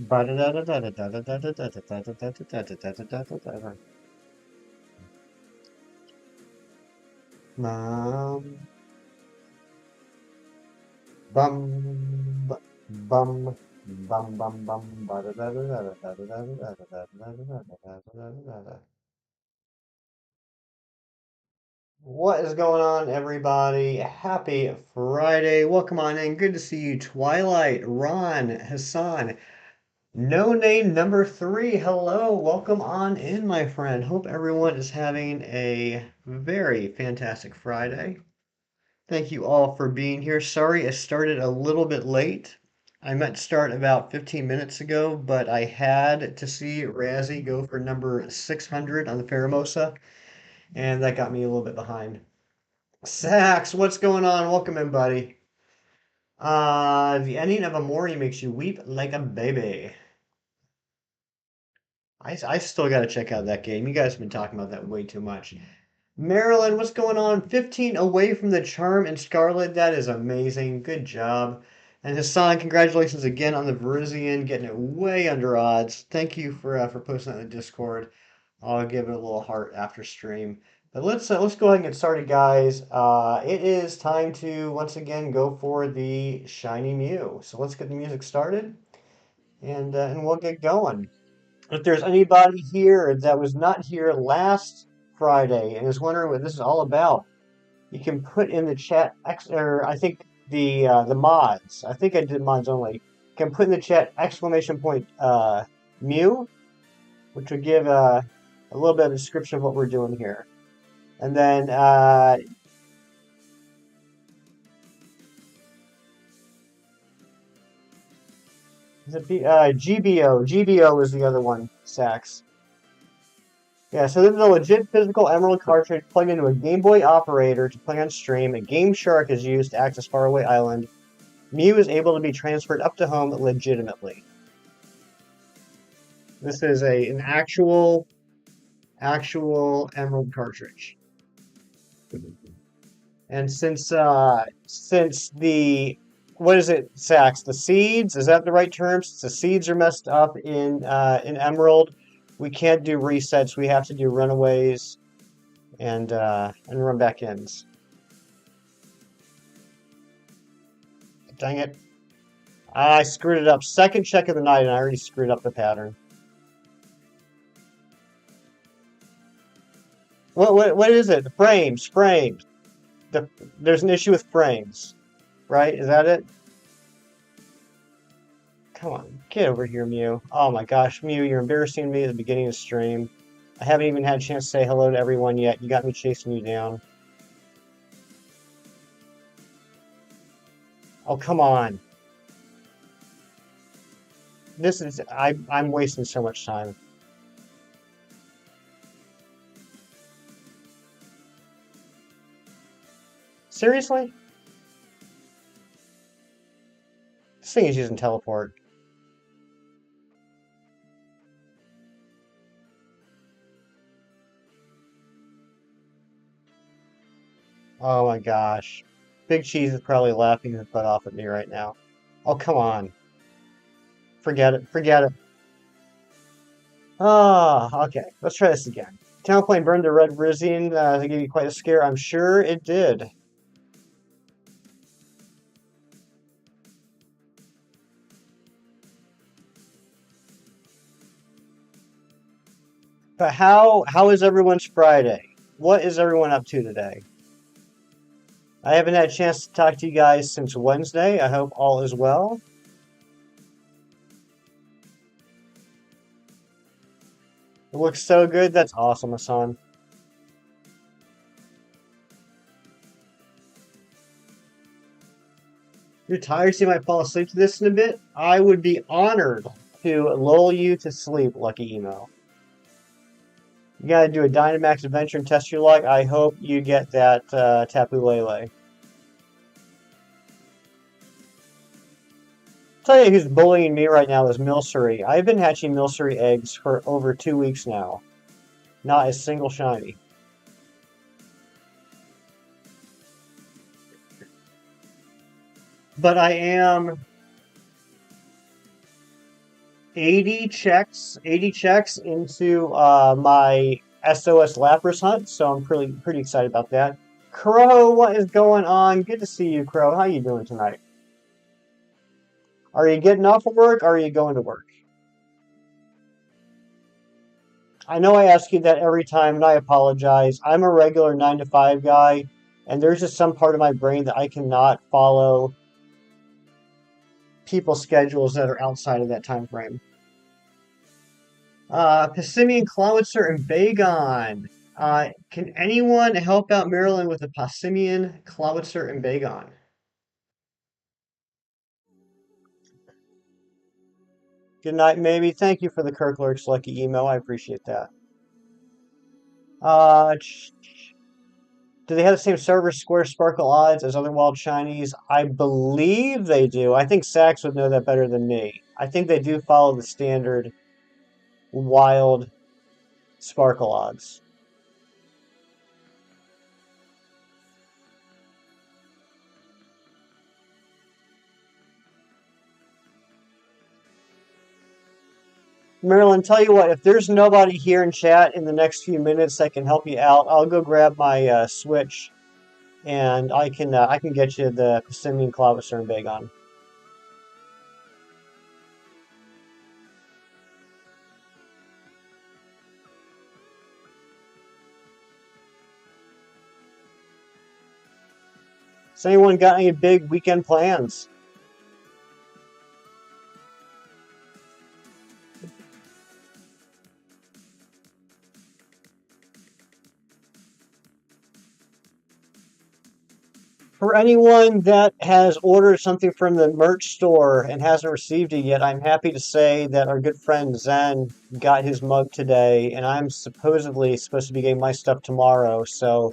Bum, bum, bum, bum, bum, bum, What is going on, everybody? Happy Friday. Welcome on in. Good to see you, Twilight, Ron, Hassan. No name number three. Hello. Welcome on in, my friend. Hope everyone is having a very fantastic Friday. Thank you all for being here. Sorry I started a little bit late. I meant to start about 15 minutes ago, but I had to see Razzie go for number 600 on the Faramosa, and that got me a little bit behind. Sax, what's going on? Welcome in, buddy. The ending of Amori makes you weep like a baby. I still got to check out that game. You guys have been talking about that way too much. Marilyn, what's going on? 15 away from the charm and Scarlet. That is amazing. Good job. And Hassan, congratulations again on the Verizian, getting it way under odds. Thank you for posting that in the Discord. I'll give it a little heart after stream. But let's go ahead and get started, guys. It is time to once again go for the shiny Mew. So let's get the music started, and we'll get going. If there's anybody here that was not here last Friday and is wondering what this is all about, you can put in the chat or I think the mods. I think I did mods only. You can put in the chat exclamation point Mew, which would give a little bit of a description of what we're doing here. And then GBO. GBO is the other one, Sax. Yeah, so this is a legit physical Emerald cartridge plugged into a Game Boy operator to play on stream. A Game Shark is used to access Faraway Island. Mew is able to be transferred up to home legitimately. This is an actual Emerald cartridge. And since the what is it, Sax? The seeds, is that the right term? Since the seeds are messed up in Emerald, we can't do resets. We have to do runaways and run back ins. Dang it. I screwed it up. Second check of the night, and I already screwed up the pattern. What is it? Frames. There's an issue with frames, right? Is that it? Come on, get over here, Mew. Oh my gosh, Mew, you're embarrassing me at the beginning of the stream. I haven't even had a chance to say hello to everyone yet. You got me chasing you down. Oh, come on. I'm wasting so much time. Seriously? This thing is using teleport. Oh my gosh. Big Cheese is probably laughing his butt off at me right now. Oh, come on. Forget it. Forget it. Ah, okay. Let's try this again. Talonflame burned the red Rizian to give you quite a scare. I'm sure it did. But how is everyone's Friday? What is everyone up to today? I haven't had a chance to talk to you guys since Wednesday. I hope all is well. It looks so good. That's awesome, Hassan. You're tired, so you might fall asleep to this in a bit. I would be honored to lull you to sleep, Lucky Emo. You gotta do a Dynamax adventure and test your luck. I hope you get that Tapu Lele. Tell you who's bullying me right now is Milcery. I've been hatching Milcery eggs for over 2 weeks now. Not a single shiny. But I am 80 checks into my SOS Lapras hunt, so I'm pretty excited about that. Crow, what is going on? Good to see you, Crow. How you doing tonight? Are you getting off of work or are you going to work? I know I ask you that every time, and I apologize. I'm a regular 9 to 5 guy, and there's just some part of my brain that I cannot follow people's schedules that are outside of that time frame. Passimian, Clowitzer, and Bagon. Can anyone help out Maryland with a Passimian, Clowitzer, and Bagon? Good night, maybe. Thank you for the Kirk Lurks lucky email. I appreciate that. Uh, do they have the same server square sparkle odds as other wild shinies? I believe they do. I think Sax would know that better than me. I think they do follow the standard wild sparkle odds. Marilyn, tell you what, if there's nobody here in chat in the next few minutes that can help you out, I'll go grab my Switch, and I can get you the Passimian, Clowitzer, and Bagon. Has anyone got any big weekend plans? For anyone that has ordered something from the merch store and hasn't received it yet, I'm happy to say that our good friend Zen got his mug today, and I'm supposedly supposed to be getting my stuff tomorrow. So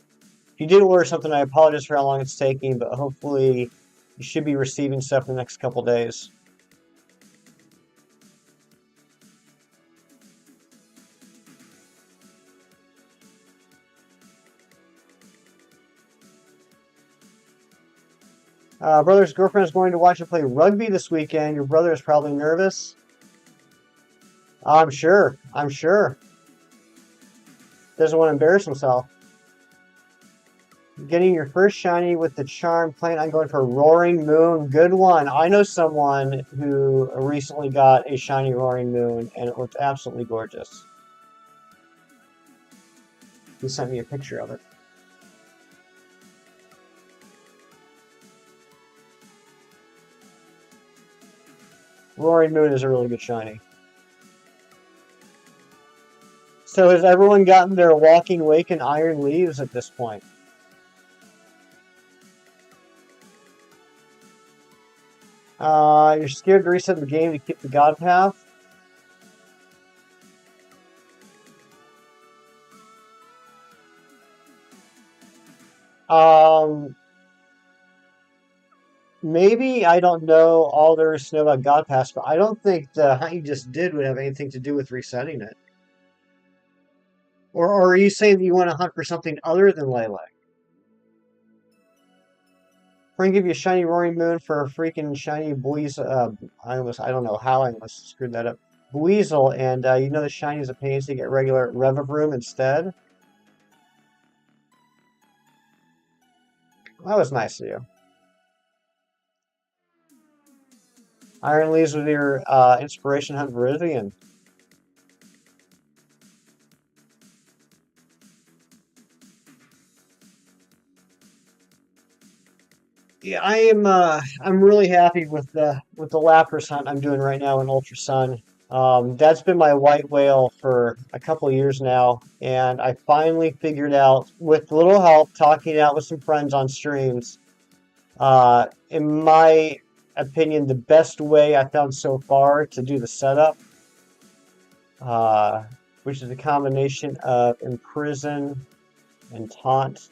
if you did order something, I apologize for how long it's taking, but hopefully you should be receiving stuff in the next couple days. Brother's girlfriend is going to watch him play rugby this weekend. Your brother is probably nervous. I'm sure. I'm sure. Doesn't want to embarrass himself. Getting your first shiny with the charm, plan on going for Roaring Moon. Good one. I know someone who recently got a shiny Roaring Moon, and it looked absolutely gorgeous. He sent me a picture of it. Roaring Moon is a really good shiny. So has everyone gotten their Walking Wake and Iron Leaves at this point? You're scared to reset the game to keep the God Path? Maybe. I don't know all there is to know about God Pass, but I don't think the hunt you just did would have anything to do with resetting it. Or are you saying that you want to hunt for something other than Lele? We're gonna give you a shiny Roaring Moon for a freaking shiny Buizel. I don't know how I almost screwed that up. Buizel, and you know the shiny is a pain, so you get regular Revavroom instead. Well, that was nice of you. Iron Leaves with your inspiration hunt Viridian. Yeah, I'm really happy with the Lapras hunt I'm doing right now in Ultra Sun. That's been my white whale for a couple of years now, and I finally figured out, with a little help, talking it out with some friends on streams, in my opinion, the best way I found so far to do the setup, which is a combination of Imprison and Taunt.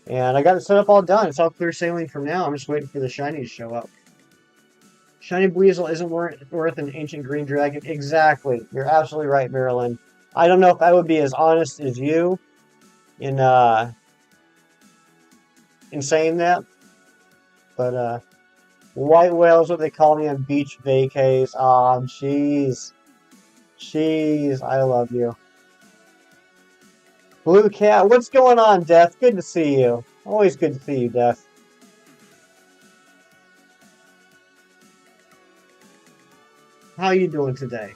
And I got it set up all done. It's all clear sailing from now. I'm just waiting for the shiny to show up. Shiny Buizel isn't worth an ancient green dragon. Exactly. You're absolutely right, Marilyn. I don't know if I would be as honest as you in saying that, but White whale is what they call me on beach vacays. Aw, jeez. Jeez, I love you. Blue cat, what's going on, Death? Good to see you. Always good to see you, Death. How you doing today?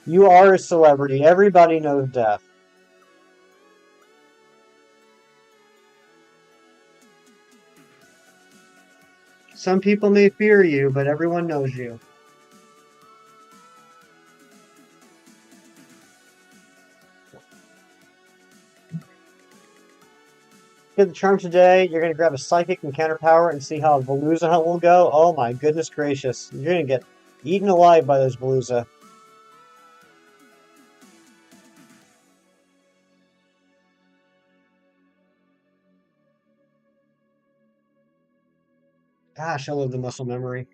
You are a celebrity. Everybody knows Death. Some people may fear you, but everyone knows you. Get the charm today. You're going to grab a psychic and counter power and see how a Veluza hunt will go. Oh my goodness gracious. You're going to get eaten alive by those Veluza. Gosh, I love the muscle memory.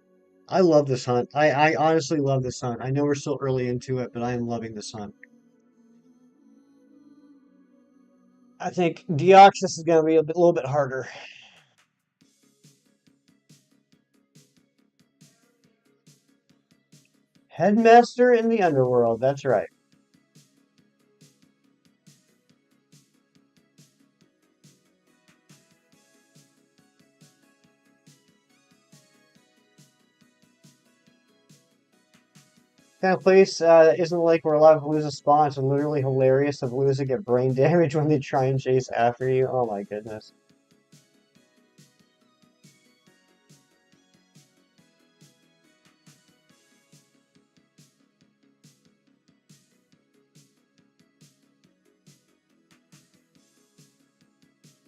I love this hunt. I honestly love this hunt. I know we're still early into it, but I am loving this hunt. I think Deoxys is going to be a little bit harder. Headmaster in the underworld. That's right. Kind of place isn't like where a lot of Veluza spawn. It's literally hilarious if Veluza get brain damage when they try and chase after you. Oh my goodness.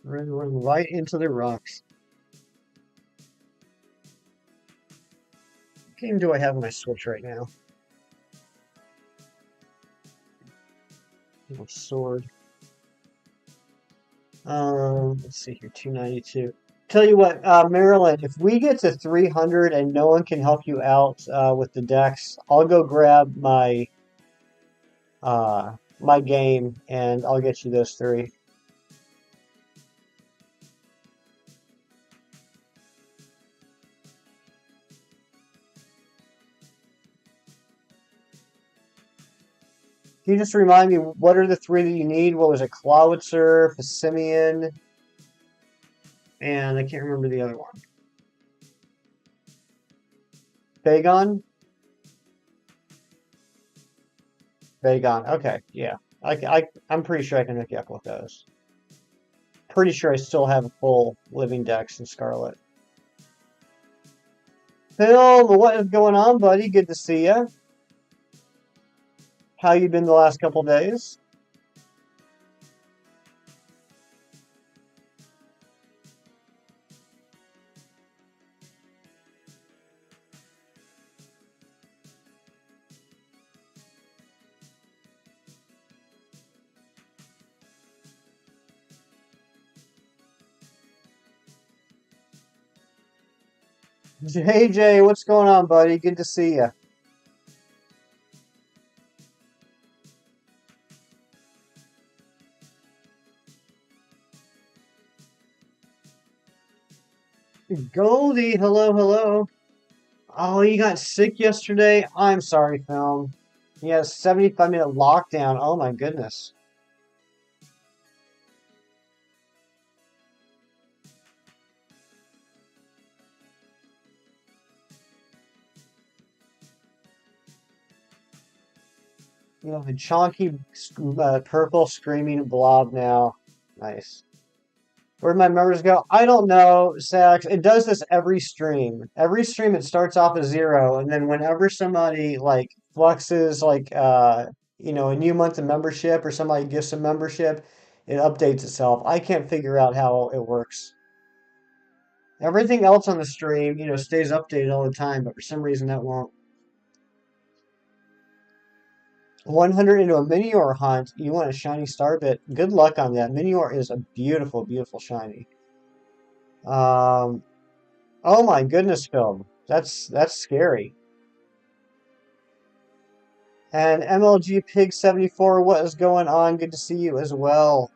Run right into the rocks. What game do I have on my Switch right now? Oh, sword. Let's see here, 292. Tell you what, Marilyn, if we get to 300 and no one can help you out with the decks, I'll go grab my game and I'll get you those three. Can you just remind me what are the three that you need? What was it? Clawitzer, Simeon, and I can't remember the other one. Bagon? Bagon. Okay, yeah. I'm pretty sure I can hook you up with those. Pretty sure I still have a full living dex in Scarlet. Phil, what is going on, buddy? Good to see you. How you been the last couple days? Hey Jay, what's going on, buddy? Good to see you. Goldie, hello, hello. Oh, you got sick yesterday? I'm sorry, film. You had a 75-minute lockdown. Oh my goodness. You know, the chonky purple screaming blob now. Nice. Where'd my members go? I don't know, Sax. It does this every stream. Every stream it starts off as 0, and then whenever somebody like fluxes like a new month of membership or somebody gives some membership, it updates itself. I can't figure out how it works. Everything else on the stream, stays updated all the time, but for some reason that won't. 100 into a Minior hunt. You want a shiny Starbit. Good luck on that. Minior is a beautiful, beautiful shiny. Um, oh my goodness, film. That's scary. And MLG Pig 74, what is going on? Good to see you as well.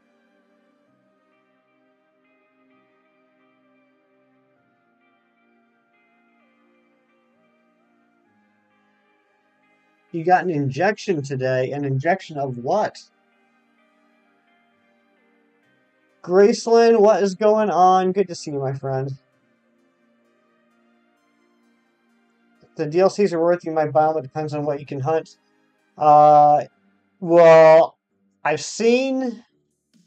You got an injection today. An injection of what? Graceland, what is going on? Good to see you, my friend. The DLCs are worth you might buy them. It depends on what you can hunt. Well, I've seen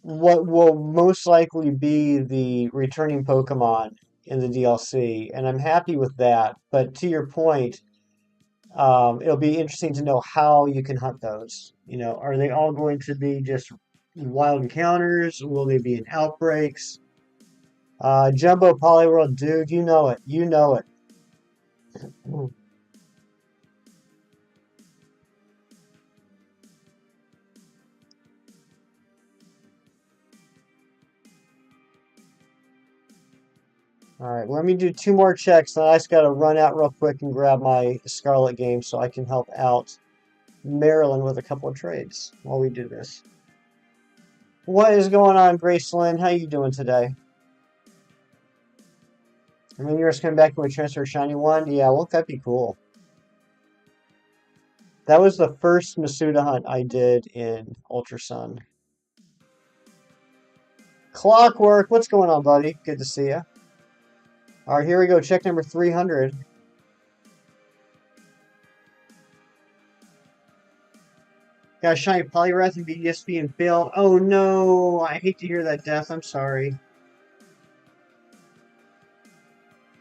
what will most likely be the returning Pokemon in the DLC, and I'm happy with that. But to your point, it'll be interesting to know how you can hunt those. You know, are they all going to be just wild encounters? Will they be in outbreaks? Jumbo Poliwhirl, dude, you know it. You know it. All right, let me do 2 more checks. Then I just got to run out real quick and grab my Scarlet game so I can help out Maryland with a couple of trades while we do this. What is going on, Graceland? How you doing today? I mean, you're just coming back with a transfer shiny one? Yeah, won't that be cool? That was the first Masuda hunt I did in Ultra Sun. Clockwork, what's going on, buddy? Good to see you. All right, here we go. Check number 300. Got a shiny Poliwrath and BDSP and failed. Oh no, I hate to hear that, Death. I'm sorry.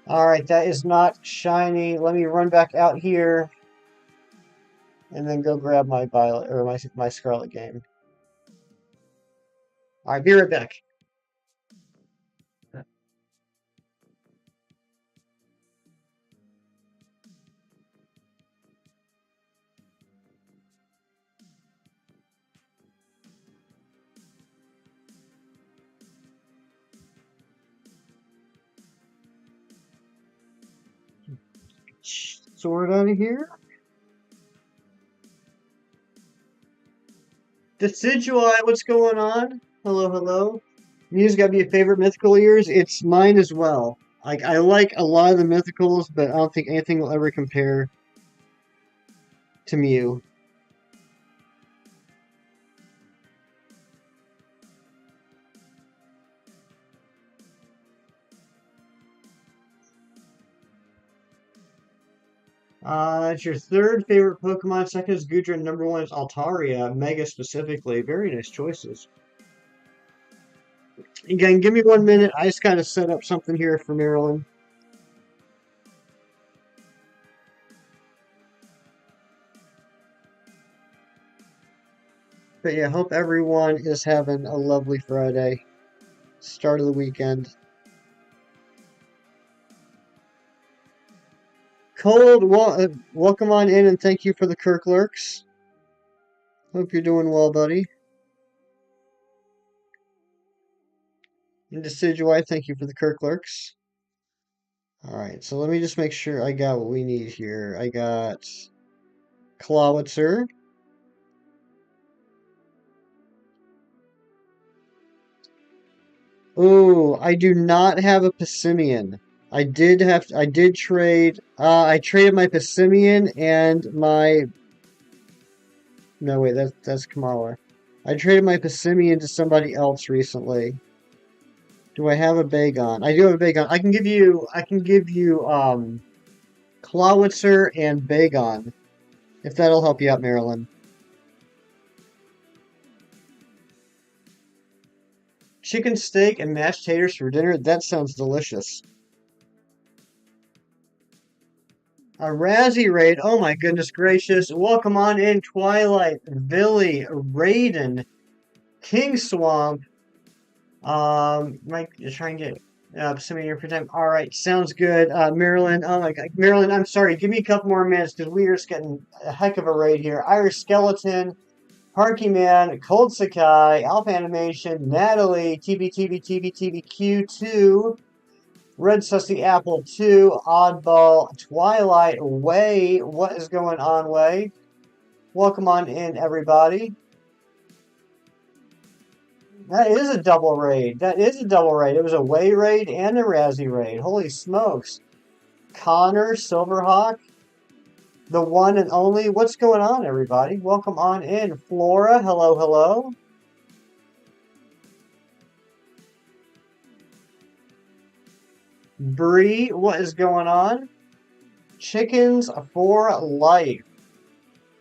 Alright, that is not shiny. Let me run back out here and then go grab my Violet or my Scarlet game. Alright, be right back. Sword out of here. Decidueye, what's going on? Hello, hello. Mew's got to be a favorite mythical of yours. It's mine as well. Like I like a lot of the mythicals, but I don't think anything will ever compare to Mew. That's your third favorite Pokemon. Second is Gudra. Number one is Altaria. Mega specifically. Very nice choices. Again, give me 1 minute. I just got to set up something here for Maryland. But yeah, hope everyone is having a lovely Friday. Start of the weekend. Cold, welcome on in and thank you for the Kirk Lurks. Hope you're doing well, buddy. And Decidueye, thank you for the Kirk Lurks. Alright, so let me just make sure I got what we need here. I got Clawitzer. Ooh, I do not have a Passimian. I did trade I traded my Passimian and my no wait, that's Kamala. I traded my Passimian to somebody else recently. Do I have a Bagon? I do have a Bagon. I can give you Clawitzer and Bagon, if that'll help you out, Marilyn. Chicken steak and mashed taters for dinner? That sounds delicious. A Razzie raid? Oh my goodness gracious. Welcome on in, Twilight, Billy, Raiden, King Swamp. Mike, just trying to get some of your free time. All right, sounds good. Marilyn, oh my God, Marilyn, I'm sorry. Give me a couple more minutes because we are just getting a heck of a raid here. Irish Skeleton, Harky Man, Cold Sakai, Alpha Animation, Natalie, TB, TB, TB, TB, Q2, Red Sussy Apple 2, Oddball, Twilight, Way. What is going on, Way? Welcome on in, everybody. That is a double raid. That is a double raid. It was a Way raid and a Razzie raid. Holy smokes. Connor, Silverhawk, the one and only. What's going on, everybody? Welcome on in. Flora, hello, hello. Bree, what is going on? Chickens for life.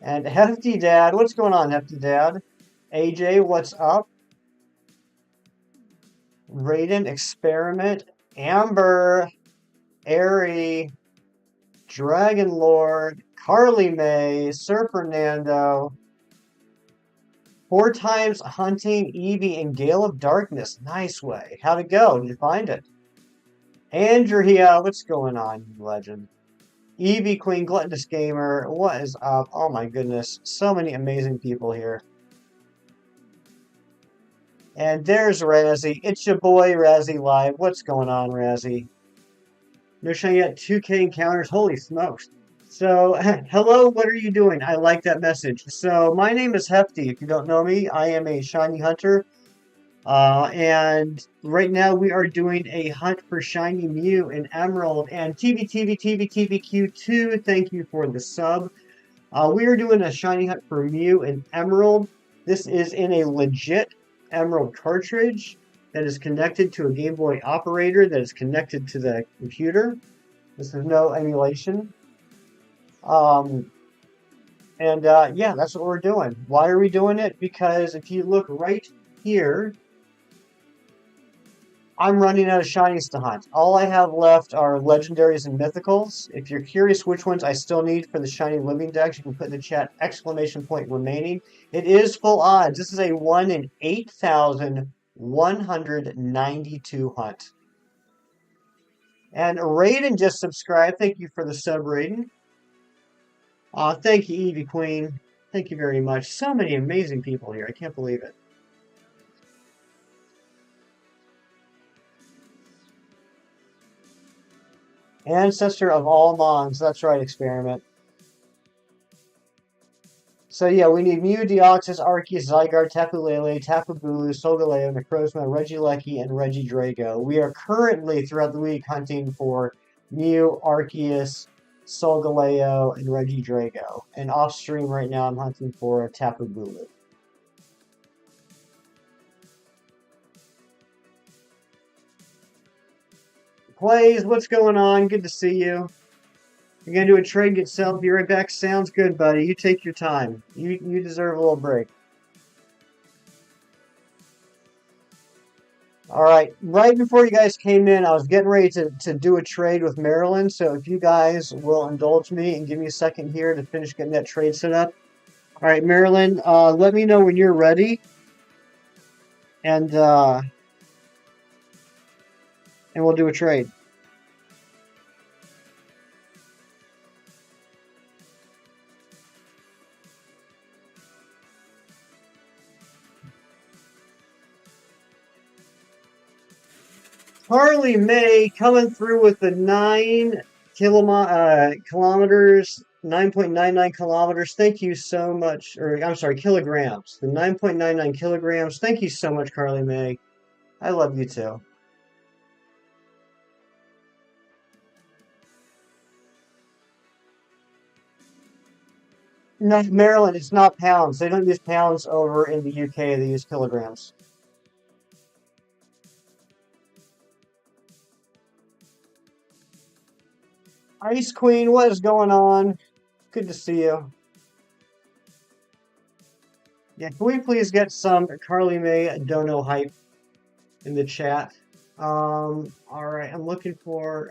And Hefty Dad, what's going on, Hefty Dad? AJ, what's up? Raiden, Experiment, Amber, Airy, Dragon Lord, Carly May, Sir Fernando, 4 times Hunting, Eevee, and Gale of Darkness. Nice Way. How'd it go? Did you find it? Andrew here, what's going on, you legend? Eevee Queen, Gluttonous Gamer, what is up? Oh my goodness, so many amazing people here. And there's Razzie. It's your boy Razzie Live. What's going on, Razzie? No shiny yet. 2K encounters. Holy smokes. So, hello, what are you doing? I like that message. So, my name is Hefty. If you don't know me, I am a shiny hunter. And right now we are doing a hunt for shiny Mew and Emerald. And TBTBTBTBQ2, thank you for the sub. We are doing a shiny hunt for Mew and Emerald. This is in a legit Emerald cartridge that is connected to a Game Boy operator that is connected to the computer. This is no emulation. Yeah, that's what we're doing. Why are we doing it? Because if you look right here, I'm running out of shinies to hunt. All I have left are legendaries and mythicals. If you're curious which ones I still need for the shiny living decks, you can put in the chat !remaining. It is full odds. This is a 1 in 8,192 hunt. And Raiden just subscribed. Thank you for the sub, Raiden. Thank you, Eevee Queen. Thank you very much. So many amazing people here. I can't believe it. Ancestor of all Mons. That's right, Experiment. So yeah, we need Mew, Deoxys, Arceus, Zygarde, Tapu Lele, Tapu Bulu, Solgaleo, Necrozma, Regieleki, and Regidrago. We are currently, throughout the week, hunting for Mew, Arceus, Solgaleo, and Regidrago. And off-stream right now, I'm hunting for Tapu Bulu. Plays, what's going on? Good to see you. You're going to do a trade, get self, be right back. Sounds good, buddy. You take your time. You deserve a little break. All right, right before you guys came in, I was getting ready to do a trade with Maryland, so if you guys will indulge me and give me a second here to finish getting that trade set up. All right, Maryland, let me know when you're ready, and we'll do a trade. Harley May coming through with the 9 kilometers, 9.99 kilometers. Thank you so much. Or, I'm sorry, kilograms. The 9.99 kilograms. Thank you so much, Carly May. I love you too. No, Maryland, it's not pounds. They don't use pounds over in the UK. They use kilograms. Ice Queen, what is going on? Good to see you. Yeah, can we please get some Carly May Dono hype in the chat? All right, I'm looking for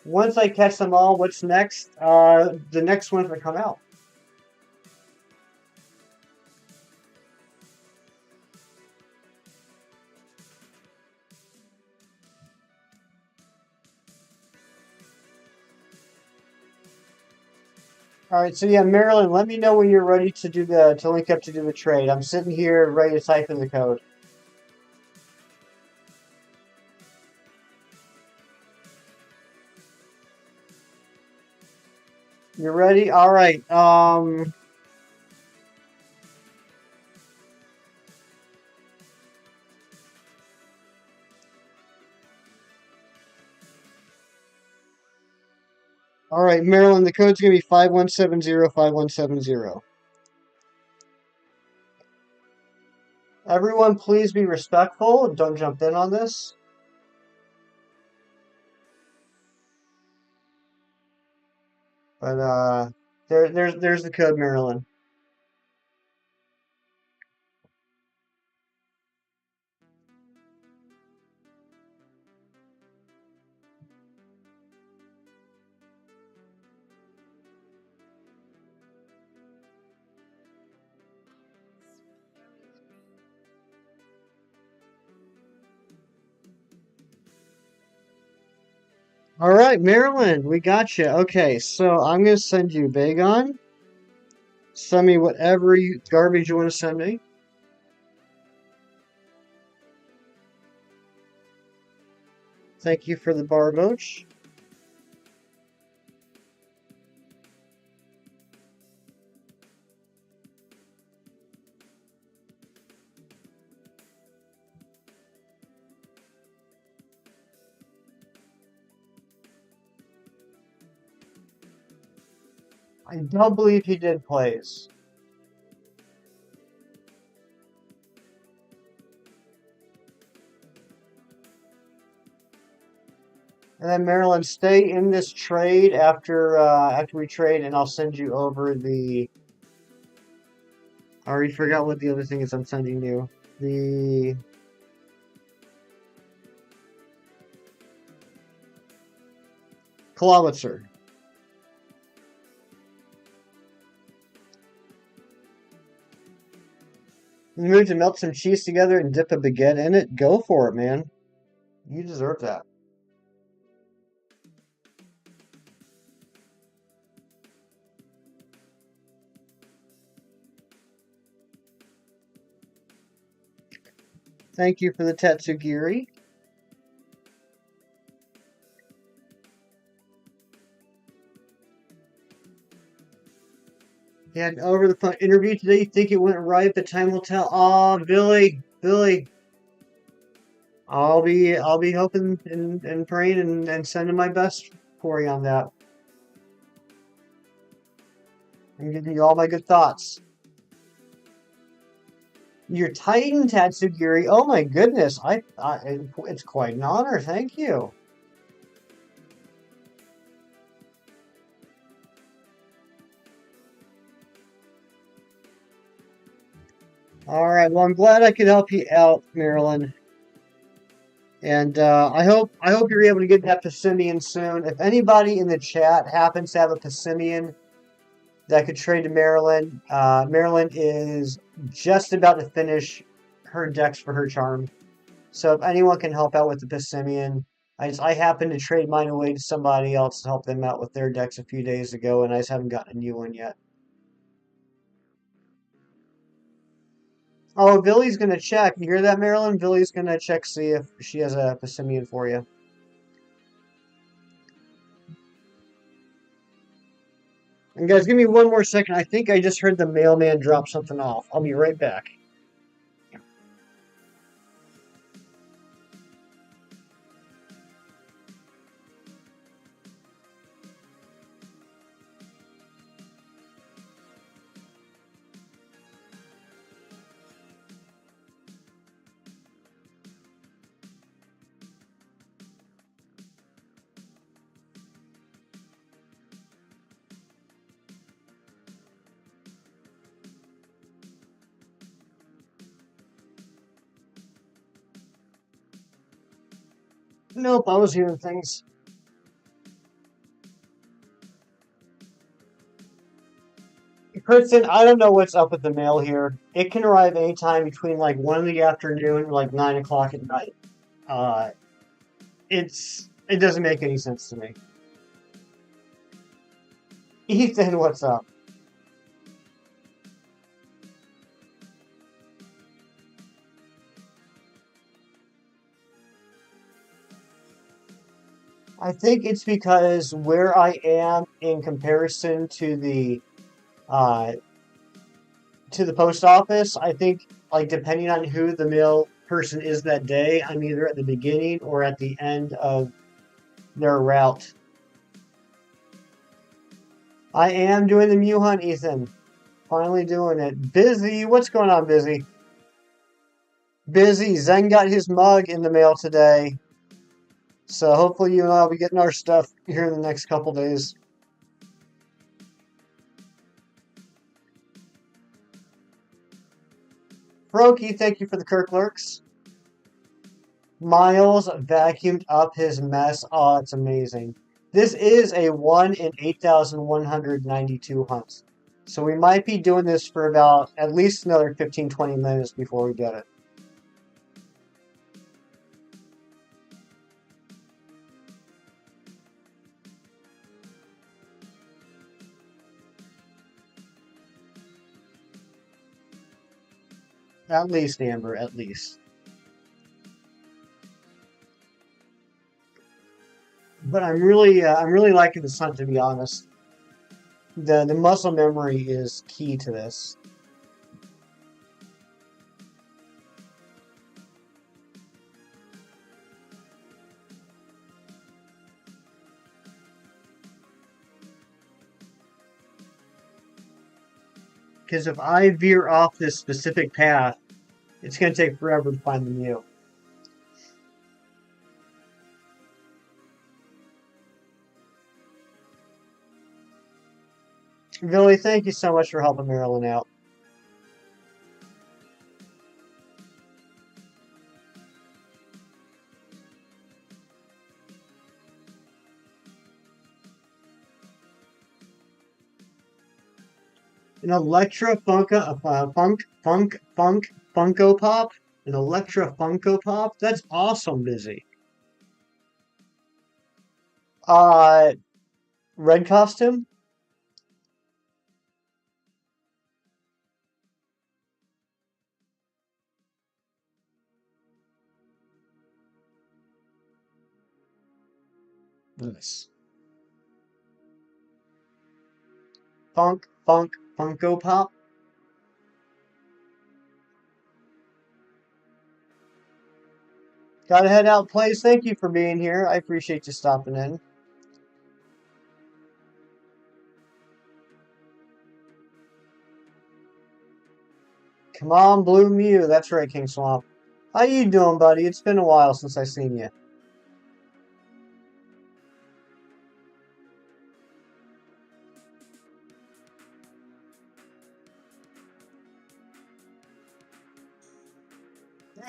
once I catch them all, what's next? The next ones that come out. All right, so yeah, Marilyn, let me know when you're ready to do to link up to do the trade. I'm sitting here ready to type in the code. You're ready? All right. All right, Marilyn, the code's gonna be 5170 5170. Everyone, please be respectful. Don't jump in on this. But there's the code, Marilyn. All right, Marilyn, we got you. Okay, so I'm gonna send you Bagon. Send me whatever garbage you want to send me. Thank you for the Barboach. I don't believe he did plays. And then Marilyn, stay in this trade after we trade, and I'll send you over the. I already forgot what the other thing is I'm sending you. The Klawitzer. You move to melt some cheese together and dip a baguette in it? Go for it, man. You deserve that. Thank you for the Tatsugiri. Yeah, an over the phone interview today. You think it went right, but time will tell. Oh, Billy. I'll be hoping and praying and sending my best for you on that. I'm giving you all my good thoughts. Your Titan Tatsugiri. Oh my goodness. It's quite an honor. Thank you. All right. Well, I'm glad I could help you out, Marilyn. And I hope you're able to get that Passimian soon. If anybody in the chat happens to have a Passimian that could trade to Marilyn, Marilyn is just about to finish her decks for her charm. So if anyone can help out with the Passimian, I happened to trade mine away to somebody else to help them out with their decks a few days ago, and I just haven't gotten a new one yet. Oh, Billy's gonna check. You hear that, Marilyn? Billy's gonna check, see if she has a Passimian for you. And guys, give me one more second. I think I just heard the mailman drop something off. I'll be right back. Nope, I was hearing things. Kristen, I don't know what's up with the mail here. It can arrive anytime between like 1 in the afternoon and like 9 o'clock at night. Uh, it doesn't make any sense to me. Ethan, what's up? I think it's because where I am in comparison uh to the post office, I think like depending on who the mail person is that day, I'm either at the beginning or at the end of their route. I am doing the Mew hunt, Ethan. Finally doing it. Busy, what's going on, Busy? Busy. Zen got his mug in the mail today. So hopefully you and I will be getting our stuff here in the next couple days. Froky, thank you for the Kirk lurks. Miles vacuumed up his mess. Oh, it's amazing. This is a 1 in 8,192 hunt. So we might be doing this for about at least another 15-20 minutes before we get it. At least, Amber, at least. But I'm really liking this hunt, to be honest. The muscle memory is key to this. Because if I veer off this specific path, it's going to take forever to find the Mew. Billy, thank you so much for helping Marilyn out. An Electra Funko Pop? An Electra Funko Pop? That's awesome, Busy. Uh, red costume? Nice. Funko Pop? Gotta head out, Plays. Thank you for being here. I appreciate you stopping in. Come on, Blue Mew. That's right, King Swamp. How you doing, buddy? It's been a while since I seen you.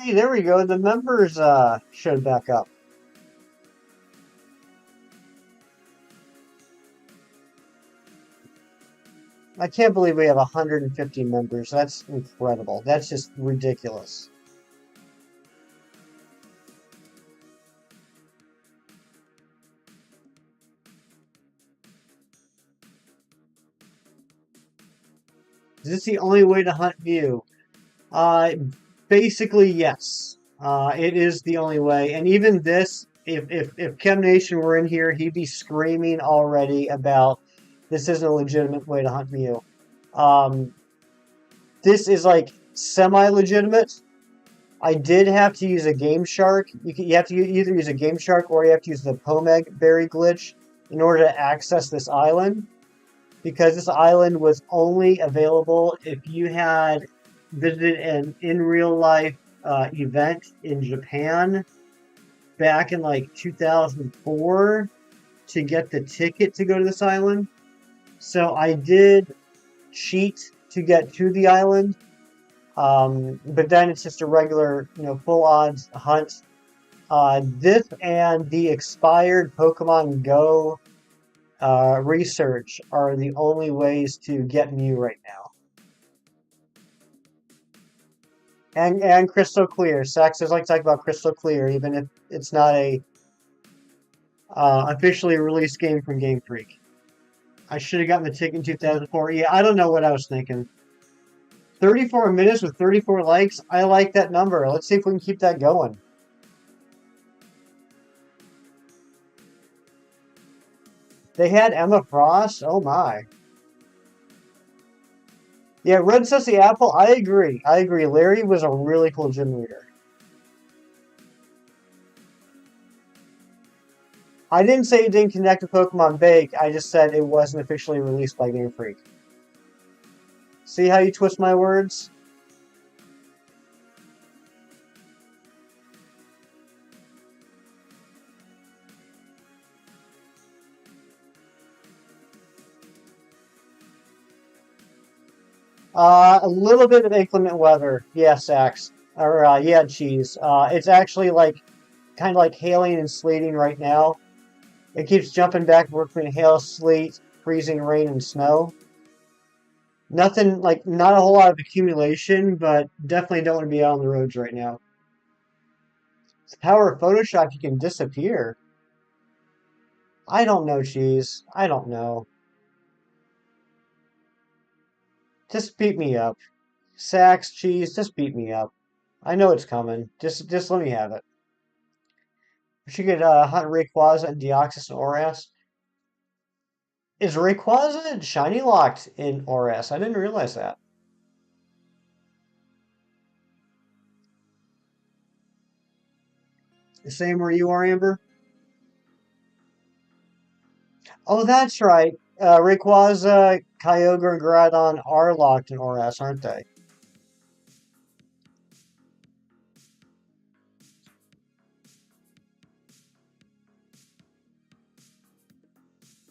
Hey, there we go. The members showed back up. I can't believe we have 150 members. That's incredible. That's just ridiculous. Is this the only way to hunt Mew? Uh, Basically, yes. It is the only way. And even this, if Chem Nation were in here, he'd be screaming already about this isn't a legitimate way to hunt Mew. This is like semi-legitimate. I did have to use a Game Shark. You have to either use a Game Shark or you have to use the Pomeg Berry glitch in order to access this island. Because this island was only available if you had visited an in real life event in Japan back in like 2004 to get the ticket to go to this island. So I did cheat to get to the island, but then it's just a regular, full odds hunt. This and the expired Pokemon Go research are the only ways to get Mew right now. And Crystal Clear. Saxers like to talk about Crystal Clear, even if it's not a officially released game from Game Freak. I should have gotten the ticket in 2004. Yeah, I don't know what I was thinking. 34 minutes with 34 likes. I like that number. Let's see if we can keep that going. They had Emma Frost. Oh my. Yeah, Red Sussy Apple. I agree. I agree. Larry was a really cool gym leader. I didn't say it didn't connect to Pokemon Bake. I just said it wasn't officially released by Game Freak. See how you twist my words? A little bit of inclement weather. Yeah, Sax. Or, yeah, Cheese. It's actually like, kind of like hailing and sleeting right now. It keeps jumping back and forth between hail, sleet, freezing rain, and snow. Nothing, like, not a whole lot of accumulation, but definitely don't want to be out on the roads right now. The power of Photoshop, you can disappear. I don't know, Cheese. I don't know. Just beat me up. Sax, Cheese, just beat me up. I know it's coming. Just let me have it. We should get Hunt Rayquaza and Deoxys and Oras. Is Rayquaza shiny locked in Oras? I didn't realize that. The same where you are, Amber? Oh, that's right. Rayquaza, Kyogre, and Groudon are locked in Oras, aren't they?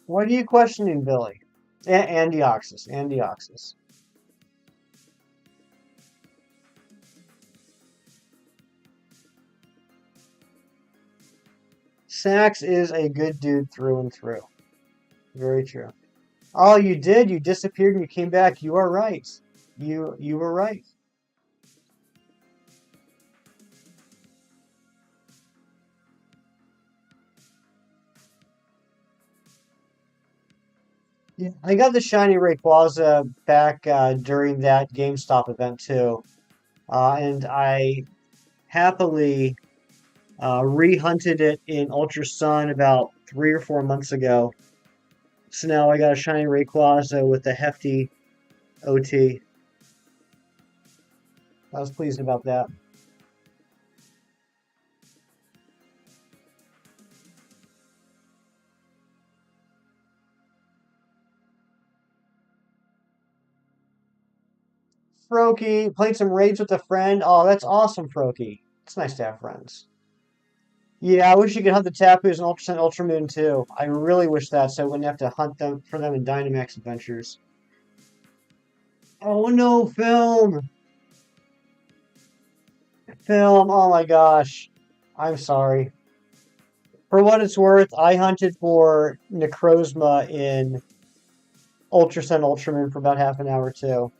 What are you questioning, Billy? And Deoxys. And Deoxys. Sax is a good dude through and through. Very true. Oh, you did? You disappeared and you came back. You are right. You were right. Yeah, I got the shiny Rayquaza back during that GameStop event too, and I happily re-hunted it in Ultra Sun about 3 or 4 months ago. So now I got a shiny Rayquaza with a hefty OT. I was pleased about that. Froakie played some raids with a friend. Oh, that's awesome, Froakie. It's nice to have friends. Yeah, I wish you could hunt the Tapus and Ultra Sun, Ultra Moon too. I really wish that, so I wouldn't have to hunt them for them in Dynamax Adventures. Oh no, film! Film, oh my gosh. I'm sorry. For what it's worth, I hunted for Necrozma in Ultra Sun, Ultra Moon for about half an hour too.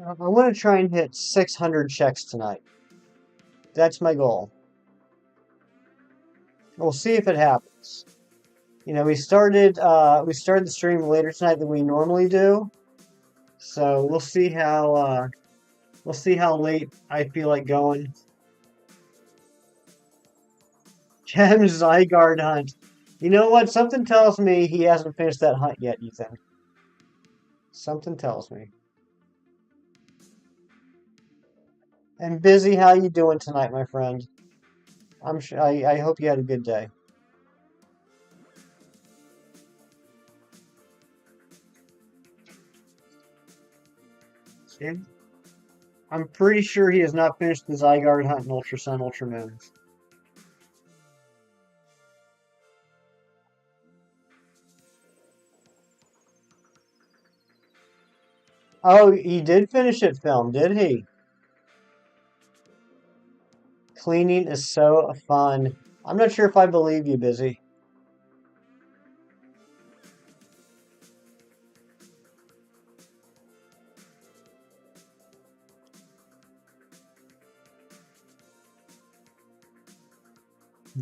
I want to try and hit 600 checks tonight. That's my goal. We'll see if it happens. You know, we started the stream later tonight than we normally do, so we'll see how late I feel like going. Gem Zygarde hunt. You know what? Something tells me he hasn't finished that hunt yet, Ethan. Something tells me. And Busy, how you doing tonight, my friend? I hope you had a good day. Yeah. I'm pretty sure he has not finished the Zygarde hunt in Ultra Sun, Ultra Moon. Oh, he did finish it, film, did he? Cleaning is so fun. I'm not sure if I believe you, Busy.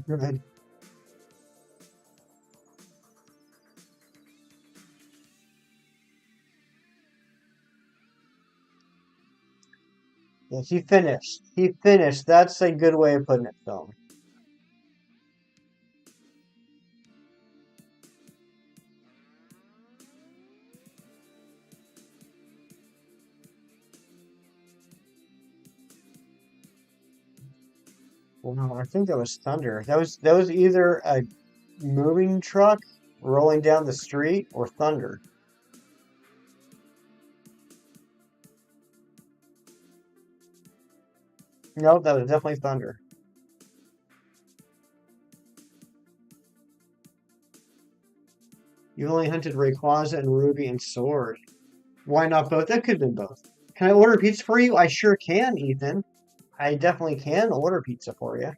Good. Yeah, he finished. He finished. That's a good way of putting it, film. Well, no, I think that was thunder. That was either a moving truck rolling down the street or thunder. No, that was definitely thunder. You only hunted Rayquaza and Ruby and Sword. Why not both? That could have been both. Can I order pizza for you? I sure can, Ethan. I definitely can order pizza for you.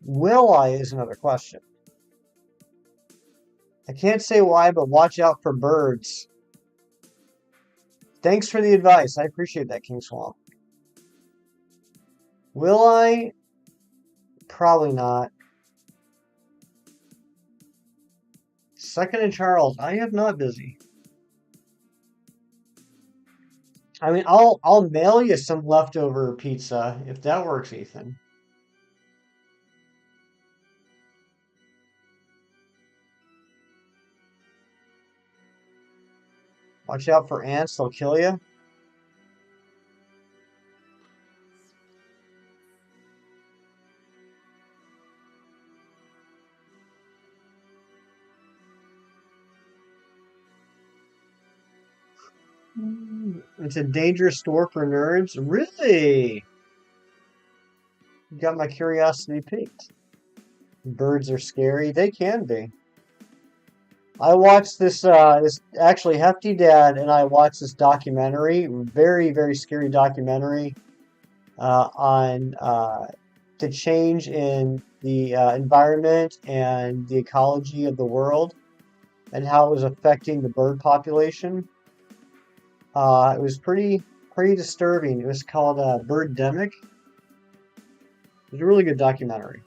Will I is another question. I can't say why, but watch out for birds. Thanks for the advice. I appreciate that, King Swamp. Will I? Probably not. Second and Charles, I have not busy. I mean, I'll mail you some leftover pizza if that works, Ethan. Watch out for ants; they'll kill you. It's a dangerous store for nerds. Really? You got my curiosity piqued. Birds are scary. They can be. I watched this actually Hefty Dad and I watched this documentary, very, very scary documentary on the change in the environment and the ecology of the world and how it was affecting the bird population. It was pretty disturbing. It was called Birdemic. It was a really good documentary.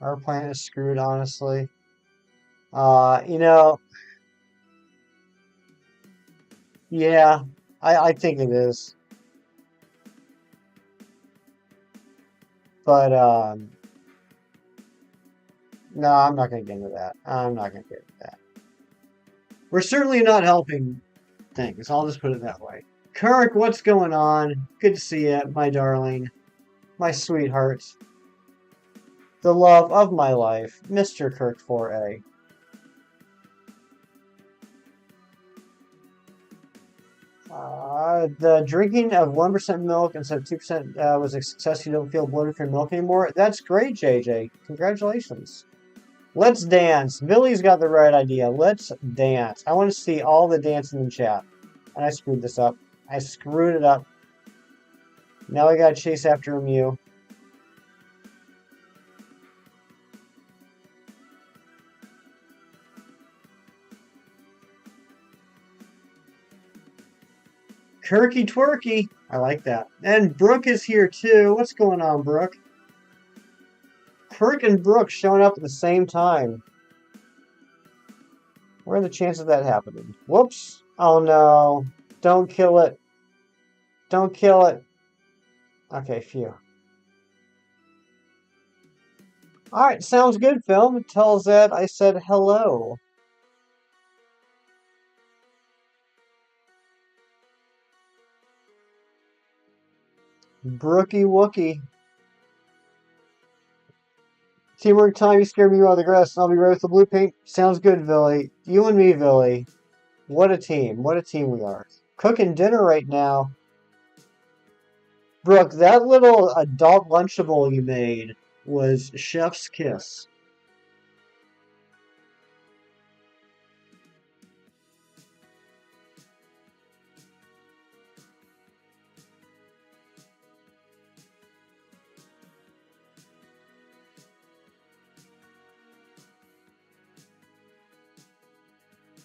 Our planet is screwed, honestly. You know, yeah, I think it is. But no, I'm not going to get into that. I'm not going to get into that. We're certainly not helping things. I'll just put it that way. Kirk, what's going on? Good to see you, my darling, my sweetheart, the love of my life, Mr. Kirk 4A. The drinking of 1% milk instead of 2% was a success. You don't feel bloated from milk anymore. That's great, JJ. Congratulations. Let's dance. Billy's got the right idea. Let's dance. I want to see all the dancing in chat. And I screwed this up. I screwed it up. Now I gotta chase after a Mew. Kirky twerky. I like that. And Brooke is here too. What's going on, Brooke? Kirk and Brooke showing up at the same time. What are the chances of that happening? Whoops. Oh no. Don't kill it. Don't kill it. Okay, phew. Alright, sounds good, film. Tell Zed I said hello. Brookie Wookie. Teamwork time, you scared me out of the grass. I'll be right with the blue paint. Sounds good, Billy. You and me, Billy. What a team. What a team we are. Cooking dinner right now. Brooke, that little adult Lunchable you made was chef's kiss.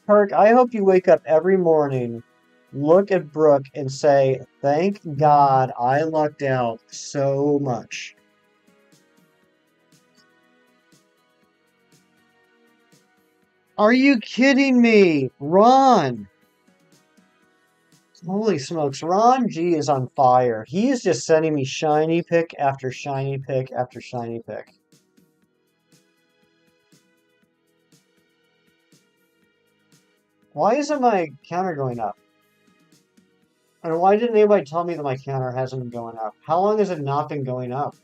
Kirk, I hope you wake up every morning, look at Brooke, and say, thank God I lucked out so much. Are you kidding me? Ron! Holy smokes, Ron G is on fire. He is just sending me shiny pick after shiny pick after shiny pick. Why isn't my counter going up? And why didn't anybody tell me that my counter hasn't been going up? How long has it not been going up?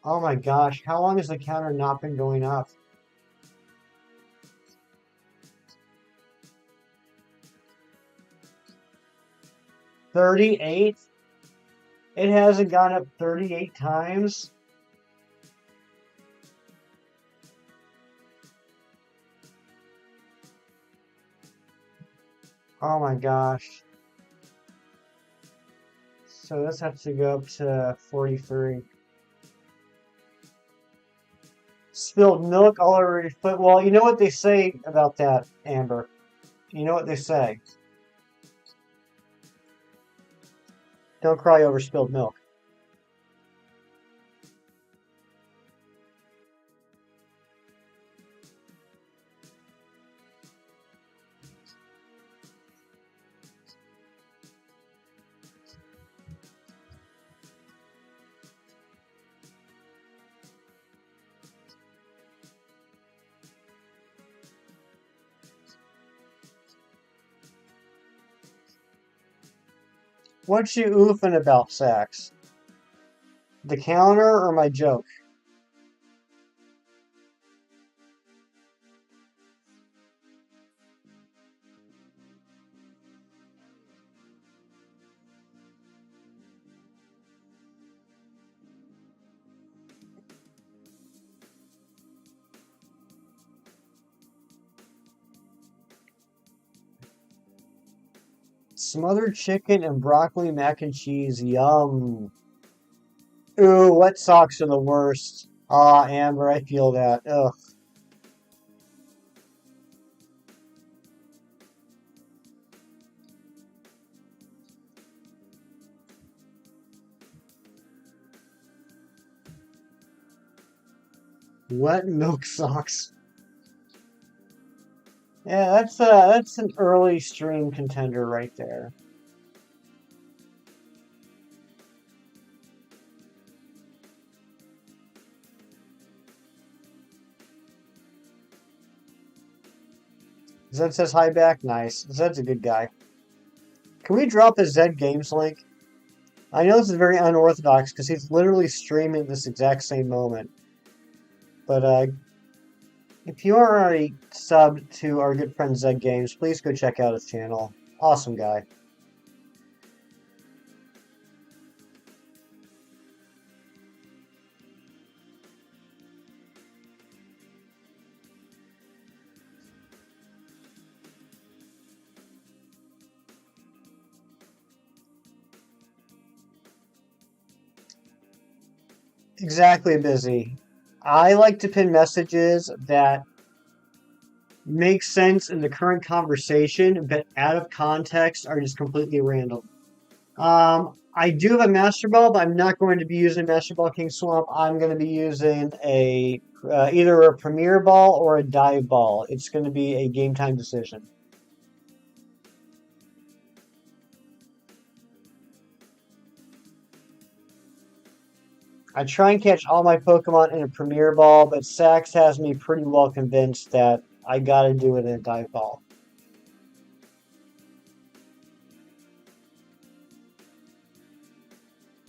Oh my gosh, how long has the counter not been going up? $38? It hasn't gone up 38 times? Oh my gosh. So this has to go up to 43. Spilled milk all over your foot. Well, you know what they say about that, Amber. You know what they say. Don't cry over spilled milk. What you oofing about, Sax? The counter or my joke? Smothered chicken and broccoli mac and cheese. Yum. Ooh, wet socks are the worst. Ah, Amber, I feel that. Ugh. Wet milk socks. Yeah, that's an early stream contender right there. Zed says hi back. Nice. Zed's a good guy. Can we drop a Zed Games link? I know this is very unorthodox because he's literally streaming at this exact same moment. But if you are already subbed to our good friend Zed Games, please go check out his channel. Awesome guy. Exactly, Busy. I like to pin messages that make sense in the current conversation, but out of context are just completely random. I do have a Master Ball, but I'm not going to be using Master Ball King Swamp. I'm going to be using a either a Premier Ball or a Dive Ball. It's going to be a game time decision. I try and catch all my Pokemon in a Premier Ball, but Sax has me pretty well convinced that I gotta do it in a Dive Ball.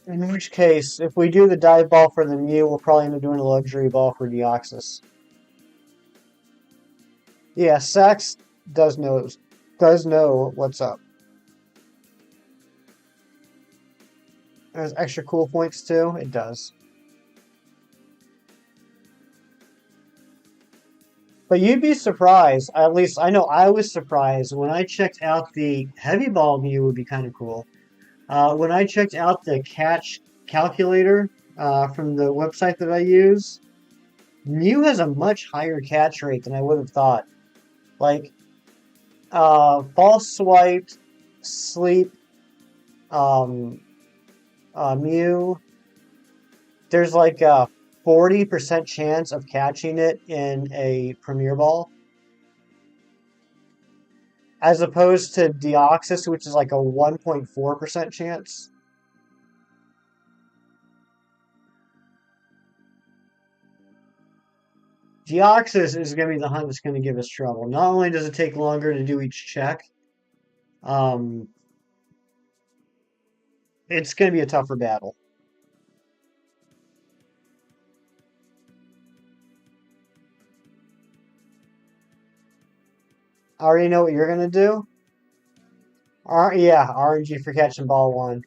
In which case, if we do the dive ball for the Mew, we'll probably end up doing a luxury ball for Deoxys. Yeah, Sax does know what's up. There's extra cool points too. It does. But you'd be surprised. At least I know I was surprised when I checked out the heavy ball Mew would be kind of cool. When I checked out the catch calculator from the website that I use, Mew has a much higher catch rate than I would have thought. Like, false swiped, sleep, um, Mew, there's like a 40% chance of catching it in a Premier Ball, as opposed to Deoxys, which is like a 1.4% chance. Deoxys is going to be the hunt that's going to give us trouble. Not only does it take longer to do each check, um, it's going to be a tougher battle. I already know what you're going to do. Yeah, RNG for catching ball one.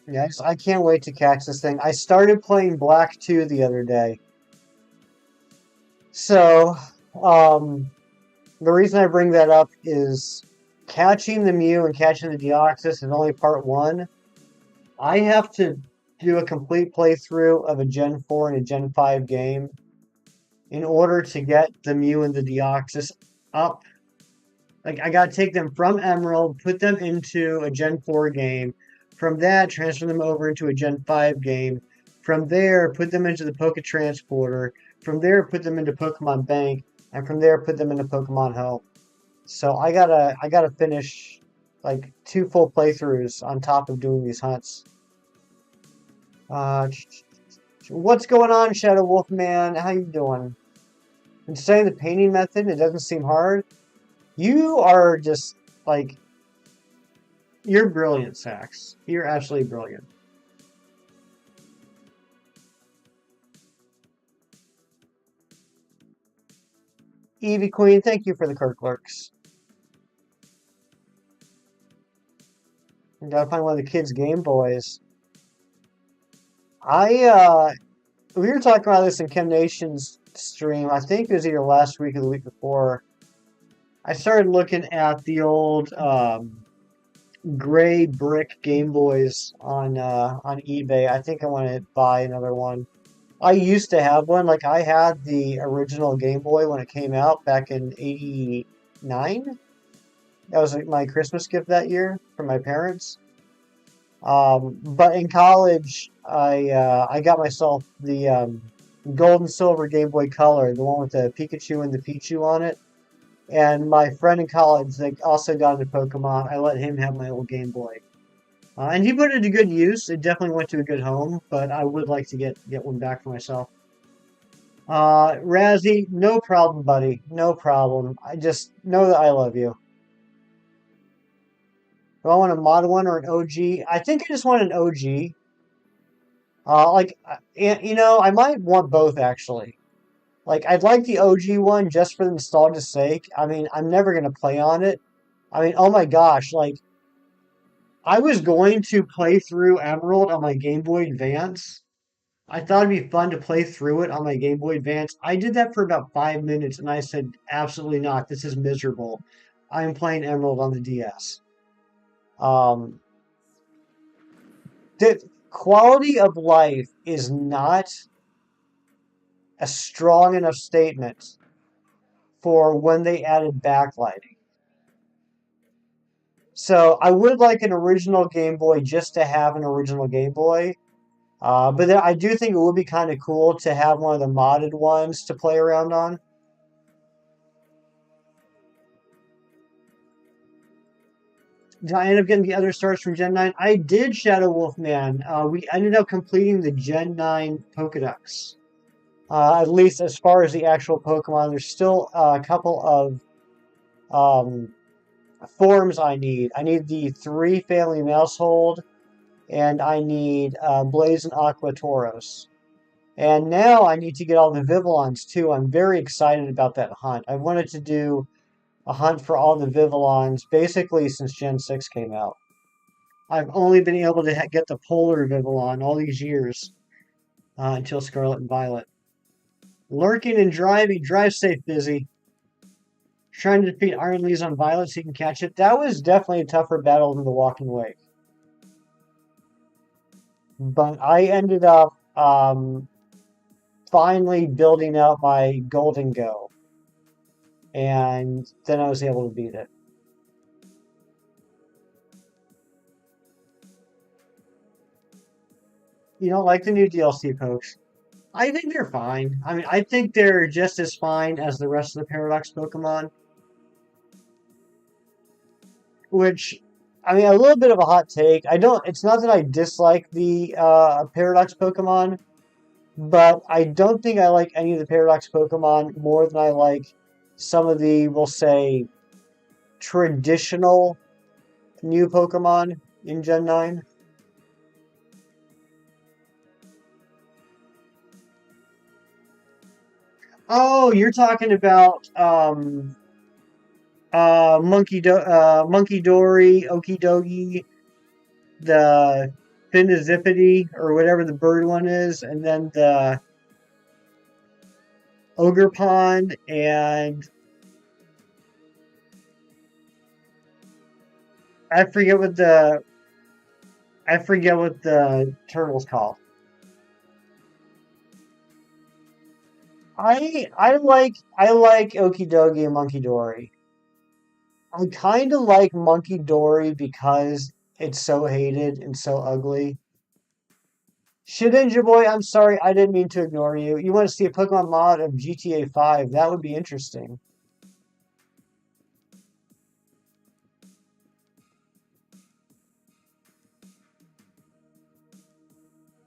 Yeah, I can't wait to catch this thing. I started playing Black 2 the other day. So, the reason I bring that up is catching the Mew and catching the Deoxys is only part 1. I have to do a complete playthrough of a Gen 4 and a Gen 5 game in order to get the Mew and the Deoxys up. Like, I gotta take them from Emerald, put them into a Gen 4 game. From that, transfer them over into a Gen 5 game. From there, put them into the Poké Transporter. From there, put them into Pokemon Bank. And from there, put them into Pokemon Home. So I gotta finish like 2 full playthroughs on top of doing these hunts. What's going on, Shadow Wolf Man? How you doing? And saying the painting method, it doesn't seem hard. You are just like, you're brilliant, Sax. You're absolutely brilliant. Evie Queen, thank you for the Kirklerks. I gotta find one of the kids' Game Boys. We were talking about this in Chem Nation's stream. I think it was either last week or the week before. I started looking at the old gray brick Game Boys on eBay. I think I want to buy another one. I used to have one. Like, I had the original Game Boy when it came out back in '89. That was like my Christmas gift that year from my parents. But in college, I got myself the gold and silver Game Boy Color, the one with the Pikachu and the Pichu on it. And my friend in college, they also got into Pokemon. I let him have my old Game Boy. And he put it to good use. It definitely went to a good home, but I would like to get one back for myself. Razzie, no problem, buddy. No problem. I just know that I love you. Do I want a mod one or an OG? I think I just want an OG. I might want both actually. Like, I'd like the OG one just for the nostalgia's sake. I mean, I'm never gonna play on it. I mean, oh my gosh, like, I was going to play through Emerald on my Game Boy Advance. I thought it'd be fun to play through it on my Game Boy Advance. I did that for about 5 minutes and I said, absolutely not. This is miserable. I'm playing Emerald on the DS. Um, the quality of life is not a strong enough statement for when they added backlighting. So I would like an original Game Boy just to have an original Game Boy. But then I do think it would be kind of cool to have one of the modded ones to play around on. Did I end up getting the other stars from Gen 9? I did, Shadow Wolf Man. We ended up completing the Gen 9 Pokedex. At least as far as the actual Pokemon, there's still a couple of um, forms I need. I need the 3-family Maushold, and I need Blaze and Aqua Tauros. And now I need to get all the Vivillons too. I'm very excited about that hunt. I wanted to do a hunt for all the Vivillons basically since Gen 6 came out. I've only been able to get the Polar Vivillon all these years until Scarlet and Violet. Lurking and driving. Drive safe, Busy. Trying to defeat Iron Lee's on Violet so you can catch it. That was definitely a tougher battle than the Walking Wake. But I ended up finally building out my Golden Go. And then I was able to beat it. You don't like the new DLC pokes? I think they're fine. I mean, I think they're just as fine as the rest of the Paradox Pokemon. Which, I mean, a little bit of a hot take. It's not that I dislike the Paradox Pokemon, but I don't think I like any of the Paradox Pokemon more than I like some of the, we'll say, traditional new Pokemon in Gen 9. Oh, you're talking about Monkey Dory, Okidogi, the Finizipity, or whatever the bird one is, and then the Ogre Pond, and I forget what the turtle's called. I like Okidogi and Monkey Dory. I kind of like Monkey Dory because it's so hated and so ugly. Shedinja Boy, I'm sorry, I didn't mean to ignore you. You want to see a Pokemon mod of GTA 5? That would be interesting.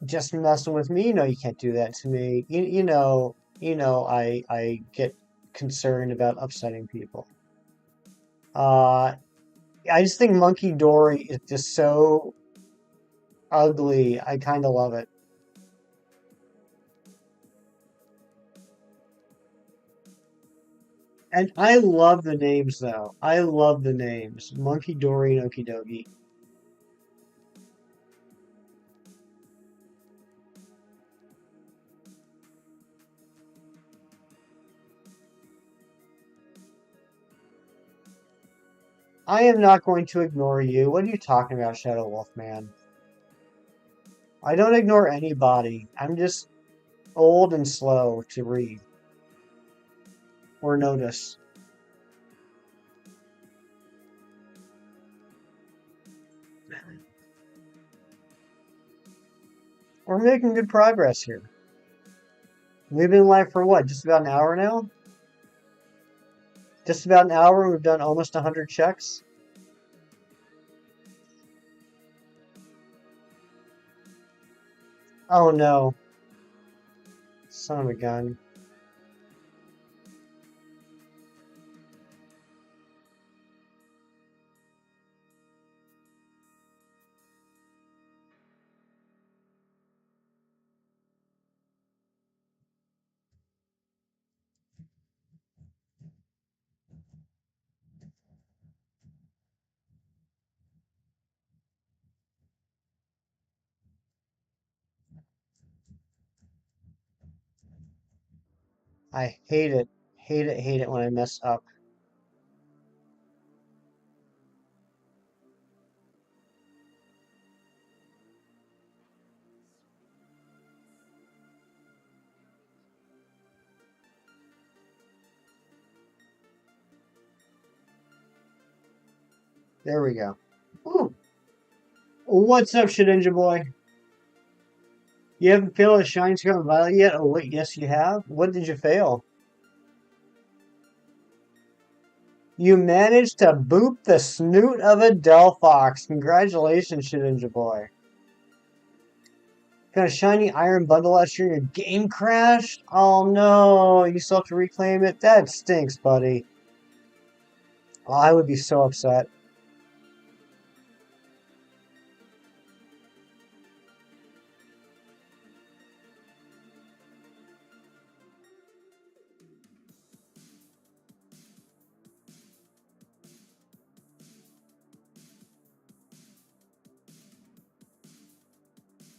Just messing with me? No, you can't do that to me. I get concerned about upsetting people. Uh, I just think Monkey Dory is just so ugly. I kind of love it. And I love the names, though. I love the names. Monkey Dory and Okidogi. I am not going to ignore you. What are you talking about, Shadow Wolf Man? I don't ignore anybody. I'm just old and slow to read or notice. We're making good progress here. We've been live for what? Just about an hour now? Just about an hour. We've done almost 100 checks. Oh no. Son of a gun. I hate it. Hate it when I mess up. There we go. Ooh. What's up, Shedinja Boy? You haven't failed a Shine Scarlet Violet yet? Oh wait, yes you have? What did you fail? You managed to boop the snoot of a Delphox. Congratulations, Shedinja Boy. Got a shiny iron bundle last year and your game crashed? Oh no, you still have to reclaim it? That stinks, buddy. Oh, I would be so upset.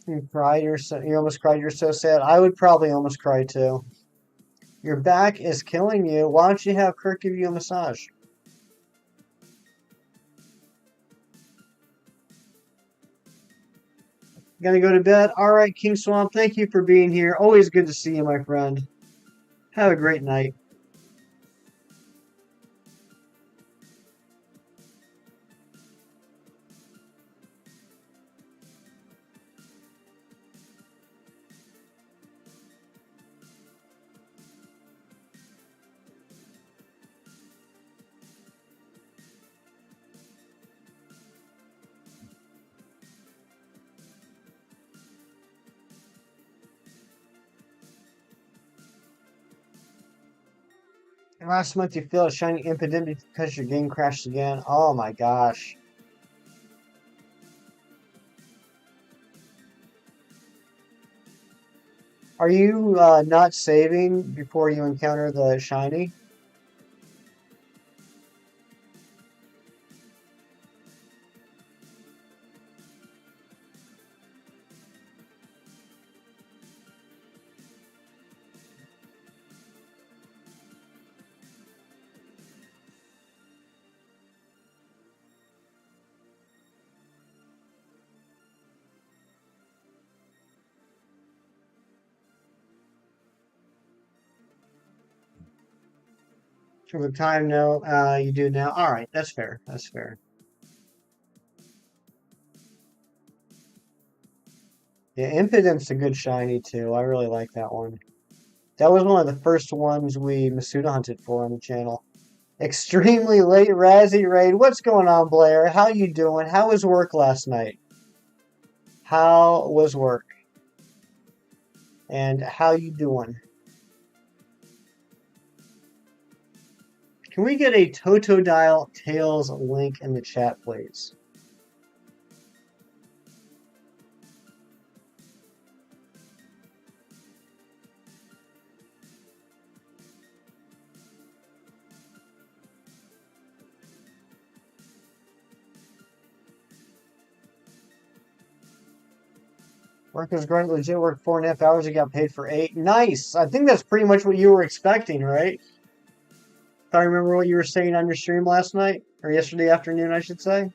You cried, you almost cried, you're so sad. I would probably almost cry too. Your back is killing you. Why don't you have Kirk give you a massage? Gonna go to bed? Alright, King Swamp, thank you for being here. Always good to see you, my friend. Have a great night. Last month you failed a shiny impidimp because your game crashed again. Oh my gosh. Are you not saving before you encounter the shiny? For the time, no. You do now. All right, that's fair. That's fair. Yeah, Impidim's a good shiny too. I really like that one. That was one of the first ones we Masuda hunted for on the channel. Extremely late Razzie raid. What's going on, Blair? How you doing? How was work last night? How was work? And how you doing? Can we get a Totodile Tails link in the chat, please? Work was great. Legit work 4.5 hours. You got paid for 8. Nice. I think that's pretty much what you were expecting, right? If I remember what you were saying on your stream last night, or yesterday afternoon, I should say.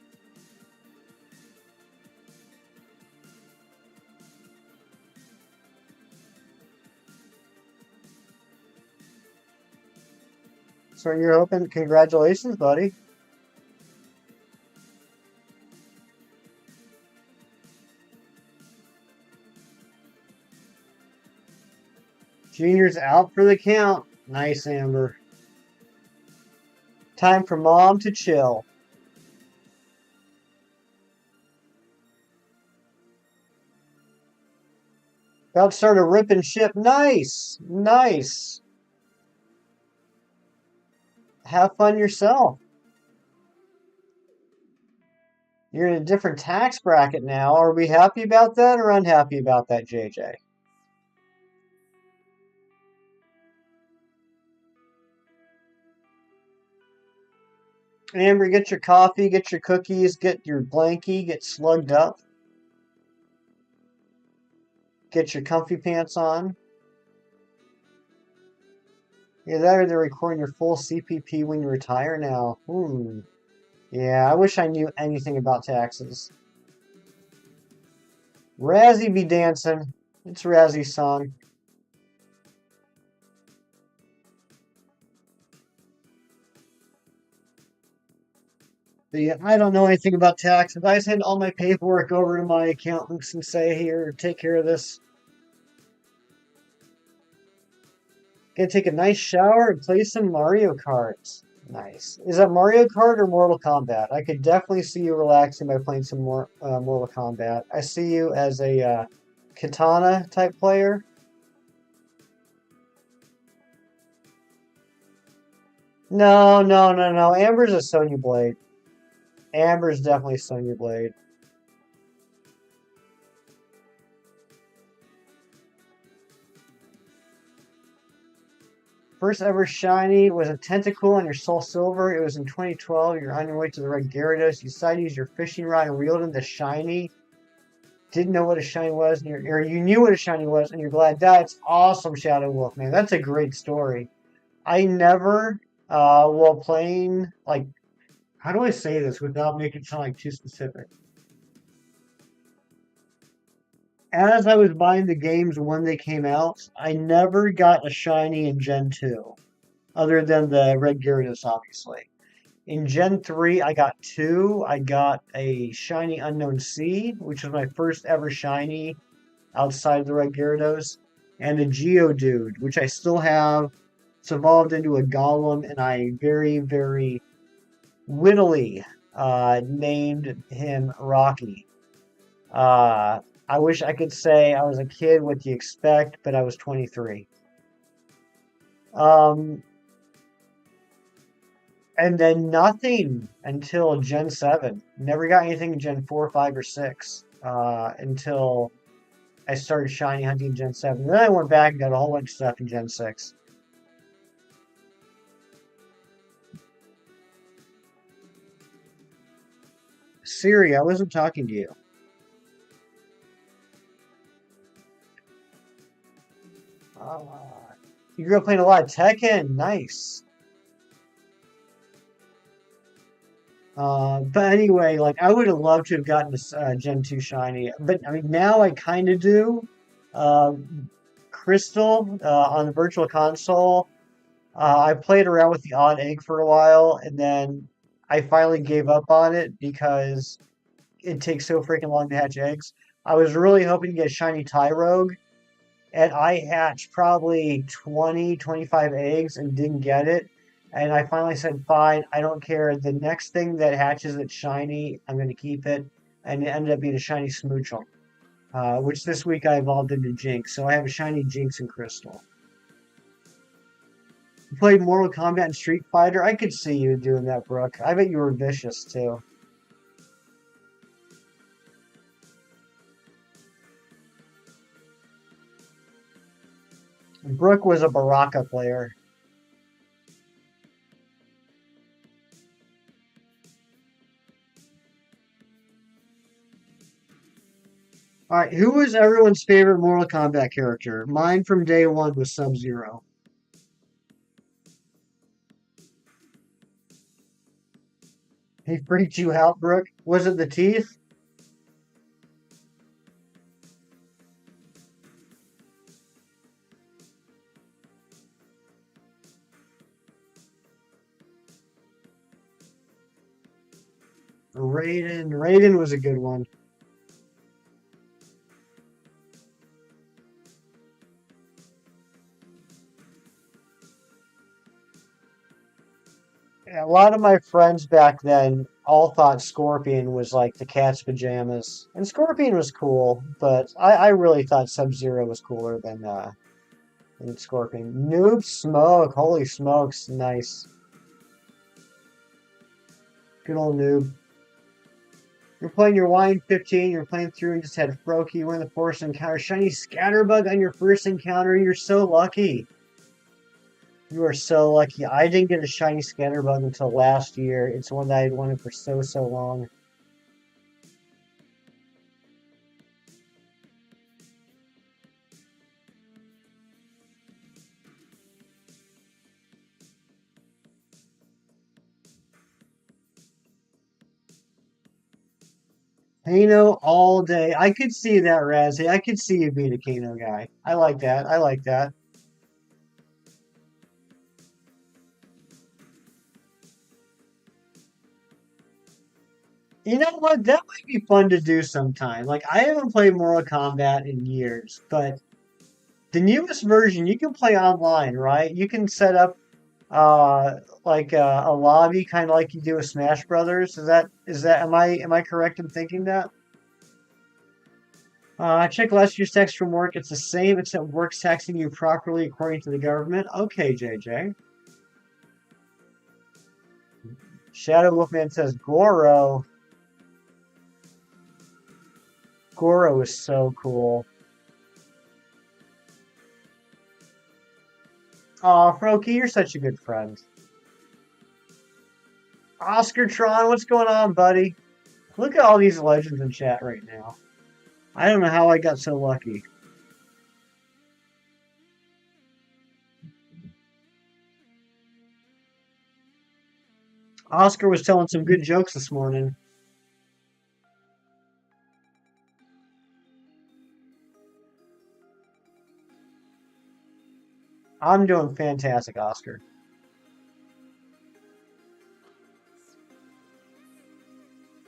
So you're hoping. Congratulations, buddy. Junior's out for the count. Nice, Amber. Time for mom to chill. About to start a rip and ship. Nice. Nice. Have fun yourself. You're in a different tax bracket now. Are we happy about that or unhappy about that, JJ? Amber, get your coffee, get your cookies, get your blankie, get slugged up. Get your comfy pants on. Either that or they're recording your full CPP when you retire now. Yeah, I wish I knew anything about taxes. Razzie be dancing. It's Razzie's song. But yeah, I don't know anything about taxes. I send all my paperwork over to my accountants and say, here, take care of this. Gonna take a nice shower and play some Mario Kart. Nice. Is that Mario Kart or Mortal Kombat? I could definitely see you relaxing by playing some more Mortal Kombat. I see you as a Katana type player. No, no, no, no. Amber's a Sonya Blade. Amber's definitely Sonya Blade. First ever shiny was a tentacle on your Soul Silver. It was in 2012. You're on your way to the Red Gyarados. You decided to use your fishing rod and reeled in the shiny. Didn't know what a shiny was, or you knew what a shiny was, and you're glad. That's awesome, Shadow Wolf, man. That's a great story. I never, while playing, like, how do I say this without making it sound like too specific? As I was buying the games when they came out, I never got a shiny in Gen 2, other than the Red Gyarados, obviously. In Gen 3, I got two. I got a shiny Unknown Sea, which was my first ever shiny outside of the Red Gyarados, and a Geodude, which I still have. It's evolved into a Golem, and I very, very wittily named him Rocky. I wish I could say I was a kid, what do you expect, but I was 23. Um, and then nothing until Gen 7. Never got anything in Gen 4, 5, or 6 until I started shiny hunting in Gen 7. Then I went back and got a whole bunch of stuff in Gen 6. Siri, I wasn't talking to you. Uh, you grew up playing a lot of Tekken. Nice. But anyway, like I would have loved to have gotten this Gen 2 shiny, but I mean now I kind of do. Uh, Crystal on the Virtual Console. I played around with the odd egg for a while, and then I finally gave up on it because it takes so freaking long to hatch eggs. I was really hoping to get a shiny Tyrogue, and I hatched probably 20, 25 eggs and didn't get it. And I finally said, fine, I don't care. The next thing that hatches that's shiny, I'm going to keep it. And it ended up being a shiny Smoochum, which this week I evolved into Jinx. So I have a shiny Jinx and Crystal. You played Mortal Kombat and Street Fighter? I could see you doing that, Brooke. I bet you were vicious, too. Brooke was a Baraka player. All right, who was everyone's favorite Mortal Kombat character? Mine from day one was Sub-Zero. He freaked you out, Brooke? Was it the teeth? Raiden. Raiden was a good one. Yeah, a lot of my friends back then all thought Scorpion was like the cat's pajamas. And Scorpion was cool, but I really thought Sub-Zero was cooler than Scorpion. Noob Smoke. Holy smokes. Nice. Good old noob. You're playing your Wine 15, you're playing through and just had Froakie, you win the forest encounter. Shiny Scatterbug on your first encounter. You're so lucky. You are so lucky. I didn't get a shiny Scatterbug until last year. It's one that I had wanted for so, so long. Kano all day. I could see that, Razzie. I could see you being a Kano guy. I like that. I like that. You know what? That might be fun to do sometime. Like, I haven't played Mortal Kombat in years, but the newest version you can play online, right? You can set up like a lobby, kind of like you do with Smash Brothers. Is that am I correct in thinking that? I checked last year's text from work. It's the same, except work's taxing you properly according to the government. Okay, JJ. Shadow Wolfman says Goro. Goro is so cool. Aw, Froky, you're such a good friend. Oscar Tron, what's going on, buddy? Look at all these legends in chat right now. I don't know how I got so lucky. Oscar was telling some good jokes this morning. I'm doing fantastic, Oscar.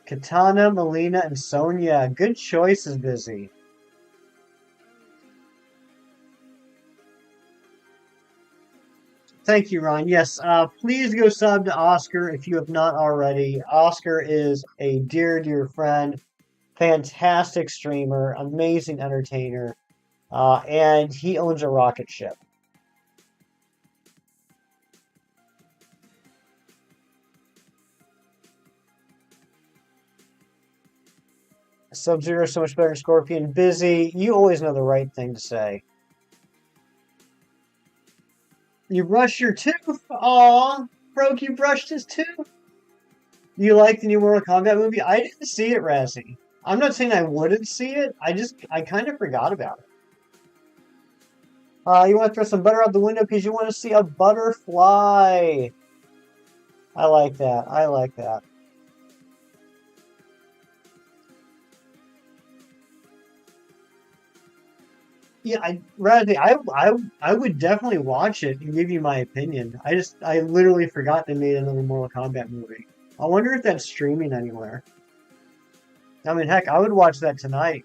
Katana, Melina, and Sonya. Good choices, Busy. Thank you, Ron. Yes, please go sub to Oscar if you have not already. Oscar is a dear, dear friend, fantastic streamer, amazing entertainer, and he owns a rocket ship. Sub-Zero so much better than Scorpion. Busy, you always know the right thing to say. You brushed your tooth? Aw, Broke, you brushed his tooth? You like the new Mortal Kombat movie? I didn't see it, Razzie. I'm not saying I wouldn't see it. I kind of forgot about it. You want to throw some butter out the window because you want to see a butterfly. I like that. I like that. Yeah, Razzie, I would definitely watch it and give you my opinion. I literally forgot they made another Mortal Kombat movie. I wonder if that's streaming anywhere. I mean, heck, I would watch that tonight.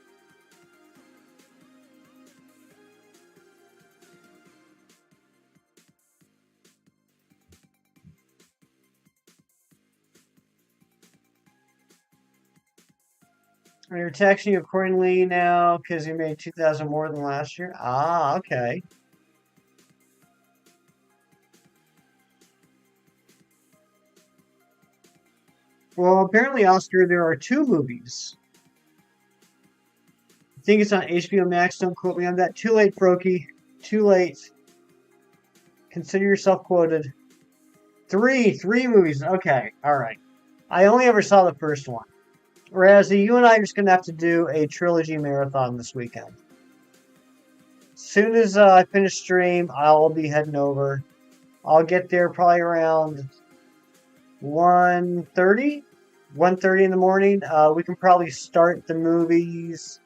You're taxing you accordingly now because you made 2,000 more than last year? Ah, okay. Well, apparently, Oscar, there are 2 movies. I think it's on HBO Max. Don't quote me on that. Too late, Froky. Too late. Consider yourself quoted. 3 movies. Okay, all right. I only ever saw the first one. Razzie, you and I are just going to have to do a trilogy marathon this weekend. As soon as I finish stream, I'll be heading over. I'll get there probably around 1:30? 1:30 in the morning. We can probably start the movies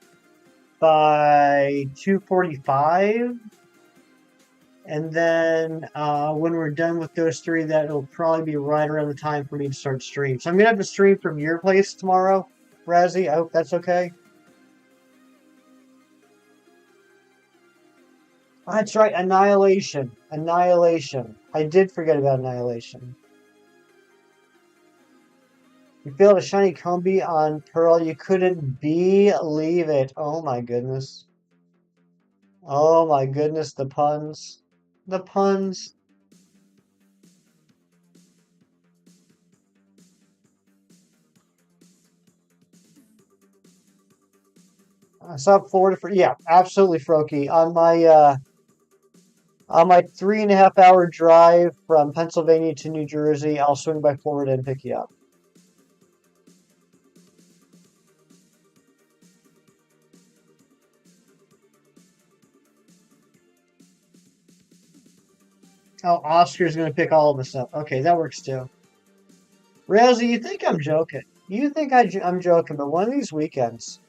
by 2:45. And then when we're done with those 3, that'll probably be right around the time for me to start stream. So I'm going to have to stream from your place tomorrow, Razzie. I hope that's okay. That's right, Annihilation. Annihilation. I did forget about Annihilation. You failed a shiny Comfey on Pearl. You couldn't believe it. Oh my goodness. Oh my goodness, the puns. The puns. South Florida for yeah, absolutely, Froky. On my 3.5 hour drive from Pennsylvania to New Jersey, I'll swing by Florida and pick you up. Oh, Oscar's gonna pick all of us up. Okay, that works too. Razzie, you think I'm joking? You think I'm joking? But one of these weekends,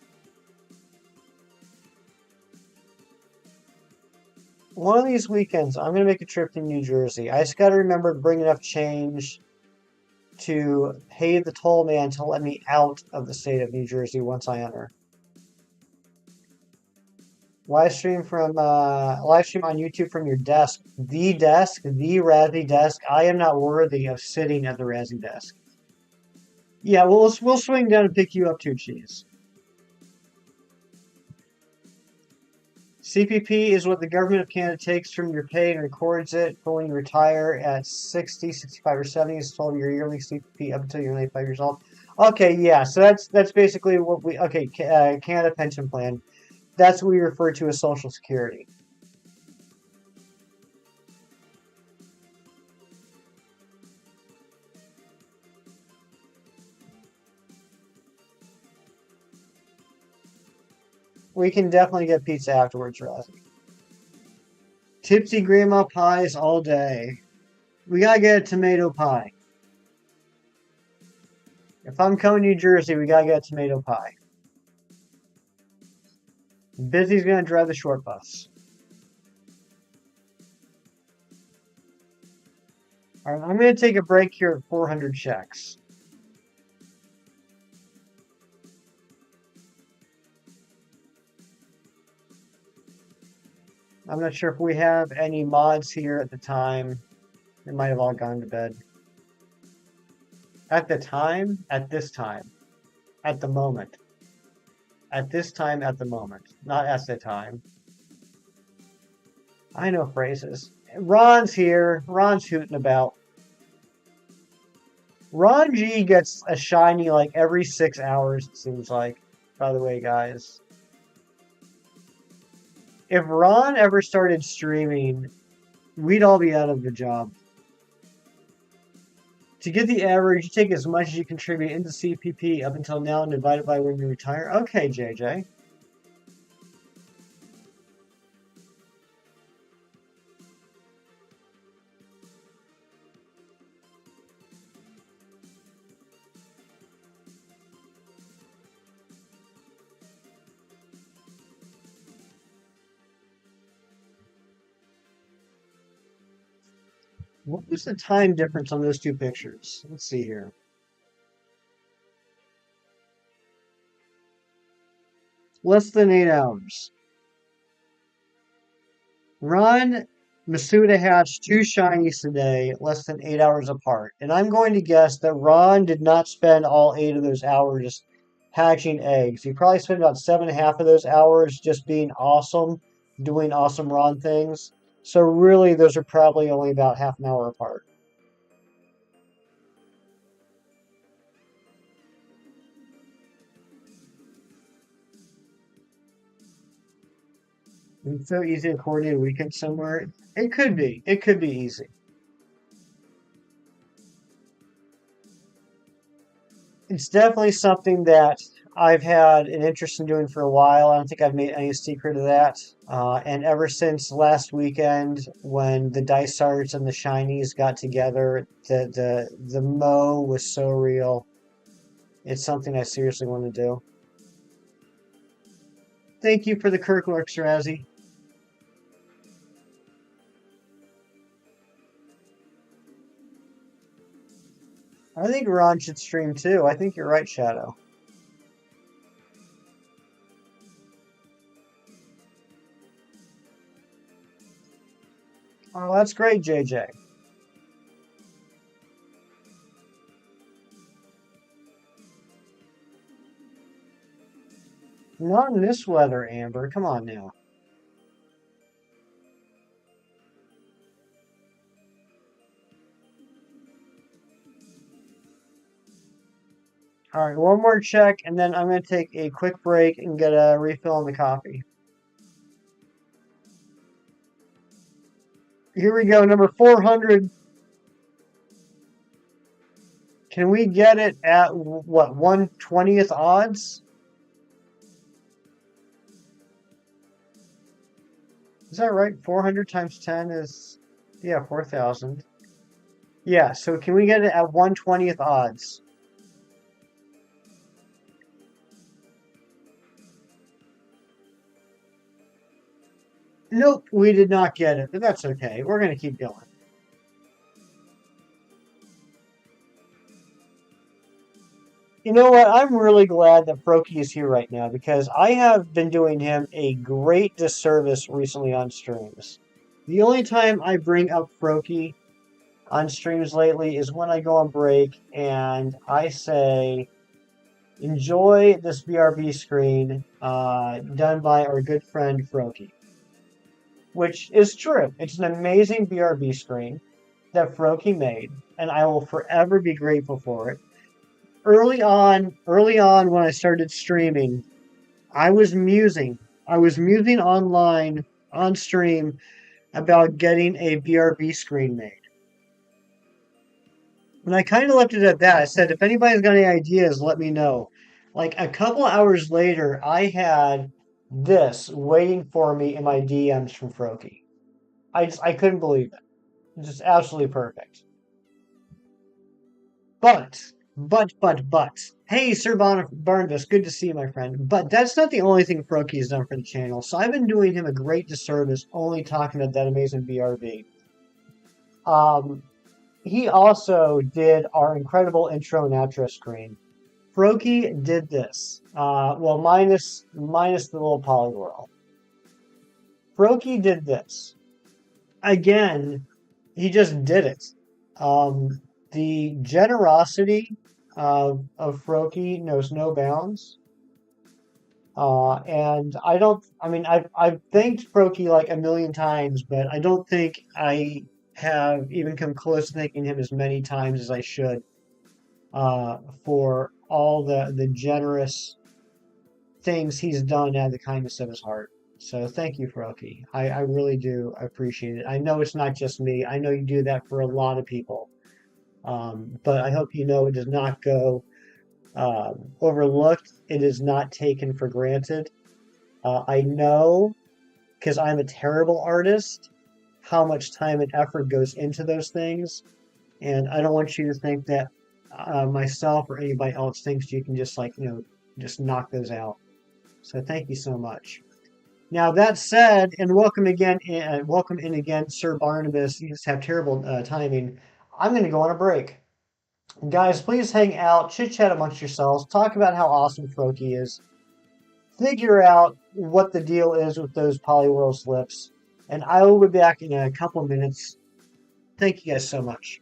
I'm gonna make a trip to New Jersey. I just gotta remember to bring enough change to pay the toll man to let me out of the state of New Jersey once I enter. Live stream on YouTube from your desk. The Razzie desk. I am not worthy of sitting at the Razzie desk. Yeah, we'll swing down and pick you up too, Cheese. CPP is what the government of Canada takes from your pay and records it for when you retire at 60, 65, or 70. It's total your yearly CPP up until you're 95 years old. Okay, yeah, so that's basically what we Canada pension plan. That's what we refer to as Social Security. We can definitely get pizza afterwards, Rosie. Tipsy grandma pies all day. We gotta get a tomato pie. If I'm coming to New Jersey, we gotta get a tomato pie. Busy's gonna drive the short bus. All right, I'm gonna take a break here at 400 checks. I'm not sure if we have any mods here at the time. They might have all gone to bed. At the time, at this time, at the moment. At this time, at the moment. Not at the time. I know phrases. Ron's here. Ron's hooting about. Ron G gets a shiny like every 6 hours, it seems like. By the way, guys. If Ron ever started streaming, we'd all be out of the job. To get the average, you take as much as you contribute into CPP up until now and divide it by when you retire. Okay, JJ. What was the time difference on those two pictures? Let's see here. Less than 8 hours. Ron Masuda hatched two shinies today, less than 8 hours apart. And I'm going to guess that Ron did not spend all 8 of those hours hatching eggs. He probably spent about 7.5 of those hours just being awesome, doing awesome Ron things. So really, those are probably only about half an hour apart. It's so easy to coordinate a weekend somewhere. It could be. It could be easy. It's definitely something that I've had an interest in doing for a while. I don't think I've made any secret of that. And ever since last weekend, when the Dice Arts and the Shinies got together, the Mo was so real. It's something I seriously want to do. Thank you for the Kirk lurks, Razzie. I think Ron should stream too. I think you're right, Shadow. Oh, that's great, JJ. Not in this weather, Amber. Come on now. All right, one more check, and then I'm going to take a quick break and get a refill on the coffee. Here we go, number 400. Can we get it at, what, 1/20th odds? Is that right? 400 times 10 is, yeah, 4,000. Yeah, so can we get it at 1/20th odds? Nope, we did not get it, but that's okay. We're going to keep going. You know what? I'm really glad that Froky is here right now because I have been doing him a great disservice recently on streams. The only time I bring up Froky on streams lately is when I go on break and I say, enjoy this BRB screen done by our good friend Froky. which is true. It's an amazing BRB screen that Froki made, and I will forever be grateful for it. Early on when I started streaming, I was musing. I was musing online on stream about getting a BRB screen made. And I kind of left it at that. I said, if anybody's got any ideas, let me know. Like a couple hours later, I had this waiting for me in my DMs from Froki. I couldn't believe it. It's just absolutely perfect. But. Hey, Sir Barnabas, good to see you, my friend. But that's not the only thing Froki has done for the channel. So I've been doing him a great disservice only talking about that amazing BRB. Um, he also did our incredible intro and outro screen. Froki did this. Well, minus the little polyworld. Froki did this. Again, he just did it. The generosity of Froki knows no bounds. And I've thanked Froki like a million times, but I don't think I have even come close to thanking him as many times as I should for all the generous things he's done out of the kindness of his heart. So thank you, Froki. I really do appreciate it. I know it's not just me. I know you do that for a lot of people. But I hope you know it does not go overlooked. It is not taken for granted. I know, because I'm a terrible artist, how much time and effort goes into those things. And I don't want you to think that myself or anybody else thinks you can just just knock those out. So thank you so much. Now that said, and welcome in again, Sir Barnabas. You just have terrible timing. I'm going to go on a break. Guys, please hang out, chit chat amongst yourselves, talk about how awesome Froki is, figure out what the deal is with those Polyworld slips, and I will be back in a couple of minutes. Thank you guys so much.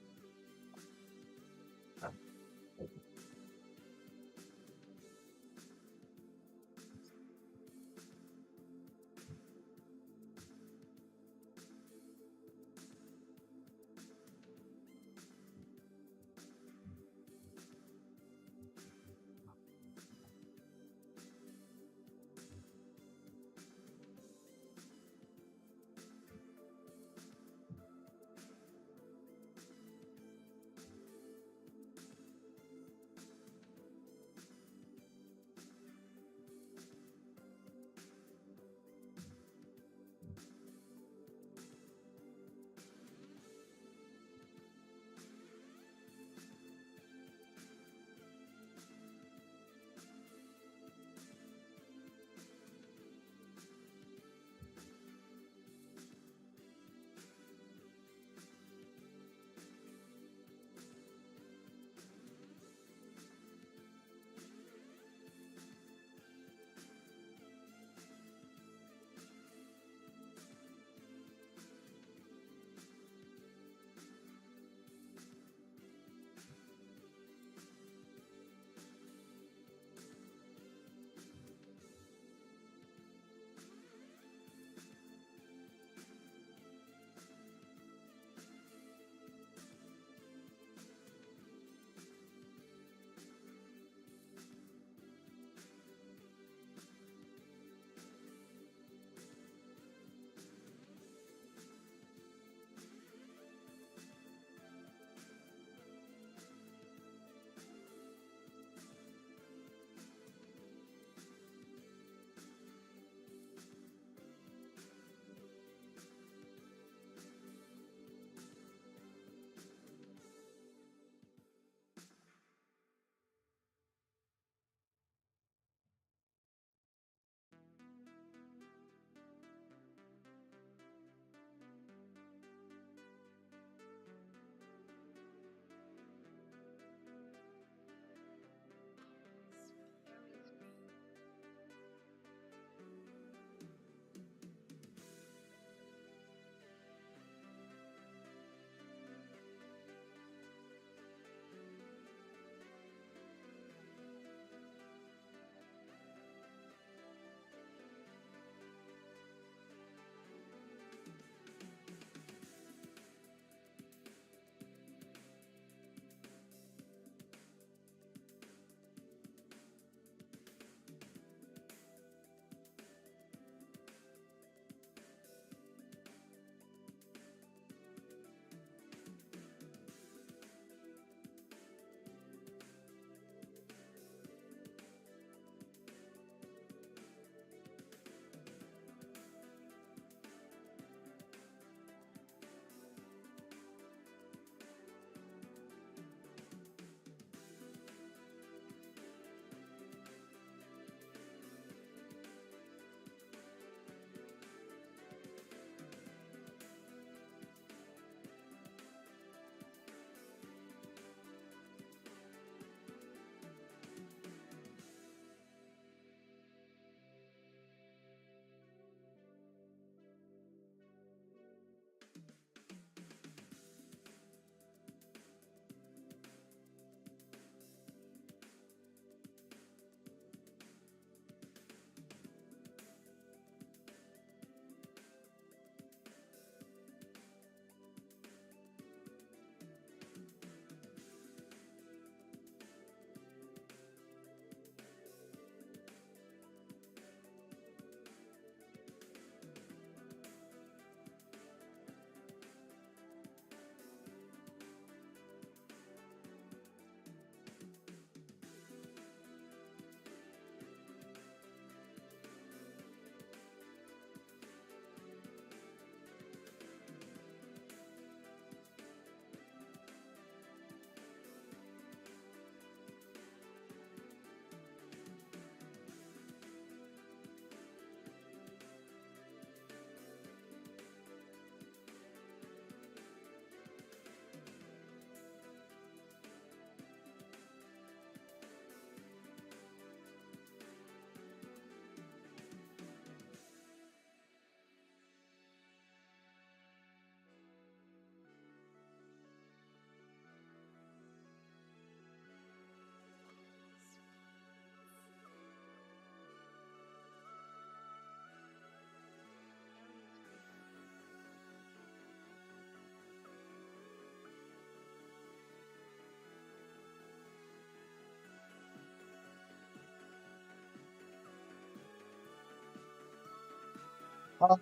Oh,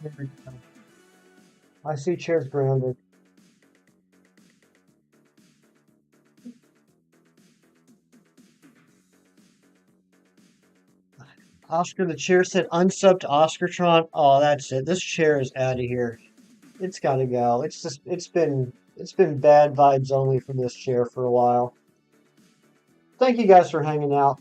there we go. I see chairs grounded. Oscar, the chair said unsub to Oscartron. Oh, that's it. This chair is out of here. It's gotta go. It's been bad vibes only from this chair for a while. Thank you guys for hanging out.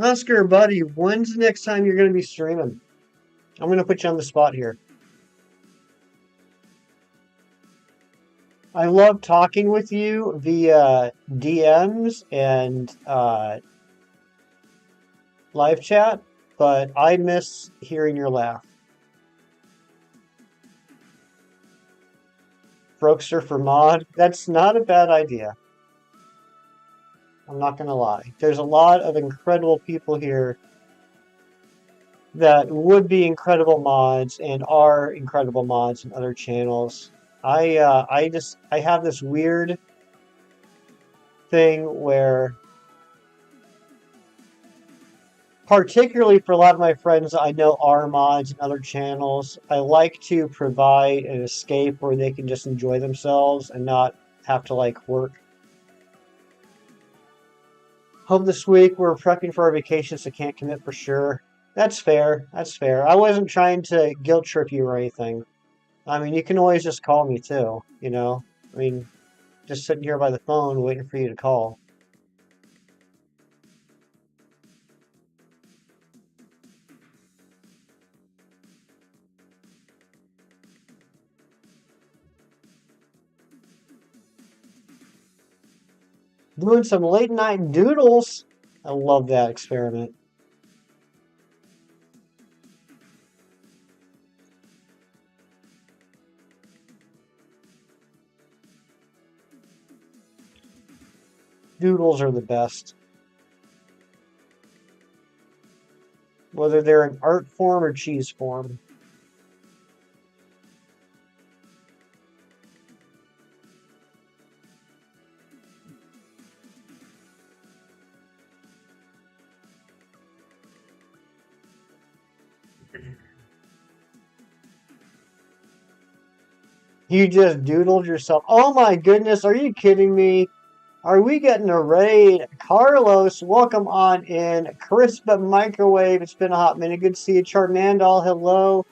Oscar, buddy, when's the next time you're gonna be streaming? I'm gonna put you on the spot here. I love talking with you via DMs and live chat, but I miss hearing your laugh. Brokester for mod, that's not a bad idea. I'm not gonna lie. There's a lot of incredible people here that would be incredible mods and are incredible mods in other channels. I have this weird thing where, particularly for a lot of my friends I know are mods in other channels, I like to provide an escape where they can just enjoy themselves and not have to like work. Hope this week we're prepping for our vacation, so can't commit for sure. That's fair. That's fair. I wasn't trying to guilt trip you or anything. I mean, you can always just call me too, you know? I mean, just sitting here by the phone waiting for you to call. Doing some late night doodles. I love that experiment. Doodles are the best. Whether they're in art form or cheese form. You just doodled yourself. Oh my goodness, are you kidding me? Are we getting a raid? Carlos, welcome on in. Crisp Microwave, it's been a hot minute. Good to see you. Charmandal, hello.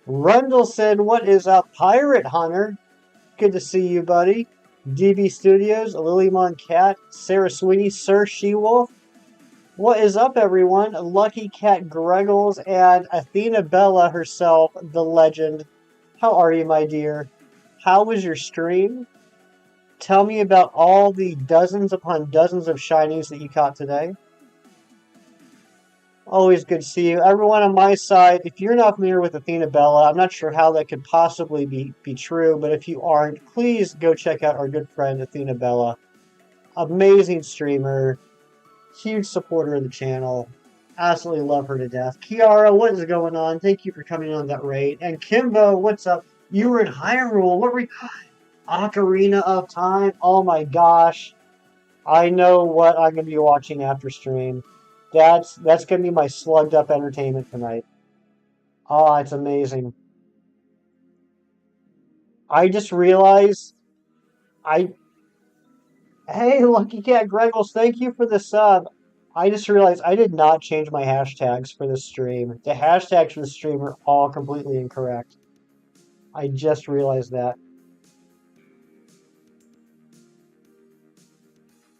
Rundle said, what is up? Pirate Hunter, good to see you, buddy. DB Studios, Lilymon Cat, Sarah Sweeney, Sir She-Wolf. What is up, everyone? Lucky Cat Greggles and Athena Bella herself, the legend. How are you, my dear? How was your stream? Tell me about all the dozens upon dozens of shinies that you caught today. Always good to see you. Everyone on my side, if you're not familiar with Athena Bella, I'm not sure how that could possibly be true, but if you aren't, please go check out our good friend Athena Bella. Amazing streamer, huge supporter of the channel. Absolutely love her to death. Kiara, what is going on? Thank you for coming on that raid. And Kimbo, what's up? You were in Hyrule. What were you? Ocarina of Time. Oh my gosh. I know what I'm going to be watching after stream. That's going to be my slugged up entertainment tonight. Oh, it's amazing. I just realized I Hey, Lucky Cat Greggles, thank you for the sub. I just realized I did not change my hashtags for the stream. The hashtags for the stream are all completely incorrect. I just realized that.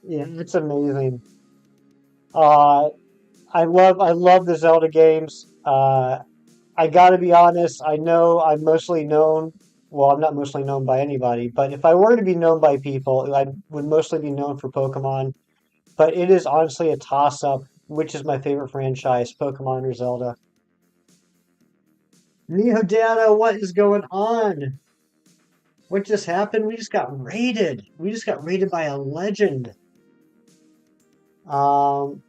Yeah, it's amazing. Uh, I love the Zelda games. I gotta be honest, I know I'm mostly known, well, I'm not mostly known by anybody, but if I were to be known by people, I would mostly be known for Pokemon. But it is honestly a toss-up, which is my favorite franchise, Pokemon or Zelda. Neo Data, what is going on? What just happened? We just got raided. We just got raided by a legend. Um,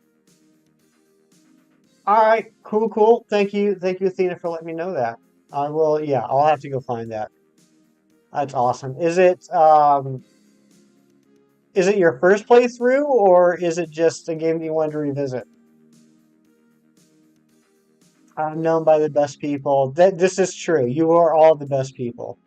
all right, cool. Thank you, Athena, for letting me know that. I will, yeah, I'll have to go find that. That's awesome. Is it your first playthrough, or is it just a game that you wanted to revisit? I'm known by the best people. That this is true. You are all the best people.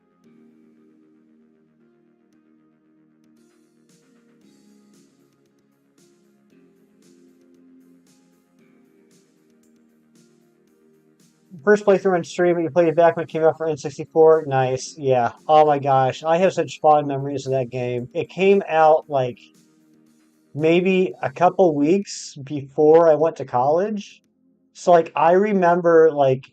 First playthrough on stream, you played it back when it came out for N64. Nice. Yeah. Oh my gosh. I have such fond memories of that game. It came out like maybe a couple weeks before I went to college. So like I remember like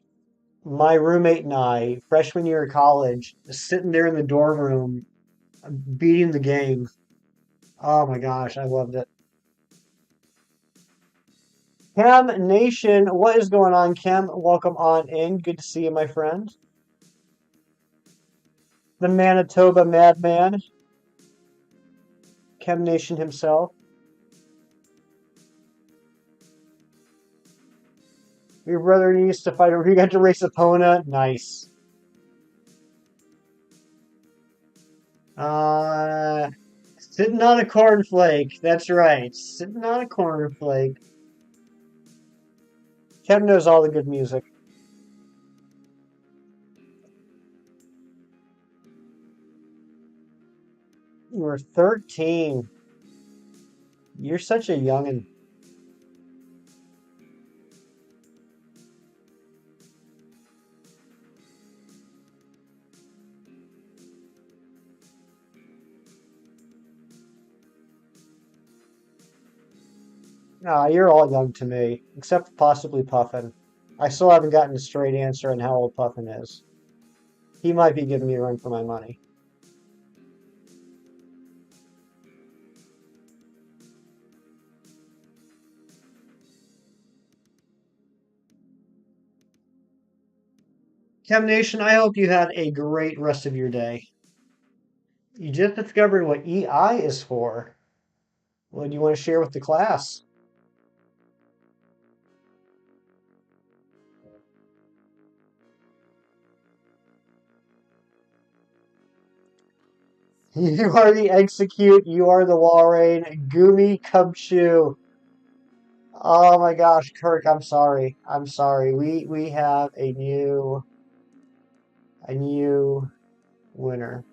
my roommate and I, freshman year of college, sitting there in the dorm room beating the game. Oh my gosh, I loved it. Cam Nation, what is going on, Cam? Welcome on in. Good to see you, my friend. The Manitoba Madman, Cam Nation himself. Your brother needs to fight over. You got to race Epona. Nice. Uh, Sitting on a cornflake. That's right. Sitting on a cornflake. Cam knows all the good music. You were 13. You're such a youngin'. Nah, you're all young to me, except possibly Puffin. I still haven't gotten a straight answer on how old Puffin is. He might be giving me a run for my money. Chem Nation, I hope you had a great rest of your day. You just discovered what EI is for. What do you want to share with the class? You are the Execute, you are the Walrein, Gumi Cubchew. Oh my gosh, Kirk, I'm sorry. I'm sorry. We have a new winner.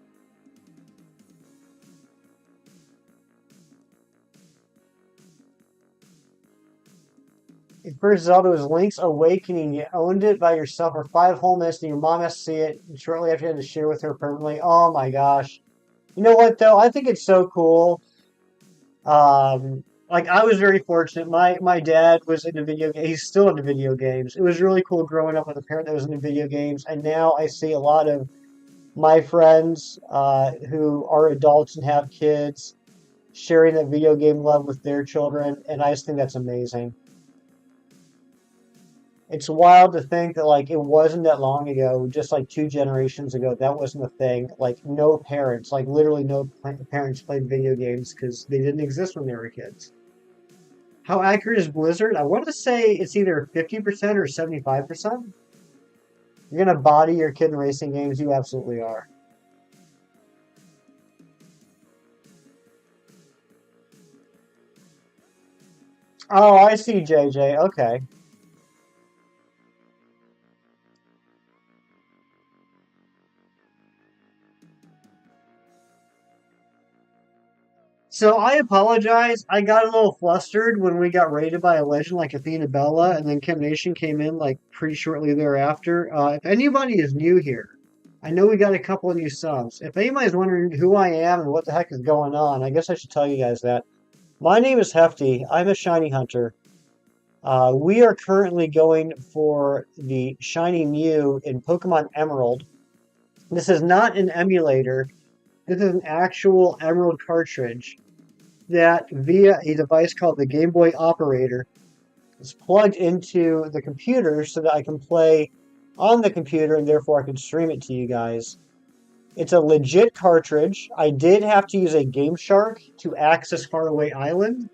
First Zelda was Link's Awakening. You owned it by yourself for 5 whole minutes, and your mom has to see it. And shortly after, you had to share with her permanently. Oh my gosh! You know what though? I think it's so cool. Like I was very fortunate. My dad was into video. He's still into video games. It was really cool growing up with a parent that was into video games, and now I see a lot of my friends who are adults and have kids sharing that video game love with their children, and I just think that's amazing. It's wild to think that like it wasn't that long ago, just like 2 generations ago, that wasn't a thing. Like no parents, like literally no parents played video games because they didn't exist when they were kids. How accurate is Blizzard? I want to say it's either 50% or 75%. You're gonna body your kid in racing games, you absolutely are. Oh, I see, JJ. Okay. So I apologize. I got a little flustered when we got raided by a legend like Athena Bella, and then Kim Nation came in like pretty shortly thereafter. If anybody is new here, I know we got a couple of new subs. If anybody's wondering who I am and what the heck is going on, I guess I should tell you guys that. My name is Hefty. I'm a shiny hunter. We are currently going for the shiny Mew in Pokemon Emerald. This is not an emulator. This is an actual Emerald cartridge that via a device called the Game Boy Operator is plugged into the computer so that I can play on the computer and therefore I can stream it to you guys. It's a legit cartridge. I did have to use a Game Shark to access Faraway Island.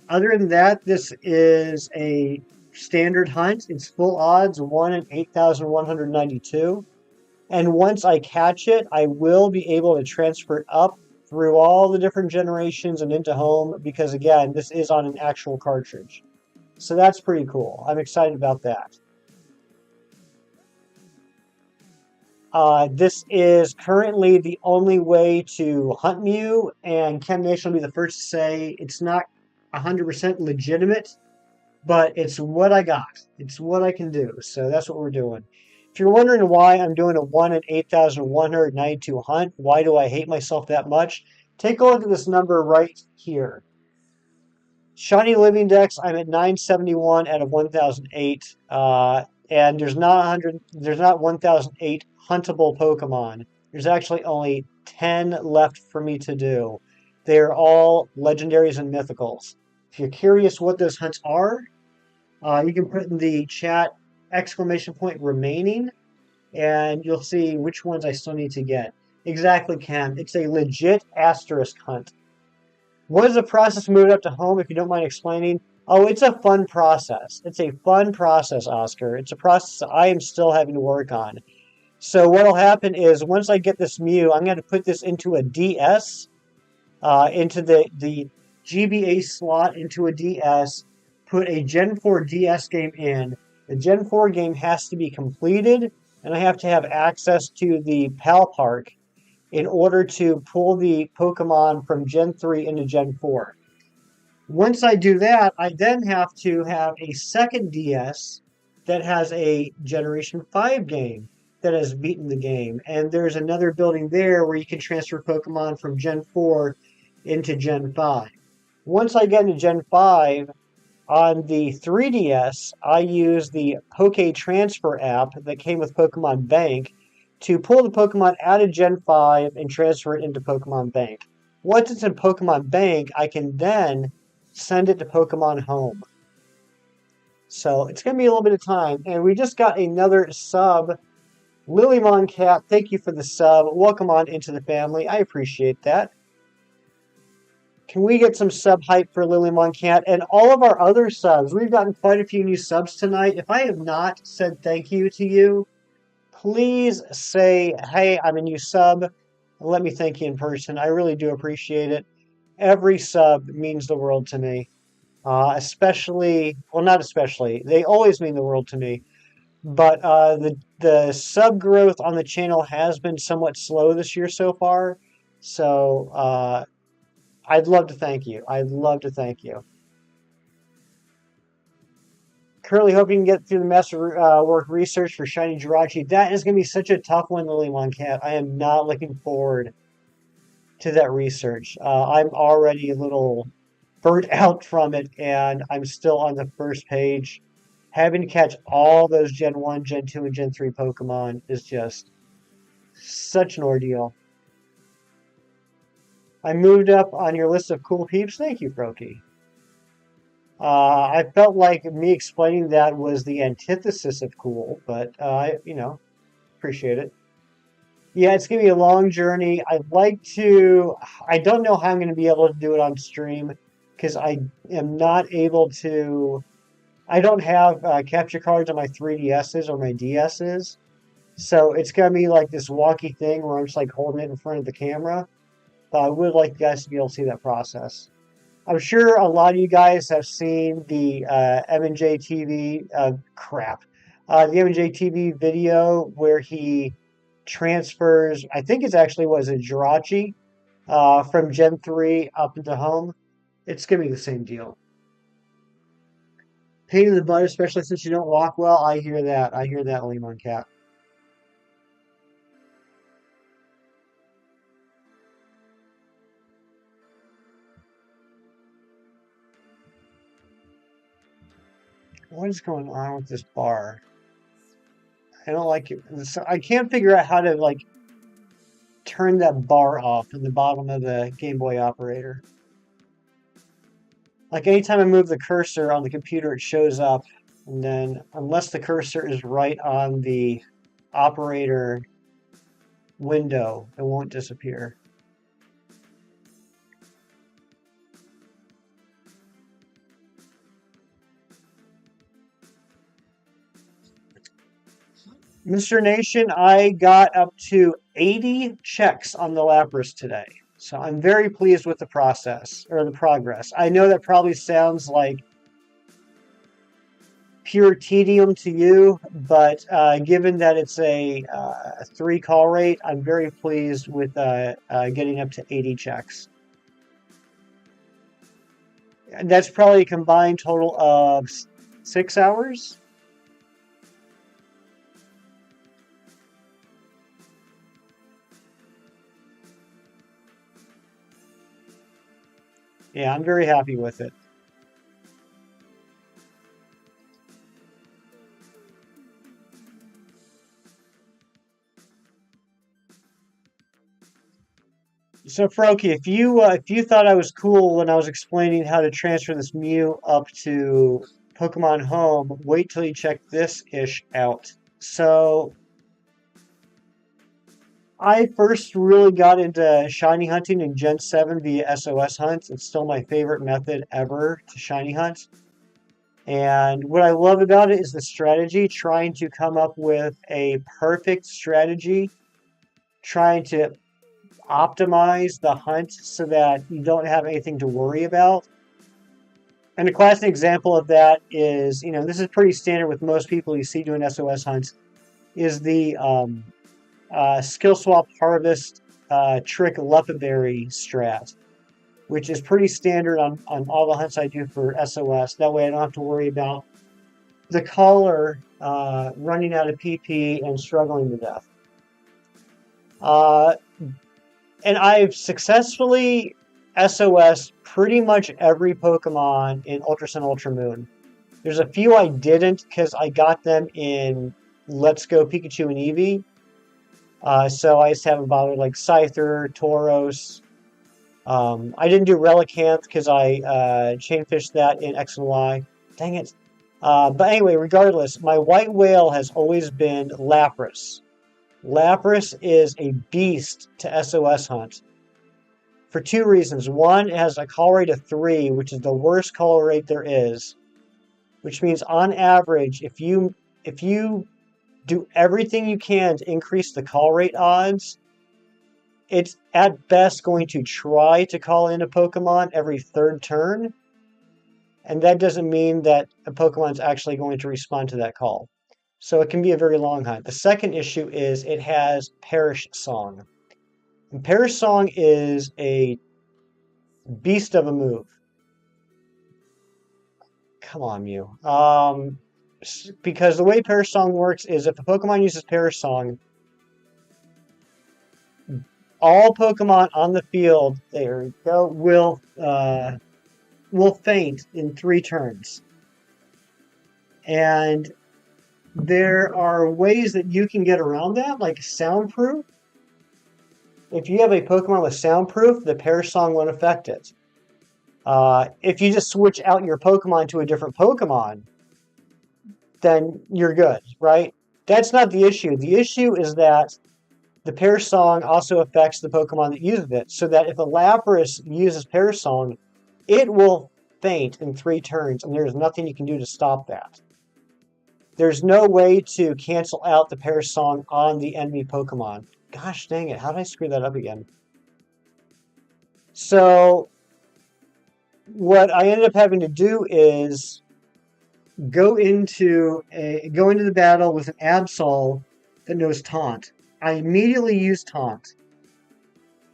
Other than that, this is a standard hunt. It's full odds, 1 in 8,192. And once I catch it, I will be able to transfer it up through all the different generations and into home because, again, this is on an actual cartridge. So that's pretty cool. I'm excited about that. This is currently the only way to hunt Mew, and Chem Nation will be the first to say it's not 100% legitimate, but it's what I got. It's what I can do. So that's what we're doing. If you're wondering why I'm doing a 1 in 8,192 hunt, why do I hate myself that much? Take a look at this number right here. Shiny Living Dex, I'm at 971 out of 1,008. And there's not 100, there's not 1,008 huntable Pokemon. There's actually only 10 left for me to do. They're all legendaries and mythicals. If you're curious what those hunts are, you can put in the chat ! remaining, and you'll see which ones I still need to get. Exactly, Cam. It's a legit asterisk hunt. What is the process moving up to home, if you don't mind explaining? Oh, it's a fun process. It's a fun process, Oscar. It's a process I am still having to work on. So what'll happen is once I get this Mew, I'm going to put this into a DS, into the GBA slot into a DS, put a Gen 4 DS game in. The Gen 4 game has to be completed, and I have to have access to the PAL Park in order to pull the Pokemon from Gen 3 into Gen 4. Once I do that, I then have to have a second DS that has a Generation 5 game that has beaten the game. And there's another building there where you can transfer Pokemon from Gen 4 into Gen 5. Once I get into Gen 5, on the 3DS, I use the Poke Transfer app that came with Pokemon Bank to pull the Pokemon out of Gen 5 and transfer it into Pokemon Bank. Once it's in Pokemon Bank, I can then send it to Pokemon Home. So it's going to be a little bit of time. And we just got another sub. Lilymon Cat, thank you for the sub. Welcome on into the family. I appreciate that. Can we get some sub hype for Lilymon Cat and all of our other subs? We've gotten quite a few new subs tonight. If I have not said thank you to you, please say, hey, I'm a new sub. Let me thank you in person. I really do appreciate it. Every sub means the world to me. Especially, well, not especially. They always mean the world to me. But the sub growth on the channel has been somewhat slow this year so far. So I'd love to thank you. I'd love to thank you. Currently hoping to get through the masterwork research for Shiny Jirachi. That is going to be such a tough one, Lilymon Cat. I am not looking forward to that research. I'm already a little burnt out from it, and I'm still on the first page. Having to catch all those Gen 1, Gen 2, and Gen 3 Pokemon is just such an ordeal. I moved up on your list of cool peeps. Thank you, Froky. I felt like me explaining that was the antithesis of cool, but appreciate it. Yeah, it's going to be a long journey. I don't know how I'm going to be able to do it on stream because I am not able to, I don't have capture cards on my 3DSs or my DSs. So it's going to be like this wonky thing where I'm just like holding it in front of the camera. But I would like you guys to be able to see that process. I'm sure a lot of you guys have seen the M&J TV, the M&J TV video where he transfers, I think it's actually, was it Jirachi, from Gen 3 up into home. It's going to be the same deal. Pain in the butt, especially since you don't walk well. I hear that. I hear that, Lemon Cat. What is going on with this bar? I don't like it. I can't figure out how to, like, turn that bar off in the bottom of the Game Boy operator. Like, anytime I move the cursor on the computer, it shows up. And then, unless the cursor is right on the operator window, it won't disappear. Mr. Nation, I got up to 80 checks on the Lapras today. So I'm very pleased with the process or the progress. I know that probably sounds like pure tedium to you, but given that it's a 3 call rate, I'm very pleased with getting up to 80 checks. And that's probably a combined total of 6 hours. Yeah, I'm very happy with it. So Froki, if you thought I was cool when I was explaining how to transfer this Mew up to Pokemon Home, wait till you check this ish out. So I first really got into shiny hunting in Gen 7 via SOS hunts. It's still my favorite method ever to shiny hunt. And what I love about it is the strategy, trying to come up with a perfect strategy, trying to optimize the hunt so that you don't have anything to worry about. And a classic example of that is, this is pretty standard with most people you see doing SOS hunts, is the skill swap harvest trick Lepaberry strat, which is pretty standard on all the hunts I do for SOS. That way I don't have to worry about the caller running out of PP and struggling to death. And I've successfully SOS pretty much every Pokemon in Ultra Sun, Ultra Moon. There's a few I didn't because I got them in Let's Go Pikachu and Eevee. So I just haven't bothered, like Scyther, Tauros. I didn't do Relicanth because I chainfished that in X and Y. Dang it. But anyway, regardless, my white whale has always been Lapras. Lapras is a beast to SOS hunt for 2 reasons. One, it has a call rate of 3, which is the worst call rate there is, which means on average, if you do everything you can to increase the call rate odds, it's at best going to try to call in a Pokemon every 3rd turn, and that doesn't mean that a Pokemon is actually going to respond to that call. So it can be a very long hunt. The second issue is it has Perish Song. And Perish Song is a beast of a move. Come on, Mew. Because the way Perish Song works is if a Pokemon uses Perish Song, all Pokemon on the field, there we go, will faint in 3 turns. And there are ways that you can get around that, like soundproof. If you have a Pokemon with soundproof, the Perish Song won't affect it. If you just switch out your Pokemon to a different Pokemon, then you're good, right? That's not the issue. The issue is that the Perish Song also affects the Pokemon that uses it, so that if a Lapras uses Perish Song, it will faint in 3 turns, and there's nothing you can do to stop that. There's no way to cancel out the Perish Song on the enemy Pokemon. Gosh dang it, how did I screw that up again? So, what I ended up having to do is go into the battle with an Absol that knows Taunt. I immediately used Taunt.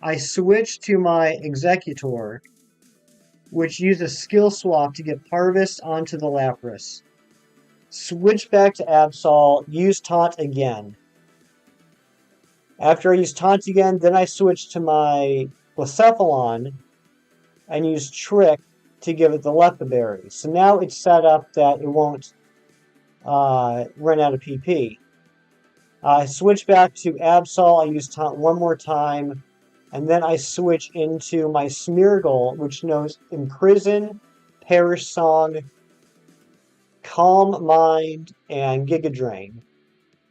I switched to my Executor, which uses Skill Swap to get Harvest onto the Lapras. Switch back to Absol, use Taunt again. After I use Taunt again, then I switch to my Blacephalon and use Trick to give it the Lepaberry. So now it's set up that it won't run out of PP. I switch back to Absol, I use Taunt one more time, and then I switch into my Smeargle, which knows Imprison, Perish Song, Calm Mind, and Giga Drain.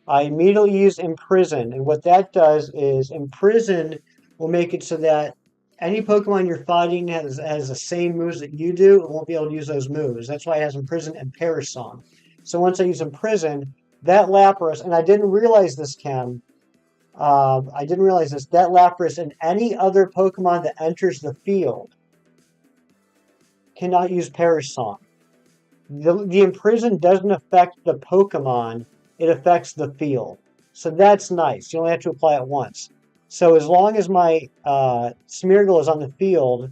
I immediately use Imprison, and what that does is Imprison will make it so that any Pokemon you're fighting has the same moves that you do, and won't be able to use those moves. That's why it has Imprison and Perish Song. So once I use Imprison, That Lapras, and I didn't realize this, Ken. I didn't realize this. That Lapras and any other Pokemon that enters the field cannot use Perish Song. The Imprison doesn't affect the Pokemon, it affects the field. So that's nice. You only have to apply it once. So as long as my Smeargle is on the field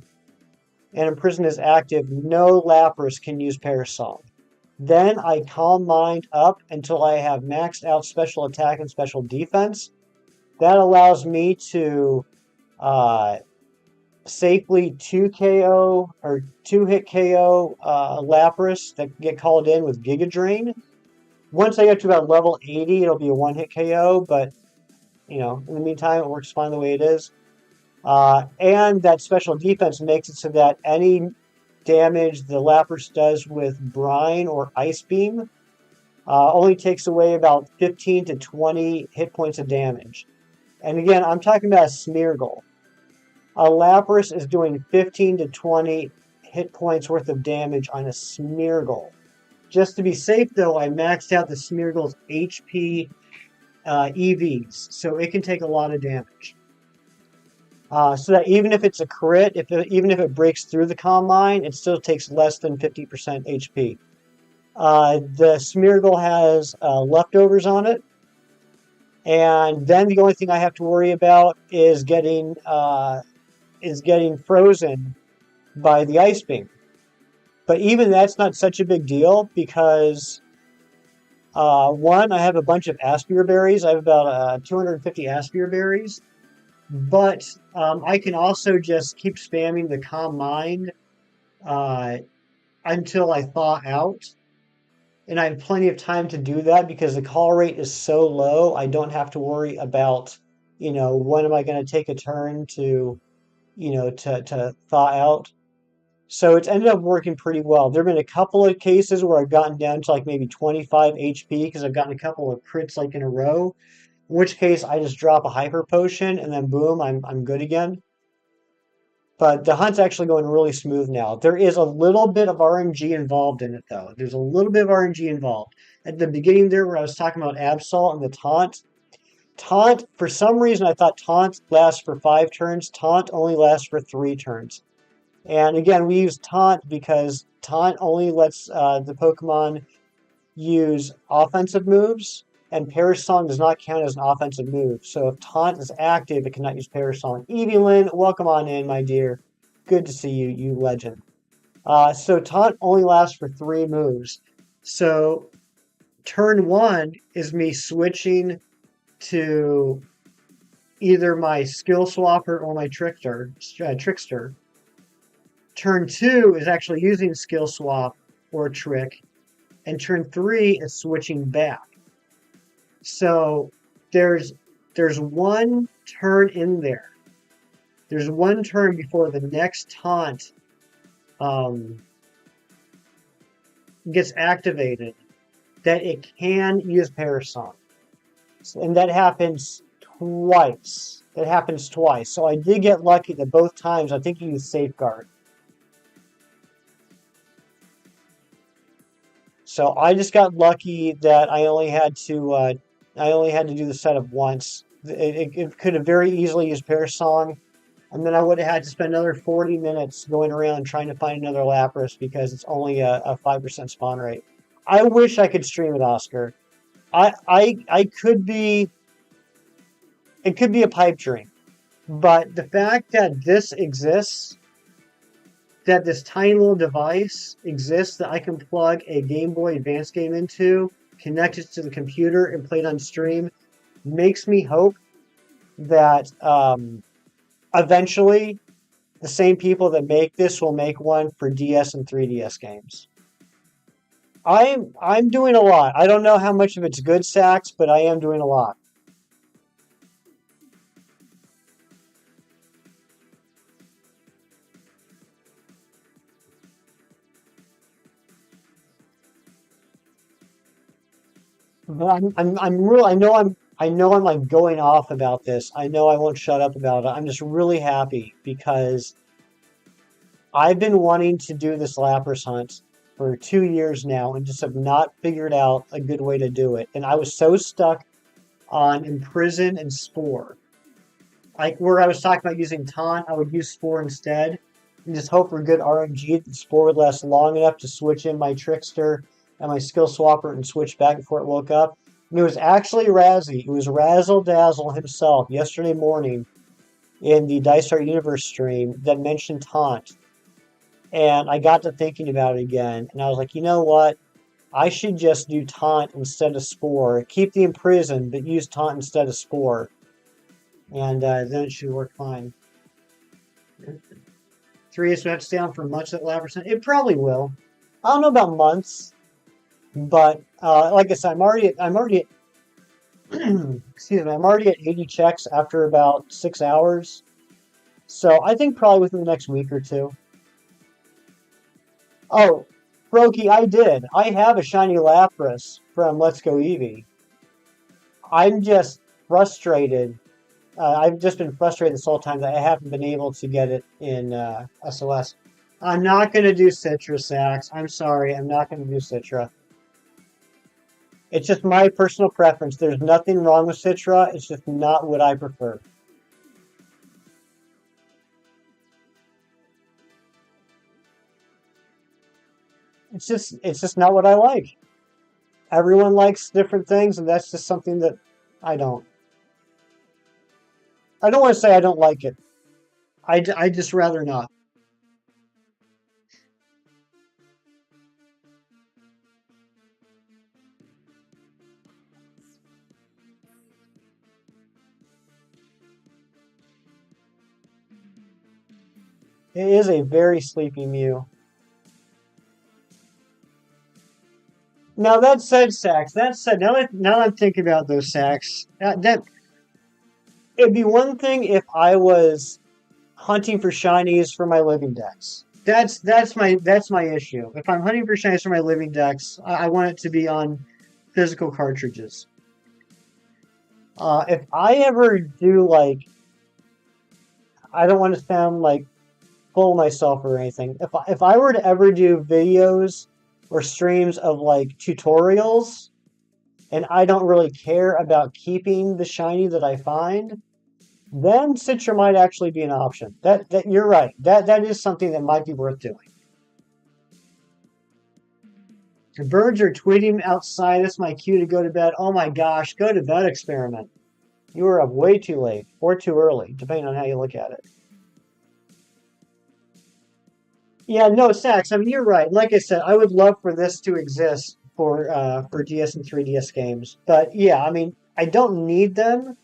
and Imprison is active, no Lapras can use Perish Song. Then I Calm Mind up until I have maxed out special attack and special defense. That allows me to safely 2-KO or 2-hit KO Lapras that get called in with Giga Drain. Once I get to about level 80, it'll be a 1-hit KO, but in the meantime, it works fine the way it is. And that special defense makes it so that any damage the Lapras does with Brine or Ice Beam only takes away about 15 to 20 hit points of damage. And again, I'm talking about a Smeargle. A Lapras is doing 15 to 20 hit points worth of damage on a Smeargle. Just to be safe, though, I maxed out the Smeargle's HP EVs, so it can take a lot of damage. So that even if it's a crit, even if it breaks through the Calm Mind, it still takes less than 50% HP. The Smeargle has leftovers on it, and then the only thing I have to worry about is getting frozen by the Ice Beam. But even that's not such a big deal because, one, I have a bunch of Aspire Berries. I have about 250 Aspire Berries. But I can also just keep spamming the Calm Mind until I thaw out. And I have plenty of time to do that because the call rate is so low. I don't have to worry about, when am I going to take a turn to thaw out. So it's ended up working pretty well. There have been a couple of cases where I've gotten down to like maybe 25 HP because I've gotten a couple of crits like in a row. In which case I just drop a Hyper Potion and then boom, I'm good again. But the hunt's actually going really smooth now. There is a little bit of RNG involved in it though. There's a little bit of RNG involved. At the beginning there where I was talking about Absol and the Taunt, for some reason I thought Taunt lasts for 5 turns. Taunt only lasts for 3 turns. And again, we use Taunt because Taunt only lets the Pokemon use offensive moves, and Perish Song does not count as an offensive move. So if Taunt is active, it cannot use Perish Song. Evelyn, welcome on in, my dear. Good to see you, you legend. So Taunt only lasts for 3 moves. So turn 1 is me switching to either my Skill Swapper or my Trickster. Turn 2 is actually using Skill Swap or Trick, and turn 3 is switching back. So there's one turn in there. There's one turn before the next Taunt gets activated that it can use Perish Song. And that happens twice. So I did get lucky that both times I think you used Safeguard. So I just got lucky that I only had to do the setup once. It could have very easily used Perish Song, and then I would have had to spend another 40 minutes going around trying to find another Lapras because it's only a 5% spawn rate. I wish I could stream it, Oscar. It could be a pipe dream, but the fact that this exists, that this tiny little device exists that I can plug a Game Boy Advance game into, connect it to the computer, and play it on stream, makes me hope that eventually the same people that make this will make one for DS and 3DS games. I'm doing a lot. I don't know how much of it's good, Sax, but I am doing a lot. But I know I'm like going off about this. I know I won't shut up about it. I'm just really happy because I've been wanting to do this Lapras hunt for 2 years now and just have not figured out a good way to do it. And I was so stuck on Imprison and Spore. Like where I was talking about using Taunt, I would use Spore instead and just hope for good RNG that Spore would last long enough to switch in my Trickster and my Skill Swapper and switch back before it woke up. And it was actually Razzie. It was Razzle Dazzle himself yesterday morning in the Dice Art Universe stream that mentioned Taunt. And I got to thinking about it again, and I was like, you know what? I should just do Taunt instead of Spore. Keep the Imprison, but use Taunt instead of Spore. And then it should work fine. 3S will have to stay on for much of that lab percent. It probably will. I don't know about months, but like I said, I'm already at excuse me, I'm already at 80 checks after about 6 hours. So I think probably within the next week or two. Oh, Brokey, I did. I have a shiny Lapras from Let's Go Eevee. I'm just frustrated. I've just been frustrated this whole time that I haven't been able to get it in SOS. I'm not going to do Citra, Sax. I'm sorry. I'm not going to do Citra. It's just my personal preference. There's nothing wrong with Citra. It's just not what I prefer. It's just not what I like. Everyone likes different things, and that's just something that I don't. I don't want to say I don't like it. I just rather not. It is a very sleepy Mew. Now that said, Sax. That said, now I'm thinking about those Sax. That it'd be one thing if I was hunting for shinies for my living decks. That's my issue. If I'm hunting for shinies for my living decks, I want it to be on physical cartridges. If I ever do like, I don't want to sound like full of myself or anything. If I were to ever do videos or streams of like tutorials, and I don't really care about keeping the shiny that I find, then Citra might actually be an option. That you're right. That is something that might be worth doing. The birds are tweeting outside. It's my cue to go to bed. Oh my gosh, go to bed, Experiment. You were up way too late or too early, depending on how you look at it. Yeah, no, Sax. I mean, you're right. Like I said, I would love for this to exist for DS and 3DS games. But yeah, I mean, I don't need them.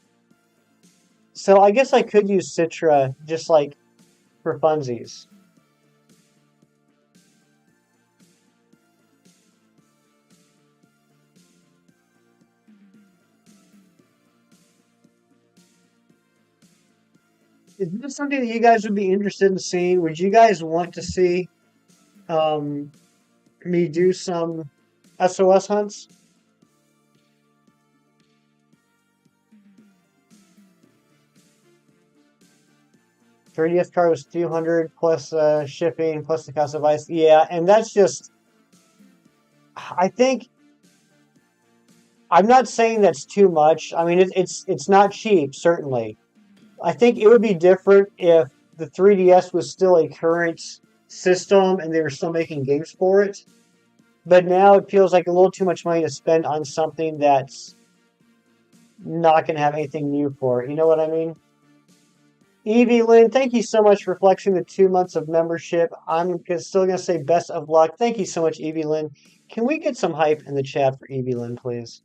So I guess I could use Citra just like for funsies. Is this something that you guys would be interested in seeing? Would you guys want to see me do some SOS hunts? 30th card was 200 plus shipping plus the cost of ice. Yeah, and that's just. I think. I'm not saying that's too much. I mean, it's not cheap, certainly. I think it would be different if the 3DS was still a current system and they were still making games for it. But now it feels like a little too much money to spend on something that's not going to have anything new for it. You know what I mean? Evie Lynn, thank you so much for flexing the 2 months of membership. I'm still going to say best of luck. Thank you so much, Evie Lynn. Can we get some hype in the chat for Evie Lynn, please?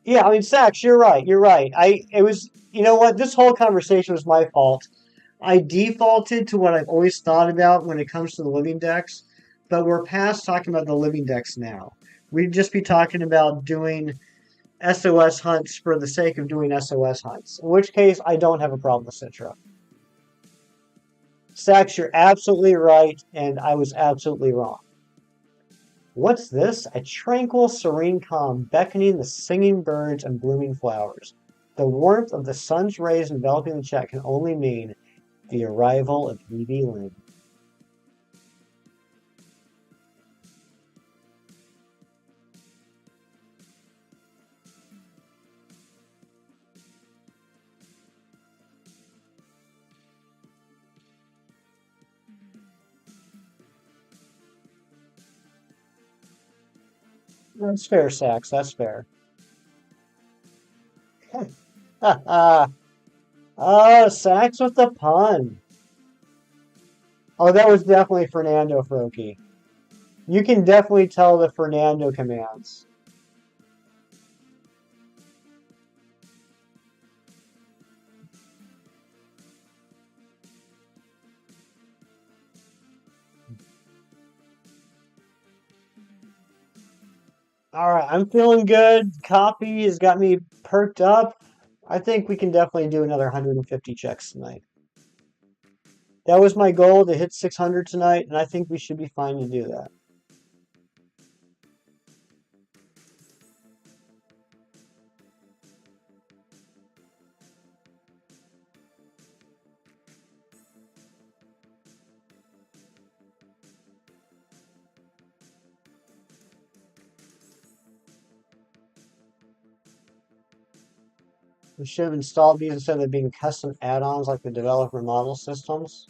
Yeah, I mean, Sax, you're right. You're right. You know what? This whole conversation was my fault. I defaulted to what I've always thought about when it comes to the living decks, but we're past talking about the living decks now. We'd just be talking about doing SOS hunts for the sake of doing SOS hunts, in which case I don't have a problem with Citra. Sax, you're absolutely right, and I was absolutely wrong. What's this? A tranquil, serene calm, beckoning the singing birds and blooming flowers. The warmth of the sun's rays enveloping the chat can only mean The arrival of Evie Lynn. That's fair, Sax. That's fair. Oh, Sax with the pun. Oh, that was definitely Fernando Froki. You can definitely tell the Fernando commands. All right, I'm feeling good. Coffee has got me perked up. I think we can definitely do another 150 checks tonight. That was my goal to hit 600 tonight, and I think we should be fine to do that. We should have installed these instead of being custom add-ons like the developer model systems.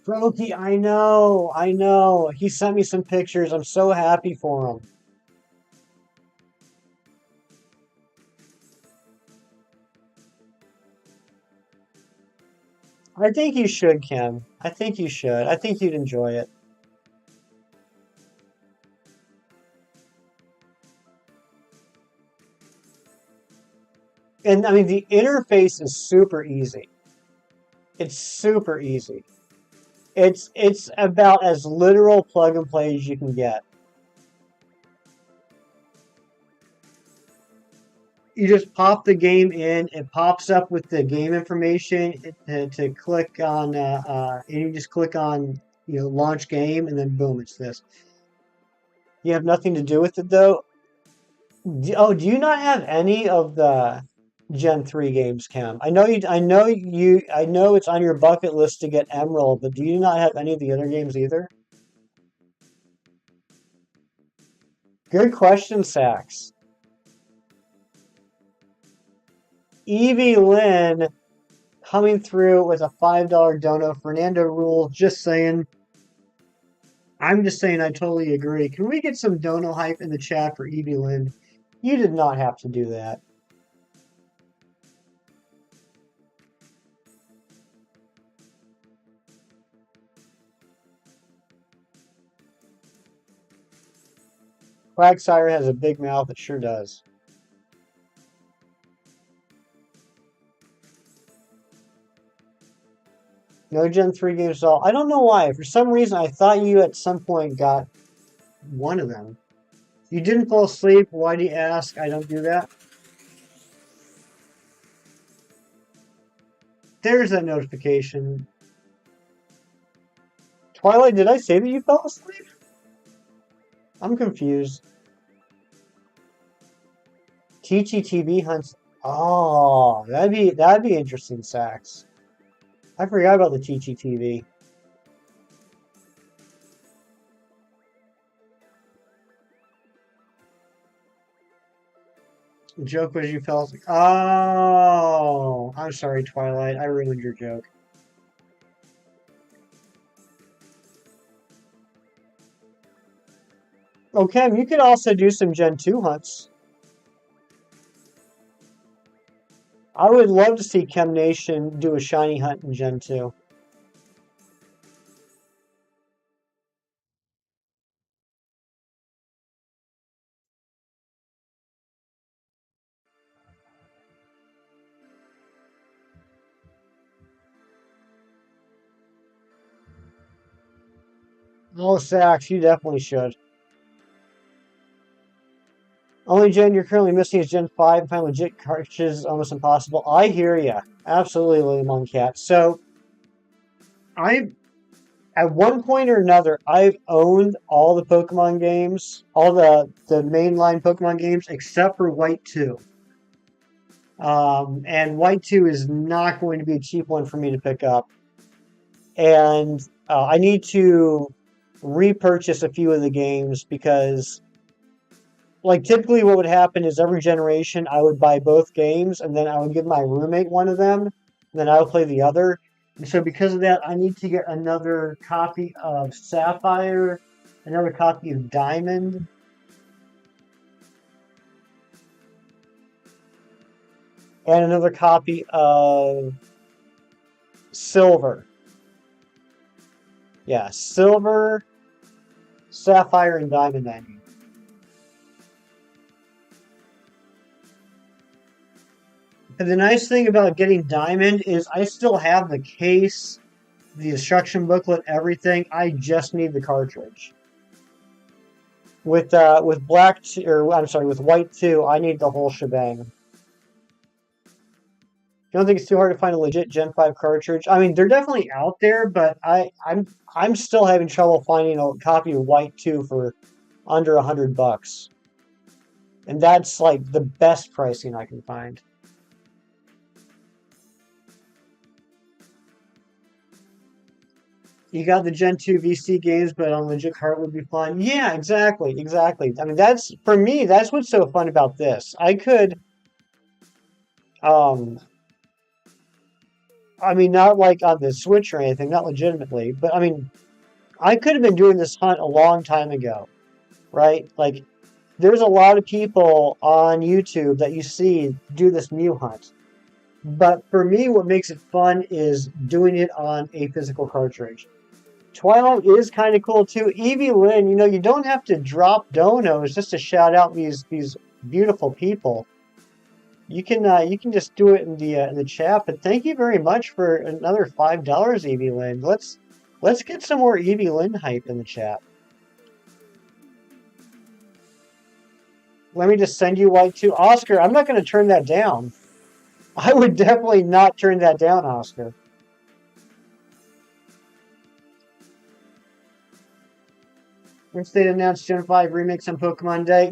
Froki, I know. He sent me some pictures. I'm so happy for him. I think you should, Kim. I think you should. I think you'd enjoy it. And I mean, the interface is super easy. It's super easy. It's about as literal plug and play as you can get. You just pop the game in, it pops up with the game information to click on, and you just click on, launch game, and then boom, it's this. You have nothing to do with it though. Do you not have any of the Gen 3 games, Cam? I know it's on your bucket list to get Emerald, but do you not have any of the other games either? Good question, Sax. Evie Lynn coming through with a $5 dono. Fernando Rule, just saying. I'm just saying I totally agree. Can we get some dono hype in the chat for Evie Lynn? You did not have to do that. Quagsire has a big mouth. It sure does. No Gen 3 games at all. I don't know why. For some reason, I thought you at some point got one of them. You didn't fall asleep. Why do you ask? I don't do that. There's that notification. Twilight, did I say that you fell asleep? I'm confused. TGTV hunts. Oh, that'd be interesting, Sax. I forgot about the TGTV. The joke was you fell asleep. Oh, I'm sorry, Twilight. I ruined your joke. Okay, you could also do some Gen 2 hunts. I would love to see Chem Nation do a shiny hunt in Gen 2. Oh, Sax, you definitely should. Only gen you're currently missing is Gen 5, and finding legit cartridges is almost impossible. I hear ya. Absolutely, Lemon Cat. So, at one point or another, I've owned all the Pokemon games, all the mainline Pokemon games, except for White 2. And White 2 is not going to be a cheap one for me to pick up. And I need to repurchase a few of the games because, like, typically what would happen is every generation I would buy both games and then I would give my roommate one of them, and then I would play the other. And so because of that, I need to get another copy of Sapphire, another copy of Diamond, and another copy of Silver. Yeah, Silver, Sapphire, and Diamond I need. And the nice thing about getting Diamond is I still have the case, the instruction booklet, everything. I just need the cartridge. With black or I'm sorry, with White 2, I need the whole shebang. You don't think it's too hard to find a legit Gen 5 cartridge? I mean, they're definitely out there, but I'm still having trouble finding a copy of White 2 for under $100. And that's like the best pricing I can find. You got the Gen 2 VC games, but on legit cart would be fun. Yeah, exactly, exactly. I mean, that's for me. That's what's so fun about this. Um, I mean, not like on the Switch or anything, not legitimately, but I mean, I could have been doing this hunt a long time ago, right? Like, there's a lot of people on YouTube that you see do this Mew hunt. But for me, what makes it fun is doing it on a physical cartridge. Twilight is kind of cool too. Evie Lynn, you don't have to drop donos just to shout out these beautiful people. You can just do it in the chat. But thank you very much for another $5, Evie Lynn. Let's get some more Evie Lynn hype in the chat. Let me just send you White 2. Oscar, I'm not going to turn that down. I would definitely not turn that down, Oscar. Once they announced Gen 5 remakes on Pokemon Day, I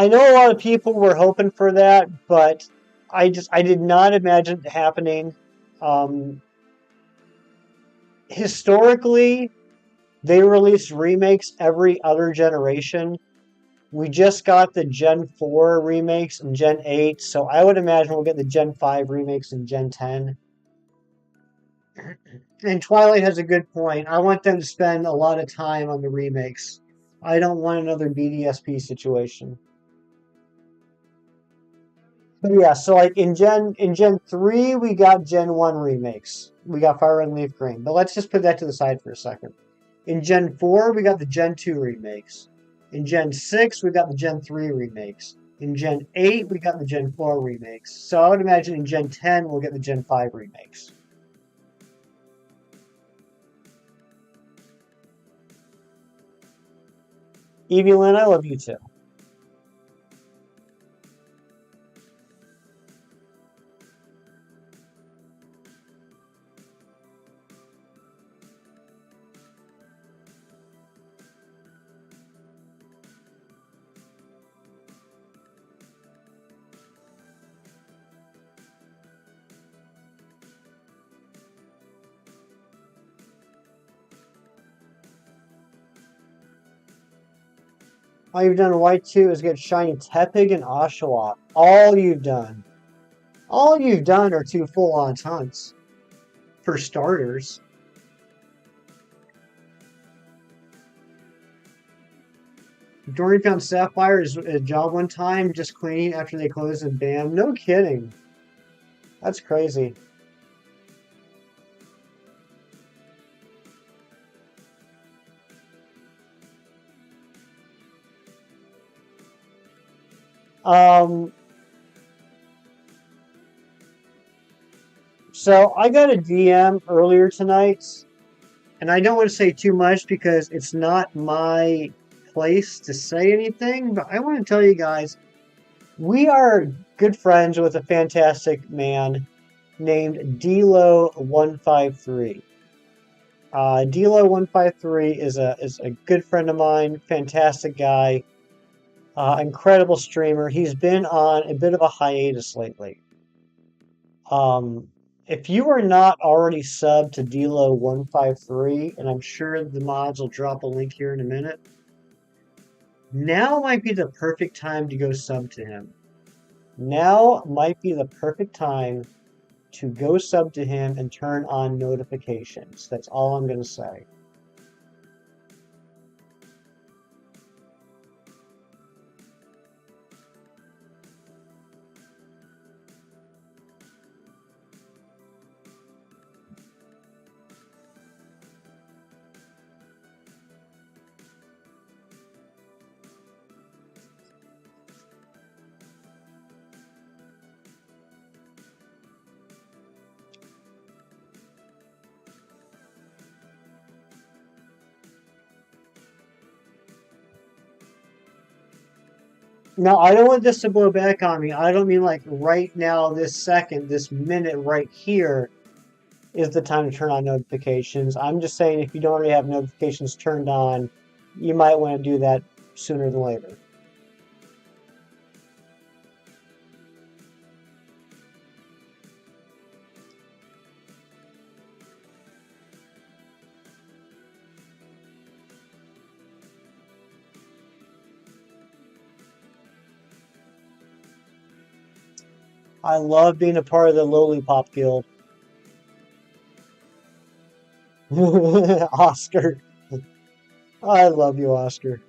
know a lot of people were hoping for that, but I did not imagine it happening. Historically, they release remakes every other generation. We just got the Gen 4 remakes and Gen 8, so I would imagine we'll get the Gen 5 remakes in Gen 10. And Twilight has a good point. I want them to spend a lot of time on the remakes. I don't want another BDSP situation. But yeah, so like in Gen 3 we got Gen 1 remakes. We got Fire and Leaf Green. But let's just put that to the side for a second. In Gen 4 we got the Gen 2 remakes. In Gen 6 we got the Gen 3 remakes. In Gen 8 we got the Gen 4 remakes. So I would imagine in Gen 10 we'll get the Gen 5 remakes. Evie Lynn, I love you too. All you've done in White 2 is get shiny Tepig and Oshawott. All you've done. All you've done are 2 full-on hunts. For starters. Dory found Sapphire's a job one time, just cleaning after they closed and bam. No kidding. That's crazy. So I got a DM earlier tonight, and I don't want to say too much because it's not my place to say anything, but I want to tell you guys, we are good friends with a fantastic man named Delo153. Delo153 is a good friend of mine, fantastic guy. Incredible streamer. He's been on a bit of a hiatus lately. Um, if you are not already subbed to Delo153, and I'm sure the mods will drop a link here in a minute, now might be the perfect time to go sub to him. Now might be the perfect time to go sub to him and turn on notifications. That's all I'm going to say. Now, I don't want this to blow back on me. I don't mean like right now, this second, this minute right here is the time to turn on notifications. I'm just saying if you don't already have notifications turned on, you might want to do that sooner than later. I love being a part of the Lollipop Guild. Oscar. I love you, Oscar.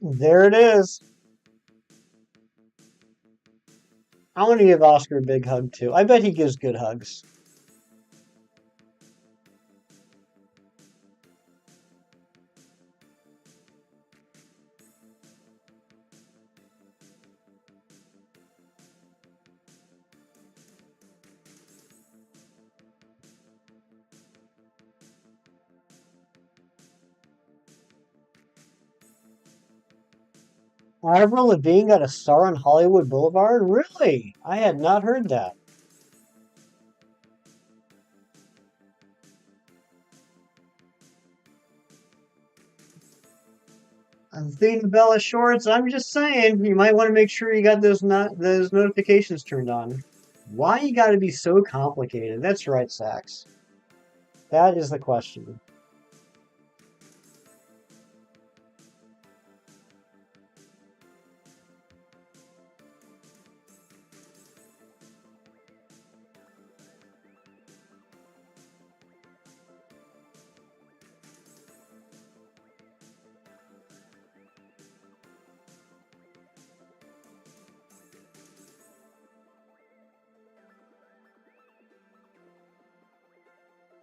There it is. I want to give Oscar a big hug too. I bet he gives good hugs. Avril Lavigne got a star on Hollywood Boulevard? Really? I had not heard that. Athena Bella Shorts, I'm just saying, you might want to make sure you got those notifications turned on. Why you gotta be so complicated? That's right, Sax. That is the question.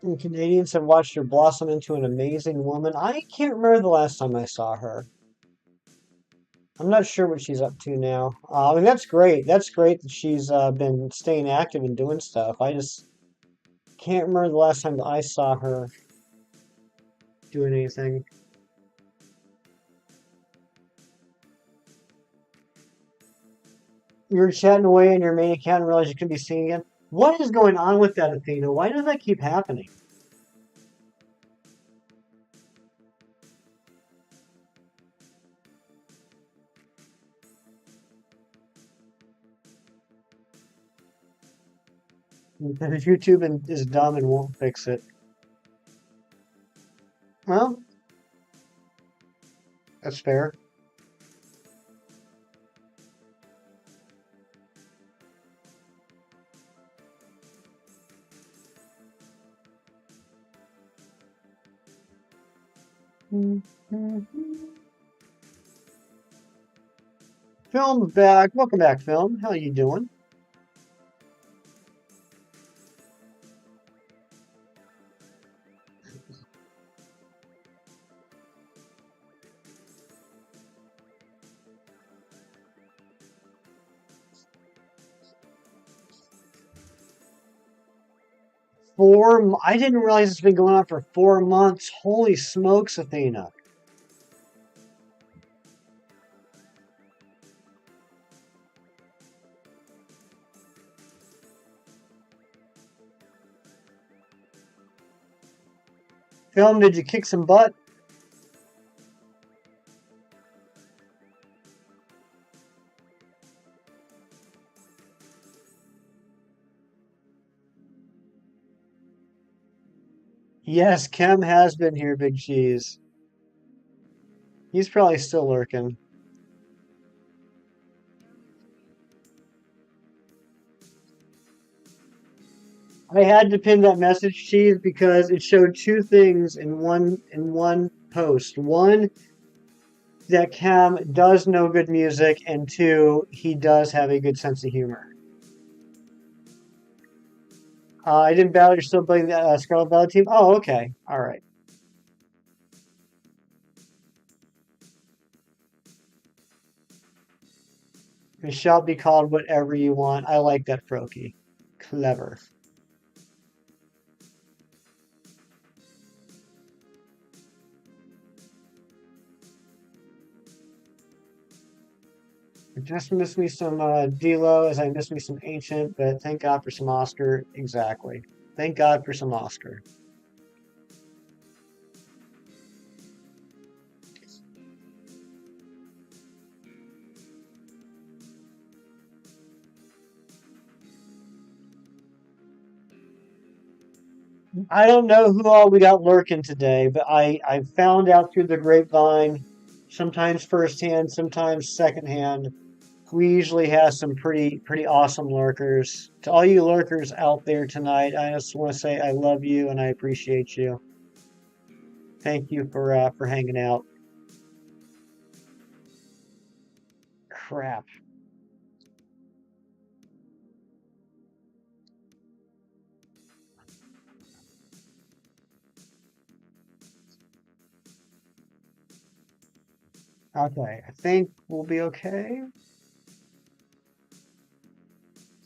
And Canadians have watched her blossom into an amazing woman. I can't remember the last time I saw her. I'm not sure what she's up to now. I mean, that's great. That's great that she's been staying active and doing stuff. I just can't remember the last time that I saw her doing anything. You were chatting away on your main account and realized you couldn't be seen again. What is going on with that, Athena? Why does that keep happening? Because YouTube is dumb and won't fix it. Well, that's fair. Film's back. Welcome back, Film. How you doing? 4. I didn't realize it's been going on for 4 months. Holy smokes, Athena. Film, did you kick some butt? Yes, Kem has been here, Big Cheese. He's probably still lurking. I had to pin that message, Cheese, because it showed two things in one post. One, that Cam does know good music, and two, he does have a good sense of humor. I didn't battle. You're still playing the Scarlet Valley team. Oh, okay. All right. You shall be called whatever you want. I like that, Froky. Clever. I just miss me some D-Lo as I miss me some Ancient, but thank God for some Oscar. Exactly. Thank God for some Oscar. I don't know who all we got lurking today, but I found out through the grapevine, sometimes firsthand, sometimes secondhand. We usually have some pretty awesome lurkers. To all you lurkers out there tonight, I just want to say I love you and I appreciate you. Thank you for hanging out. Crap. Okay, I think we'll be okay.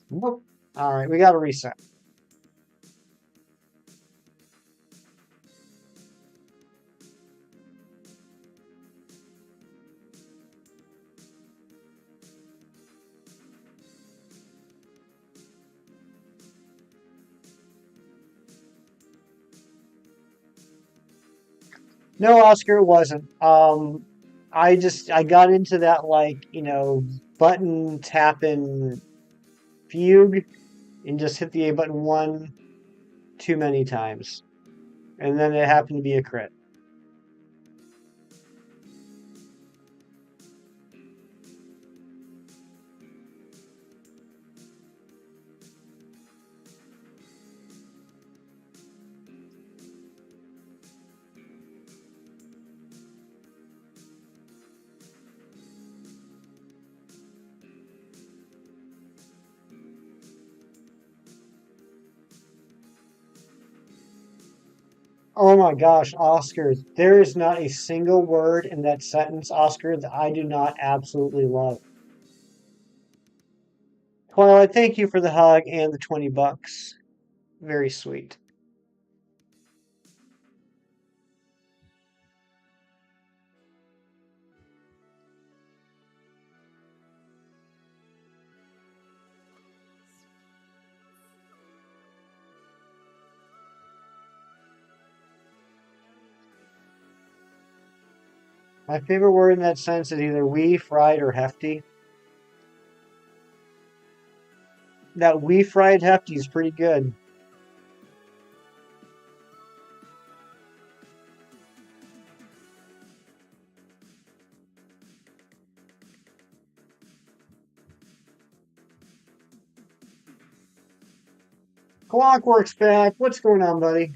Whoop. All right, we got to reset. No, Oscar, it wasn't. I got into that like button tapping fugue and just hit the A button one too many times, and then it happened to be a crit. Oh my gosh, Oscar, there is not a single word in that sentence, Oscar, that I do not absolutely love. Twilight, thank you for the hug and the $20. Very sweet. My favorite word in that sentence is either wee, fried, or hefty. That wee fried hefty is pretty good. Clockwork's back. What's going on, buddy?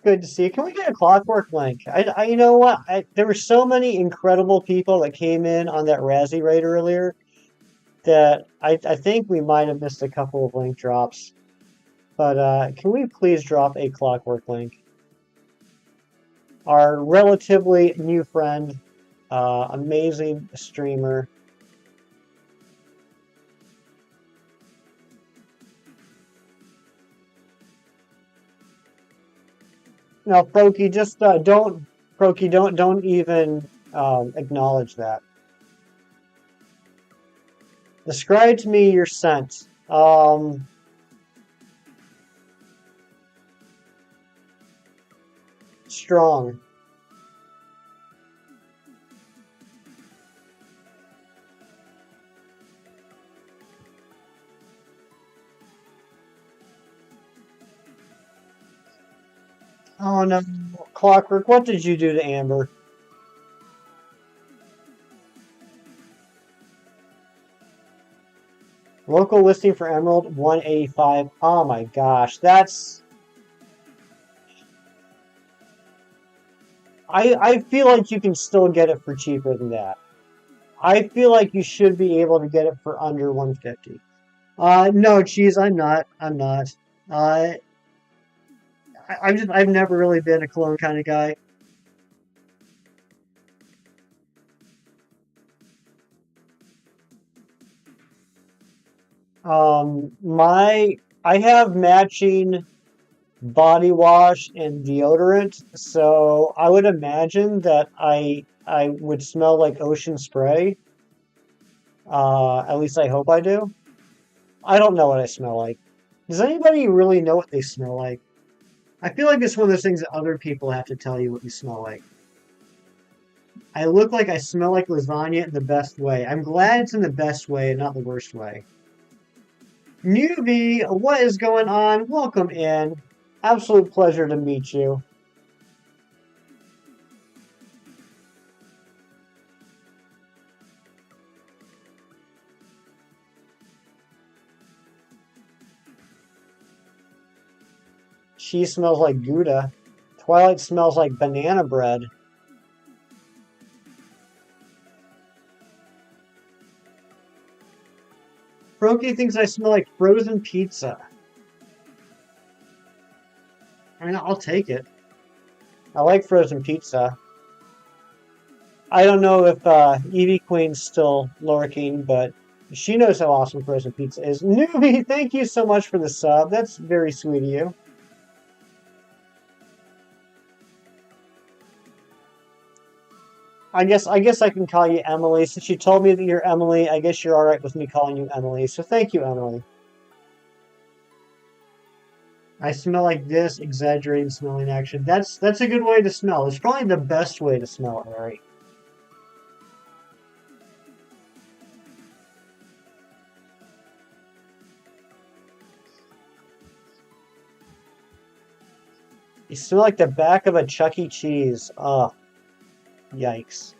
Good to see you. Can we get a Clockwork link? You know what? There were so many incredible people that came in on that Razzie raid earlier that I think we might have missed a couple of link drops. But can we please drop a Clockwork link? Our relatively new friend, amazing streamer. No, Proki, just don't, Proki, don't even acknowledge that. Describe to me your scent. strong. Oh no, Clockwork, what did you do to Amber? Local listing for Emerald 185. Oh my gosh, that's I feel like you can still get it for cheaper than that. I feel like you should be able to get it for under 150. No, Cheese, I'm not. I'm not. Uh, I've never really been a cologne kind of guy. I have matching body wash and deodorant, so I would imagine that I would smell like ocean spray. At least I hope I do. I don't know what I smell like. Does anybody really know what they smell like? I feel like it's one of those things that other people have to tell you what you smell like. I look like I smell like lasagna in the best way. I'm glad it's in the best way and not the worst way. Newbie, what is going on? Welcome in. Absolute pleasure to meet you. She smells like Gouda. Twilight smells like banana bread. Froky thinks I smell like frozen pizza. I mean, I'll take it. I like frozen pizza. I don't know if Evie Queen's still lurking, but she knows how awesome frozen pizza is. Newbie, thank you so much for the sub. That's very sweet of you. I guess I can call you Emily. Since you told me that you're Emily, I guess you're alright with me calling you Emily. So thank you, Emily. I smell like this, exaggerating smelling action. That's a good way to smell. It's probably the best way to smell, Harry. You smell like the back of a Chuck E. Cheese. Oh, yikes.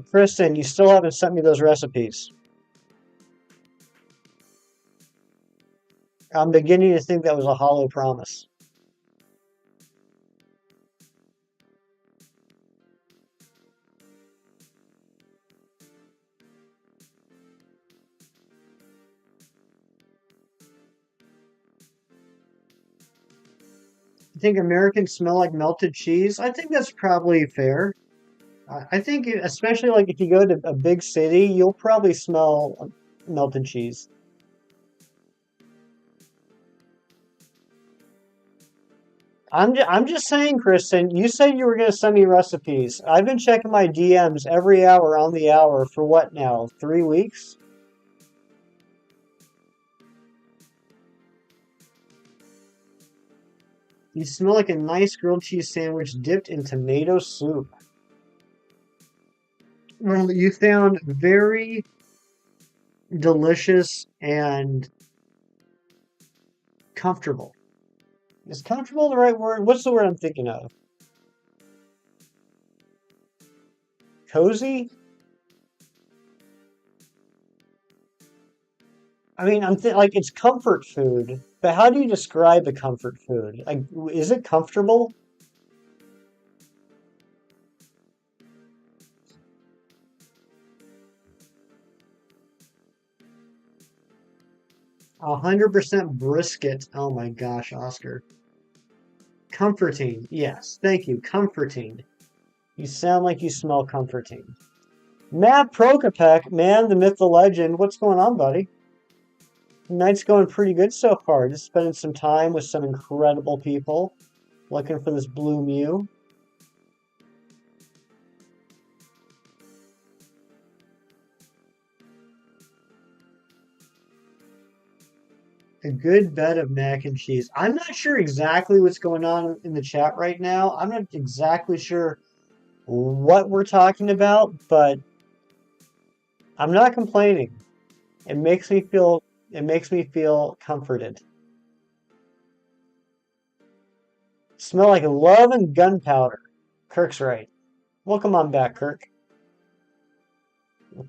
Kristen, you still haven't sent me those recipes. I'm beginning to think that was a hollow promise. You think Americans smell like melted cheese? I think that's probably fair. I think, especially like if you go to a big city, you'll probably smell melted cheese. I'm just saying, Kristen, you said you were going to send me recipes. I've been checking my DMs every hour on the hour for what now? 3 weeks? You smell like a nice grilled cheese sandwich dipped in tomato soup. Well, you sound very delicious and comfortable. Is comfortable the right word? What's the word I'm thinking of? Cozy? I mean, like it's comfort food, but how do you describe a comfort food? Like, is it comfortable? 100% brisket. Oh my gosh, Oscar. Comforting. Yes, thank you. Comforting. You sound like you smell comforting. Matt Prokopek, man, the myth, the legend. What's going on, buddy? Night's going pretty good so far. Just spending some time with some incredible people. Looking for this blue Mew. A good bed of mac and cheese. I'm not sure exactly what's going on in the chat right now. I'm not exactly sure what we're talking about, but I'm not complaining. It makes me feel comforted. Smell like love and gunpowder. Kirk's right. Welcome on back, Kirk.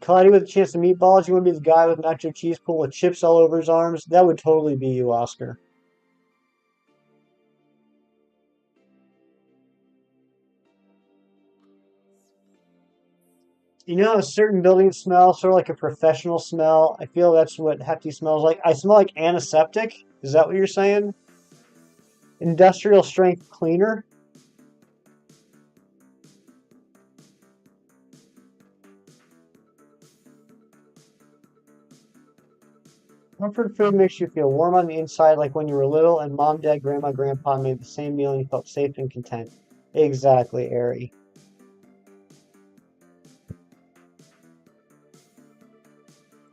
Cloudy with a chance of meatballs. You want to be the guy with nacho cheese pool with chips all over his arms? That would totally be you, Oscar. You know how certain buildings smell, sort of like a professional smell? I feel that's what Hefty smells like. I smell like antiseptic. Is that what you're saying? Industrial strength cleaner? Comfort food makes you feel warm on the inside like when you were little and mom, dad, grandma, grandpa made the same meal and you felt safe and content. Exactly, Ari.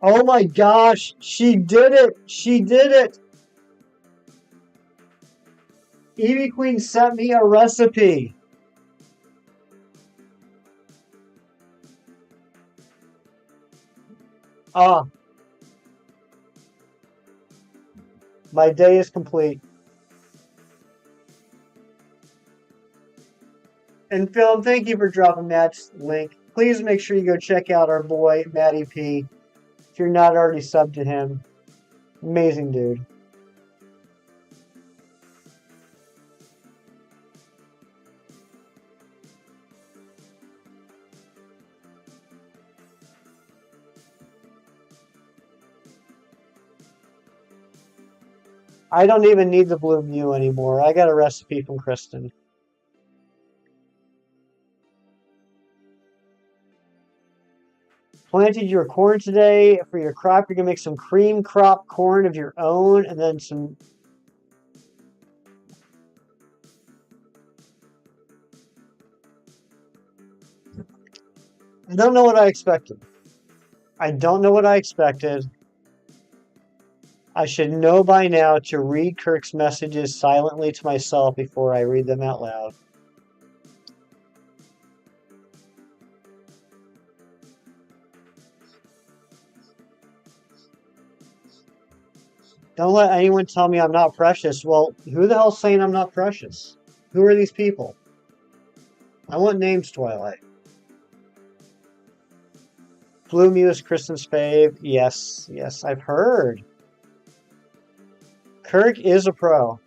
Oh my gosh, she did it! She did it! Evie Queen sent me a recipe. Ah, my day is complete. And Phil, thank you for dropping Matt's link. Please make sure you go check out our boy, Matty P. If you're not already subbed to him. Amazing dude. I don't even need the blue Mew anymore. I got a recipe from Kristen. Planted your corn today. For your crop, you're going to make some cream crop corn of your own and then some. I don't know what I expected. I don't know what I expected. I should know by now to read Kirk's messages silently to myself before I read them out loud. Don't let anyone tell me I'm not precious. Well, who the hell's saying I'm not precious? Who are these people? I want names, Twilight. Blue Mew is Kristen's fave. Yes, yes, I've heard. Kirk is a pro.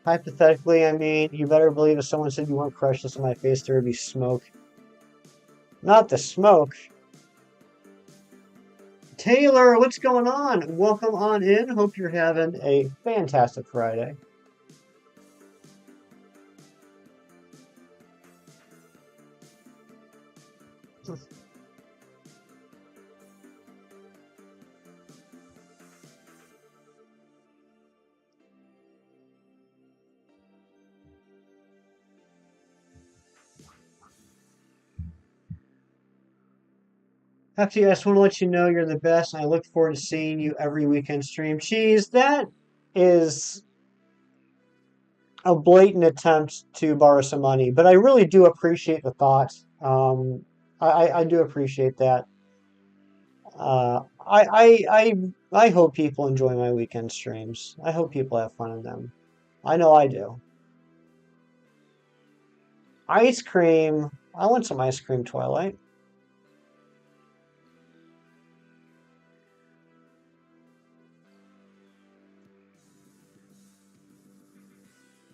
Hypothetically, I mean, you better believe if someone said you weren't precious in my face, there would be smoke. Not the smoke. Taylor, what's going on? Welcome on in. Hope you're having a fantastic Friday. Actually, I just want to let you know you're the best, and I look forward to seeing you every weekend stream. Cheese, that is a blatant attempt to borrow some money, but I really do appreciate the thought. I do appreciate that. I hope people enjoy my weekend streams. I hope people have fun in them. I know I do. Ice cream. I want some ice cream, Twilight.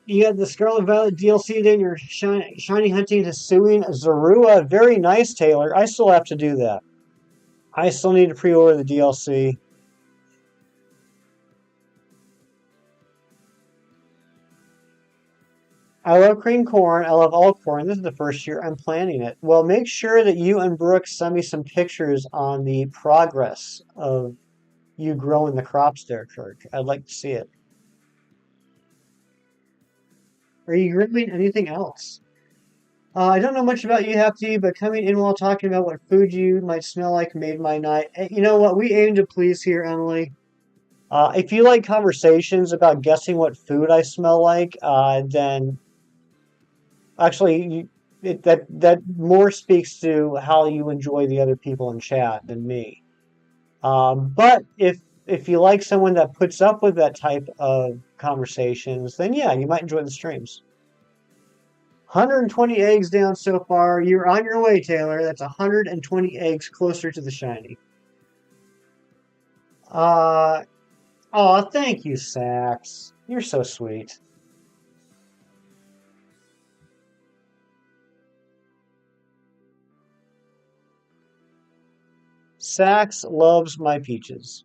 You got the Scarlet Violet DLC, then you're shiny hunting Hisuian Zorua. Very nice, Taylor. I still have to do that. I still need to pre-order the DLC. I love cream corn. I love all corn. This is the first year I'm planting it. Well, make sure that you and Brooks send me some pictures on the progress of you growing the crops there, Kirk. I'd like to see it. Are you growing anything else? I don't know much about you, Hefty, but coming in while talking about what food you might smell like made my night. You know what? We aim to please here, Emily. If you like conversations about guessing what food I smell like, then actually that more speaks to how you enjoy the other people in chat than me. But if you like someone that puts up with that type of conversations, then yeah, you might enjoy the streams. 120 eggs down so far. You're on your way, Taylor. That's 120 eggs closer to the shiny. Uh, oh, thank you, Sax. You're so sweet. Sax loves my peaches.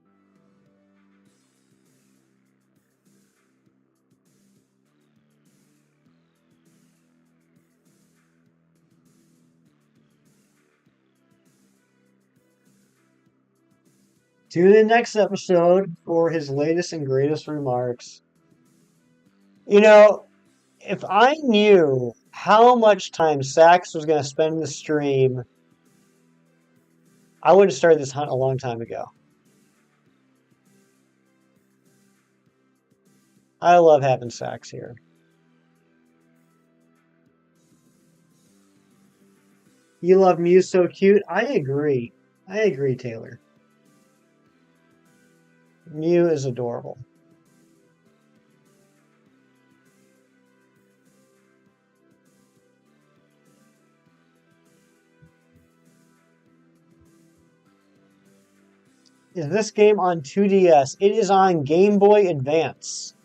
Tune in next episode for his latest and greatest remarks. You know, if I knew how much time Sax was going to spend in the stream, I would have started this hunt a long time ago. I love having Sax here. You love Mew so cute? I agree. I agree, Taylor. Mew is adorable. Is this game on 2DS? It is on Game Boy Advance.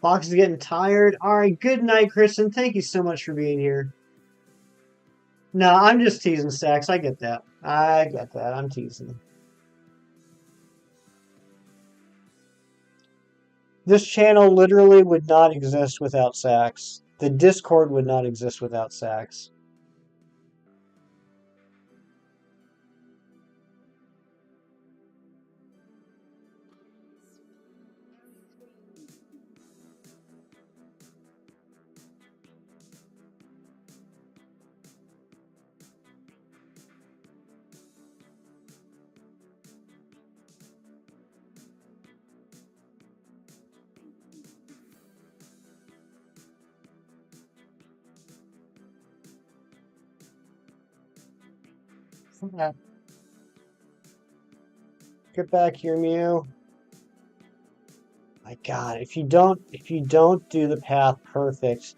Fox is getting tired. All right, good night, Kristen. Thank you so much for being here. No, I'm just teasing, Sax. I get that. I get that. I'm teasing. This channel literally would not exist without Sax. The Discord would not exist without Sax. Yeah. Get back here, Mew. My God, if you don't do the path perfect,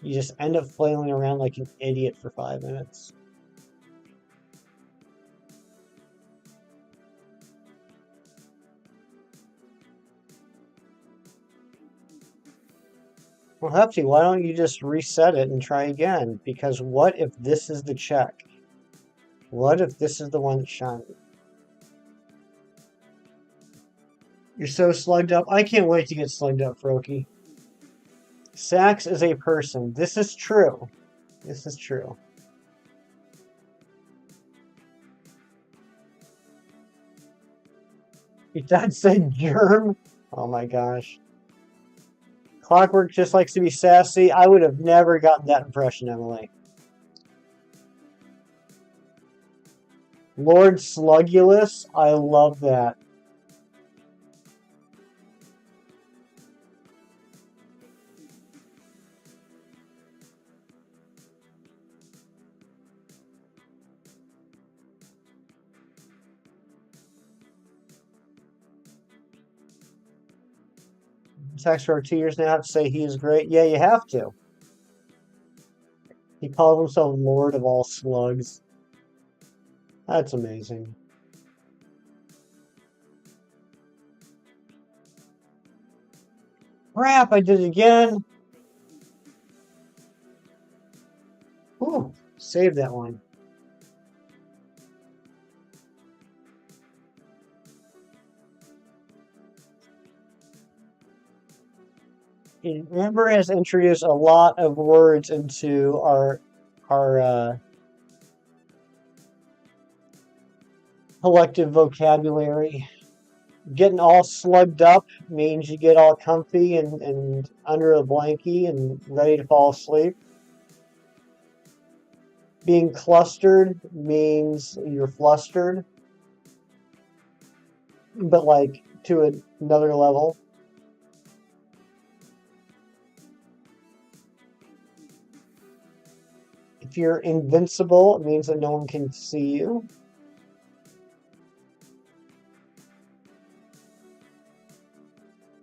you just end up flailing around like an idiot for 5 minutes. Well, Hefty, why don't you just reset it and try again? Because what if this is the check? What if this is the one that's shining? You're so slugged up. I can't wait to get slugged up, Froakie. Sax is a person. This is true. This is true. Your dad said germ? Oh my gosh. Clockwork just likes to be sassy. I would have never gotten that impression, Emily. Lord Slugulus? I love that. Sax for 2 years now. I have to say he is great. Yeah, you have to. He calls himself Lord of all slugs. That's amazing. Crap, I did it again. Ooh, save that one. Amber has introduced a lot of words into our collective vocabulary. Getting all slugged up means you get all comfy and under a blankie and ready to fall asleep. Being clustered means you're flustered, but like to another level. If you're invincible, it means that no one can see you.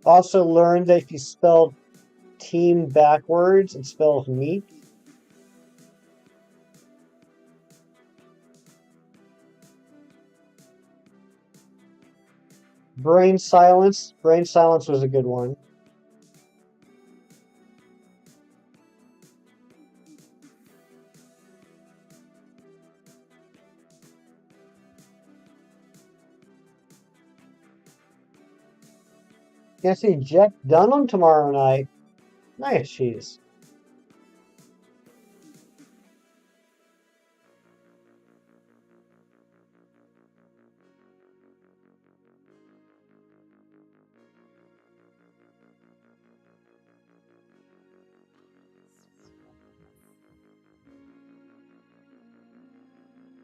Also learned that if you spell team backwards, it spells meat. Brain silence. Brain silence was a good one. Gonna see Jeff Dunham tomorrow night. Nice cheese.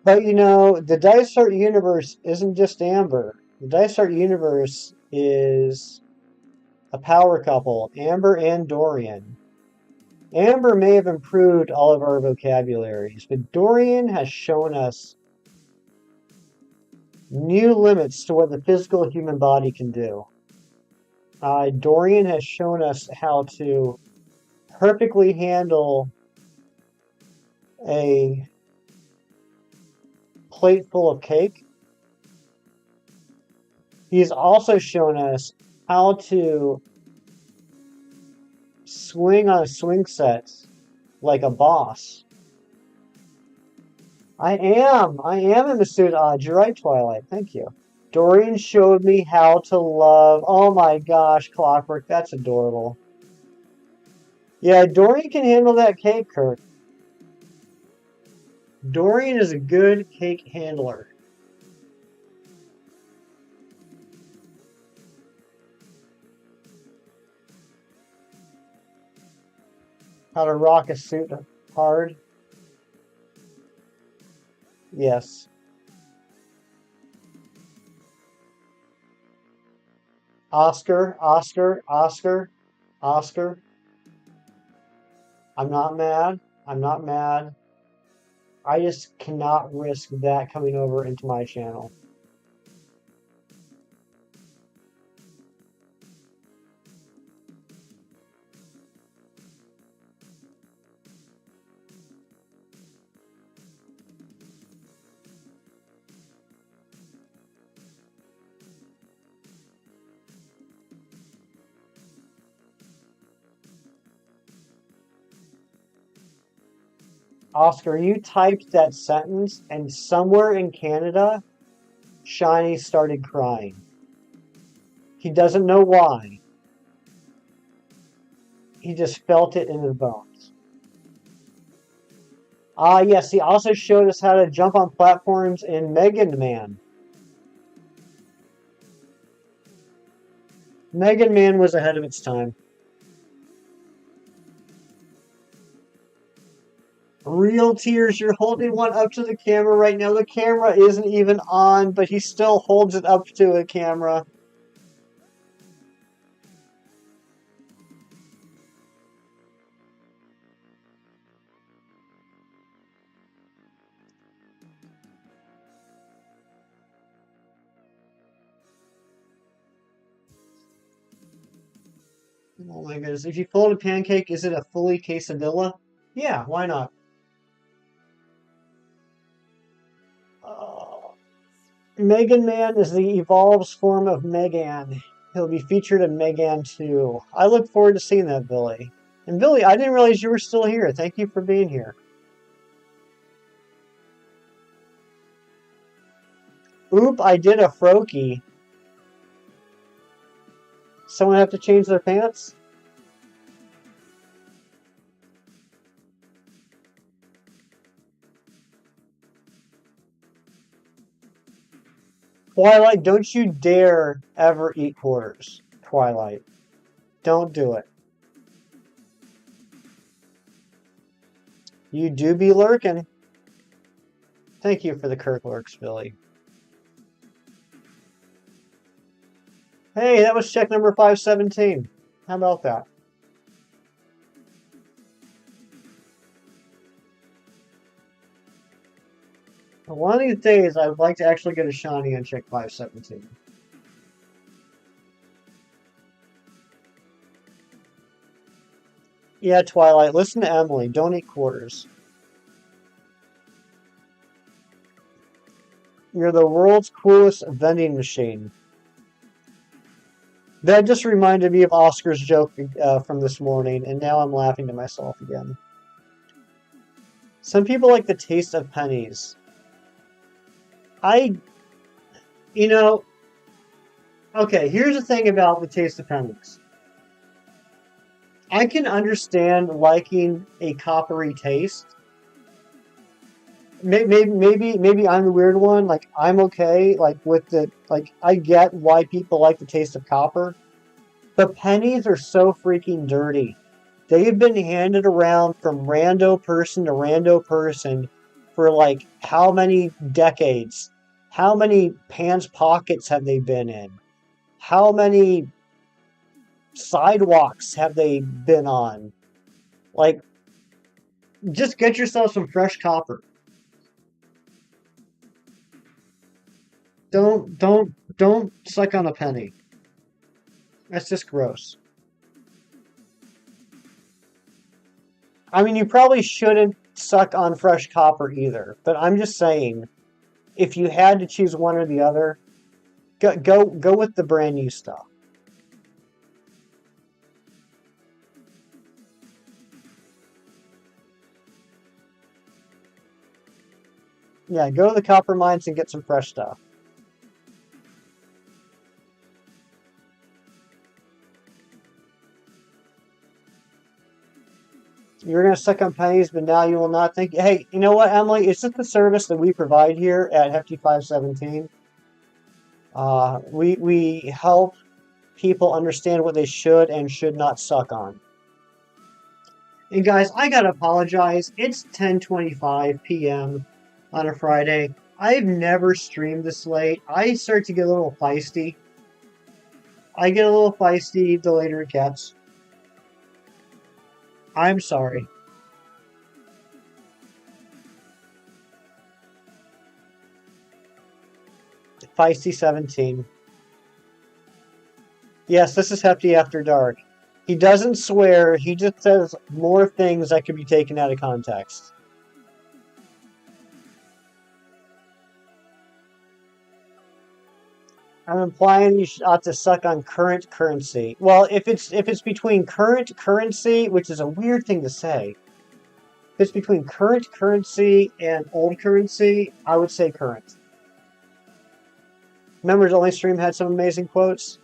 But you know, the Dice Art universe isn't just Amber. The Dice Art universe is a power couple, Amber and Dorian. Amber may have improved all of our vocabularies, but Dorian has shown us new limits to what the physical human body can do. Dorian has shown us how to perfectly handle a plate full of cake. He's also shown us how to swing on a swing set like a boss. I am a Masood Odd. You're right, Twilight. Thank you. Dorian showed me how to love. Oh my gosh, Clockwork. That's adorable. Yeah, Dorian can handle that cake, Kirk. Dorian is a good cake handler. How to rock a suit hard. Yes. Oscar, Oscar, Oscar, Oscar. I'm not mad. I'm not mad. I just cannot risk that coming over into my channel. Oscar, you typed that sentence, and somewhere in Canada, Shiny started crying. He doesn't know why. He just felt it in his bones. Yes, he also showed us how to jump on platforms in Megan Man. Megan Man was ahead of its time. Real tears, you're holding one up to the camera right now. The camera isn't even on, but he still holds it up to a camera. Oh my goodness. If you fold a pancake, is it a fully quesadilla? Yeah, why not? Megan Man is the evolves form of Megan. He'll be featured in Megan 2. I look forward to seeing that, Billy. And Billy, I didn't realize you were still here. Thank you for being here. Oop, I did a Froakie. Someone have to change their pants? Twilight, don't you dare ever eat quarters. Twilight. Don't do it. You do be lurking. Thank you for the Kirk lurks, Billy. Hey, that was check number 517. How about that? One of these days, I would like to actually get a shiny on check 517. Yeah, Twilight, listen to Emily. Don't eat quarters. You're the world's coolest vending machine. That just reminded me of Oscar's joke from this morning, and now I'm laughing to myself again. Some people like the taste of pennies. Okay, here's the thing about the taste of pennies. I can understand liking a coppery taste. Maybe I'm the weird one. Like, I'm okay, like, with the, like, I get why people like the taste of copper. But pennies are so freaking dirty. They have been handed around from rando person to rando person for, like, how many decades? How many pants pockets have they been in? How many sidewalks have they been on? Like, just get yourself some fresh copper. Don't suck on a penny. That's just gross. I mean, you probably shouldn't suck on fresh copper either, but I'm just saying, if you had to choose one or the other, go with the brand new stuff. Yeah, go to the copper mines and get some fresh stuff. You're going to suck on pennies, but now you will not think, hey, you know what, Emily? It's just the service that we provide here at Hefty 517. We help people understand what they should and should not suck on. And guys, I gotta apologize. It's 10:25 p.m. on a Friday. I've never streamed this late. I start to get a little feisty. I get a little feisty the later it gets. I'm sorry. Feisty 17. Yes, this is Hefty After Dark. He doesn't swear, he just says more things that could be taken out of context. I'm implying you ought to suck on current currency. Well, if it's between current currency, which is a weird thing to say, if it's between current currency and old currency, I would say current. Remember, the only stream had some amazing quotes?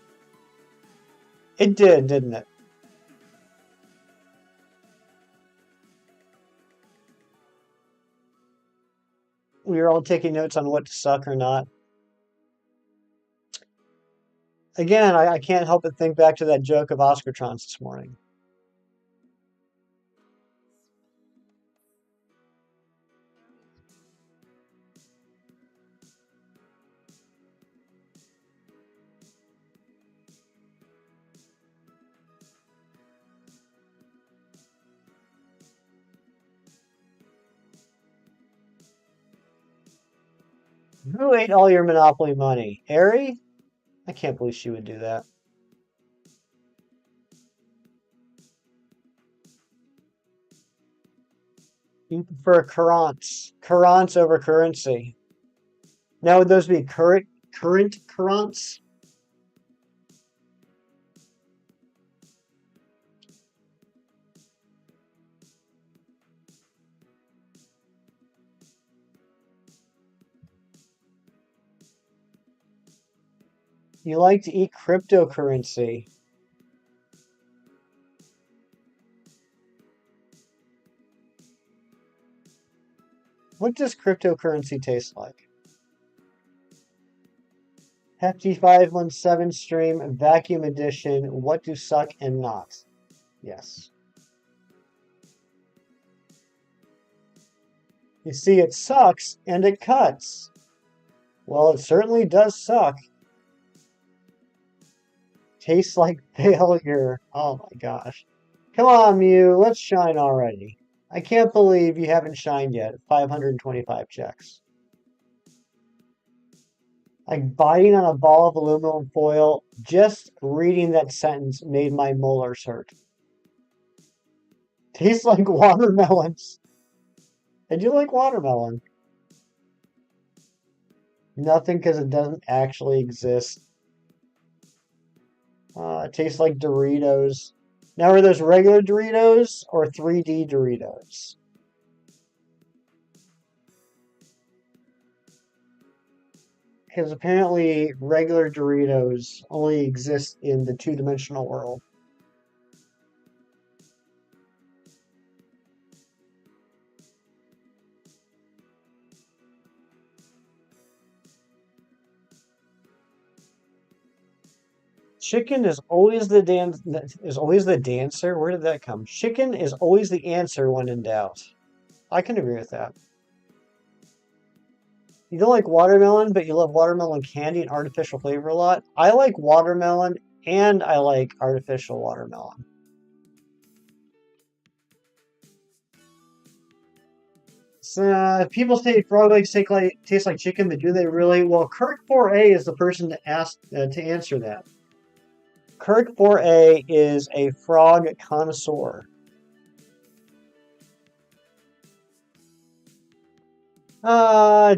It did, didn't it? We were all taking notes on what to suck or not. Again, I can't help but think back to that joke of Oscartrons this morning. Who ate all your Monopoly money? Ari? I can't believe she would do that. You prefer currents over currency. Now would those be current currents? You like to eat cryptocurrency. What does cryptocurrency taste like? Hefty 517 stream, vacuum edition. What do suck and not? Yes. You see, it sucks and it cuts. Well, it certainly does suck. Tastes like failure. Oh my gosh. Come on, Mew. Let's shine already. I can't believe you haven't shined yet. 525 checks. Like biting on a ball of aluminum foil, just reading that sentence made my molars hurt. Tastes like watermelons. I do like watermelon. Nothing because it doesn't actually exist. It tastes like Doritos. Now, are those regular Doritos or 3D Doritos? Because apparently regular Doritos only exist in the two-dimensional world. Chicken is always the dancer. Where did that come? Chicken is always the answer when in doubt. I can agree with that. You don't like watermelon, but you love watermelon candy and artificial flavor a lot. I like watermelon and I like artificial watermelon. So, people say frog legs taste like chicken, but do they really? Well, Kirk 4A is the person to ask to answer that. Kirk 4A is a frog connoisseur.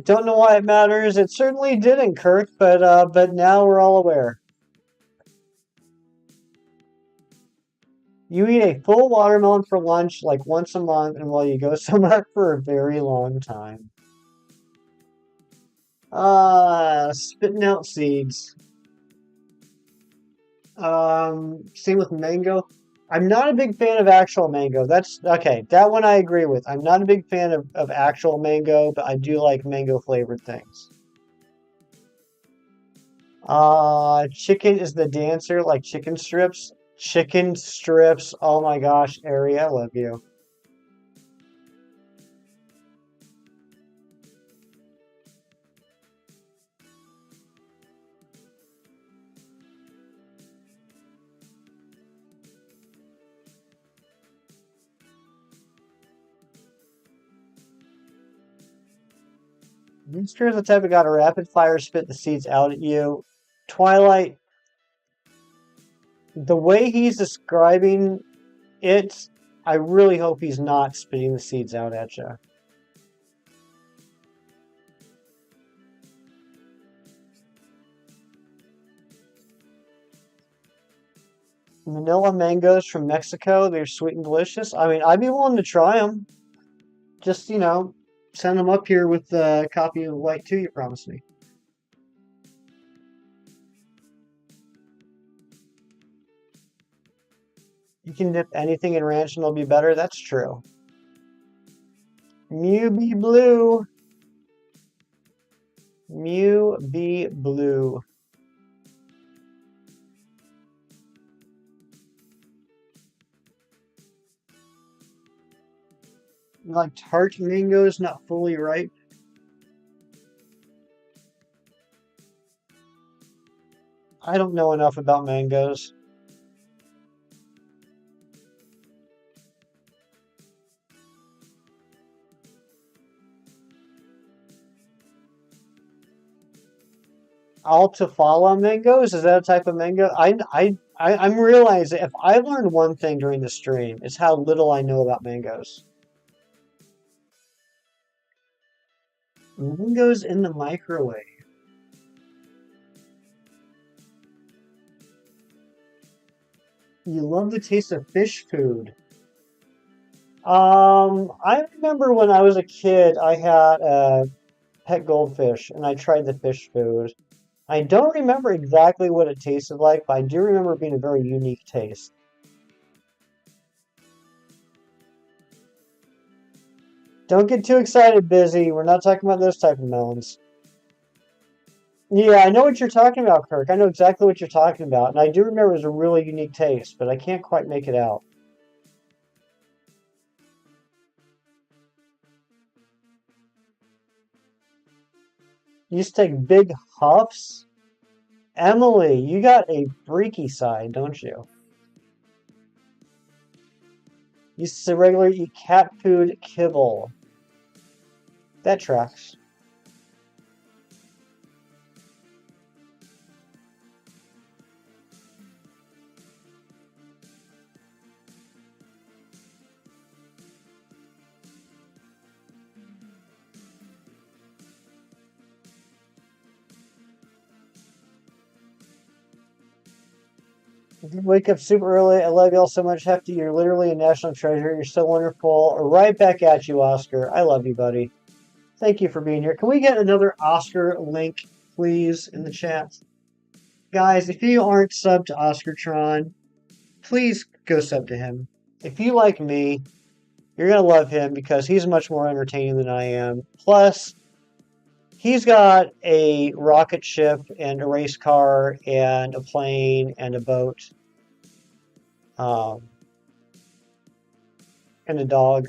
Don't know why it matters. It certainly didn't, Kirk, but now we're all aware. You eat a full watermelon for lunch like once a month, and while you go somewhere for a very long time. Spitting out seeds. Same with mango. I'm not a big fan of actual mango. That's okay. That one I agree with. I'm not a big fan of actual mango, but I do like mango flavored things. Chicken is the dancer, like chicken strips. Chicken strips. Oh my gosh, Ari, I love you. Monster is the type of guy to rapid fire spit the seeds out at you. Twilight, the way he's describing it, I really hope he's not spitting the seeds out at you. Manila mangoes from Mexico, they're sweet and delicious. I mean, I'd be willing to try them. Just, send them up here with a copy of White 2 you promised me. You can dip anything in ranch and it'll be better. That's true. Mew be blue. Mew be blue. Like tart mangoes, not fully ripe. I don't know enough about mangoes. Altafala mangoes? Is that a type of mango? I'm realizing if I learned one thing during the stream, it's how little I know about mangoes. Mangoes in the microwave. You love the taste of fish food. I remember when I was a kid, I had a pet goldfish, and I tried the fish food. I don't remember exactly what it tasted like, but I do remember it being a very unique taste. Don't get too excited, Busy. We're not talking about those type of melons. Yeah, I know what you're talking about, Kirk. I know exactly what you're talking about, and I do remember it was a really unique taste, but I can't quite make it out. You used to take big huffs? Emily, you got a freaky side, don't you? You used to regularly eat cat food kibble. That tracks. You wake up super early. I love y'all so much, Hefty. You're literally a national treasure. You're so wonderful. Right back at you, Oscar. I love you, buddy. Thank you for being here. Can we get another Oscar link, please, in the chat? Guys, if you aren't subbed to Oscartron, please go sub to him. If you like me, you're going to love him because he's much more entertaining than I am. Plus, he's got a rocket ship and a race car and a plane and a boat um, and a dog.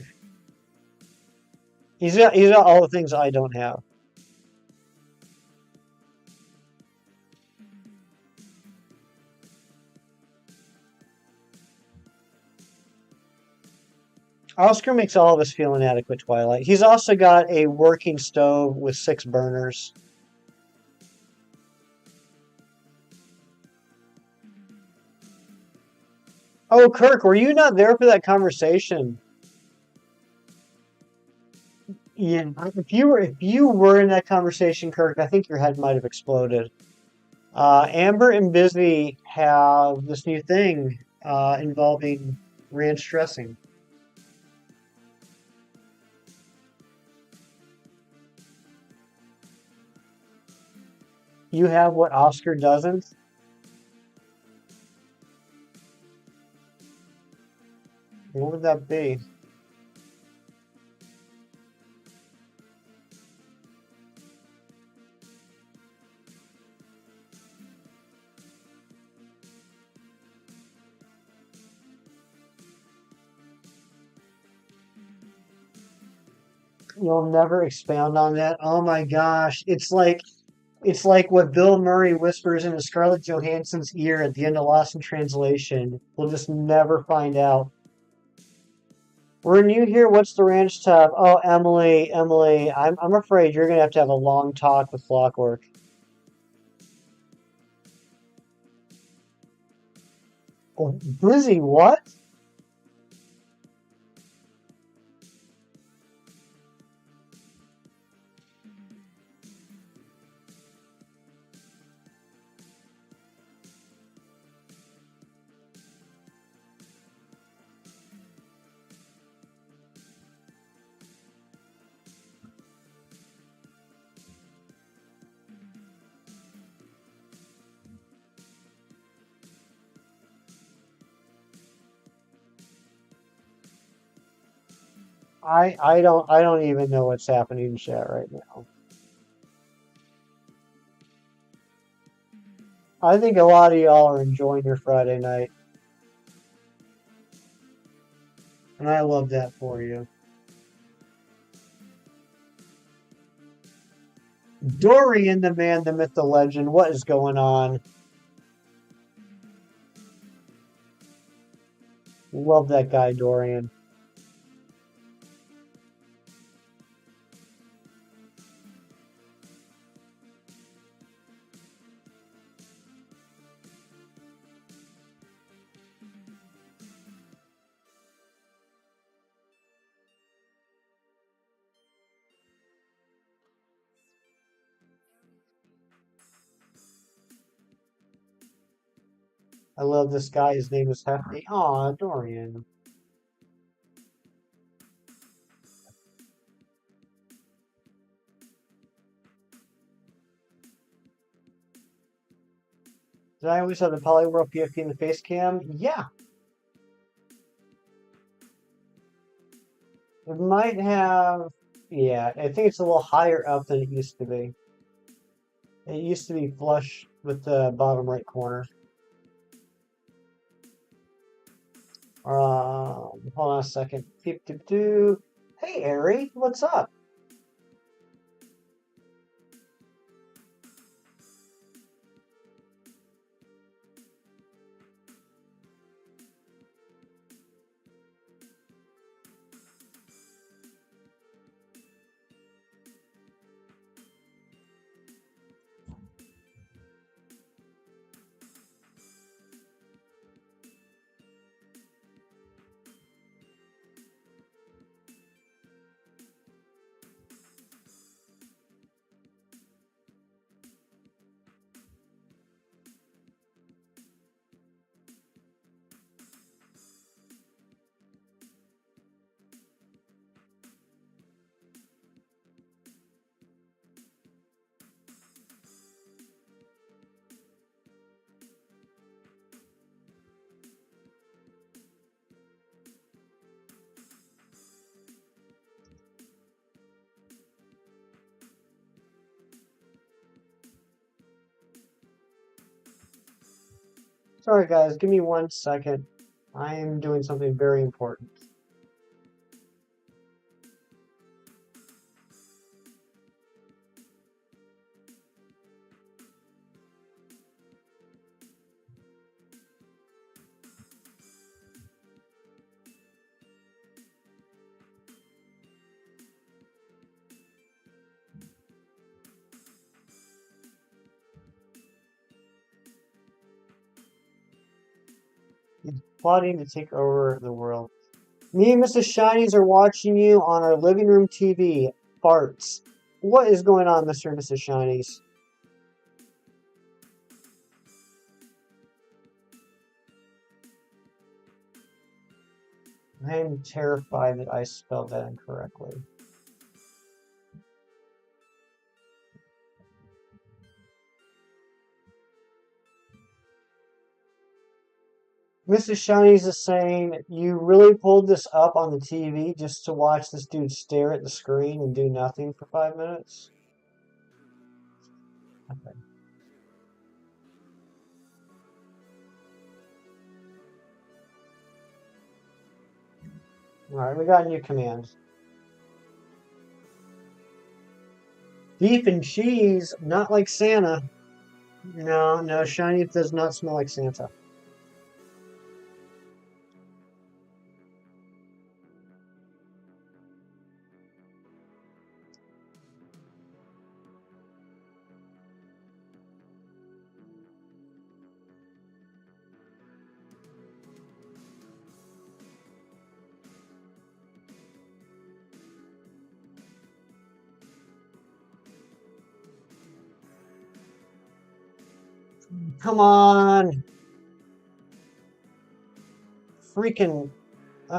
He's got all the things I don't have. Oscar makes all of us feel inadequate, Twilight. He's also got a working stove with 6 burners. Oh, Kirk, were you not there for that conversation? Yeah, if you were in that conversation, Kirk, I think your head might have exploded. Amber and Busy have this new thing involving ranch dressing. You have what Oscar doesn't. What would that be? You'll never expound on that. Oh my gosh, it's like what Bill Murray whispers into Scarlett Johansson's ear at the end of Lost in Translation. We'll just never find out. We're new here. What's the ranch tab? Oh, Emily, I'm afraid you're gonna have a long talk with Clockwork. Oh, Busy, what? I don't even know what's happening in chat right now. I think a lot of y'all are enjoying your Friday night, and I love that for you. Dorian, the man, the myth, the legend. What is going on? Love that guy, Dorian. I love this guy. His name is Hefty. Aw, Dorian. Did I always have the Polyworld PFP in the face cam? Yeah. It might have. Yeah, I think it's a little higher up than it used to be. It used to be flush with the bottom right corner. Hold on a second. Beep, doop, doo. Hey, Ari, what's up? Sorry, guys, give me 1 second. I am doing something very important. He's plotting to take over the world. Me and Mrs. Shinies are watching you on our living room TV. Farts. What is going on, Mr. and Mrs. Shinies? I am terrified that I spelled that incorrectly. Mrs. Shinies is saying, you really pulled this up on the TV just to watch this dude stare at the screen and do nothing for 5 minutes? Okay. Alright, we got a new command. Beef and cheese, not like Santa. No, Shiny does not smell like Santa. Come on! Freaking... Oh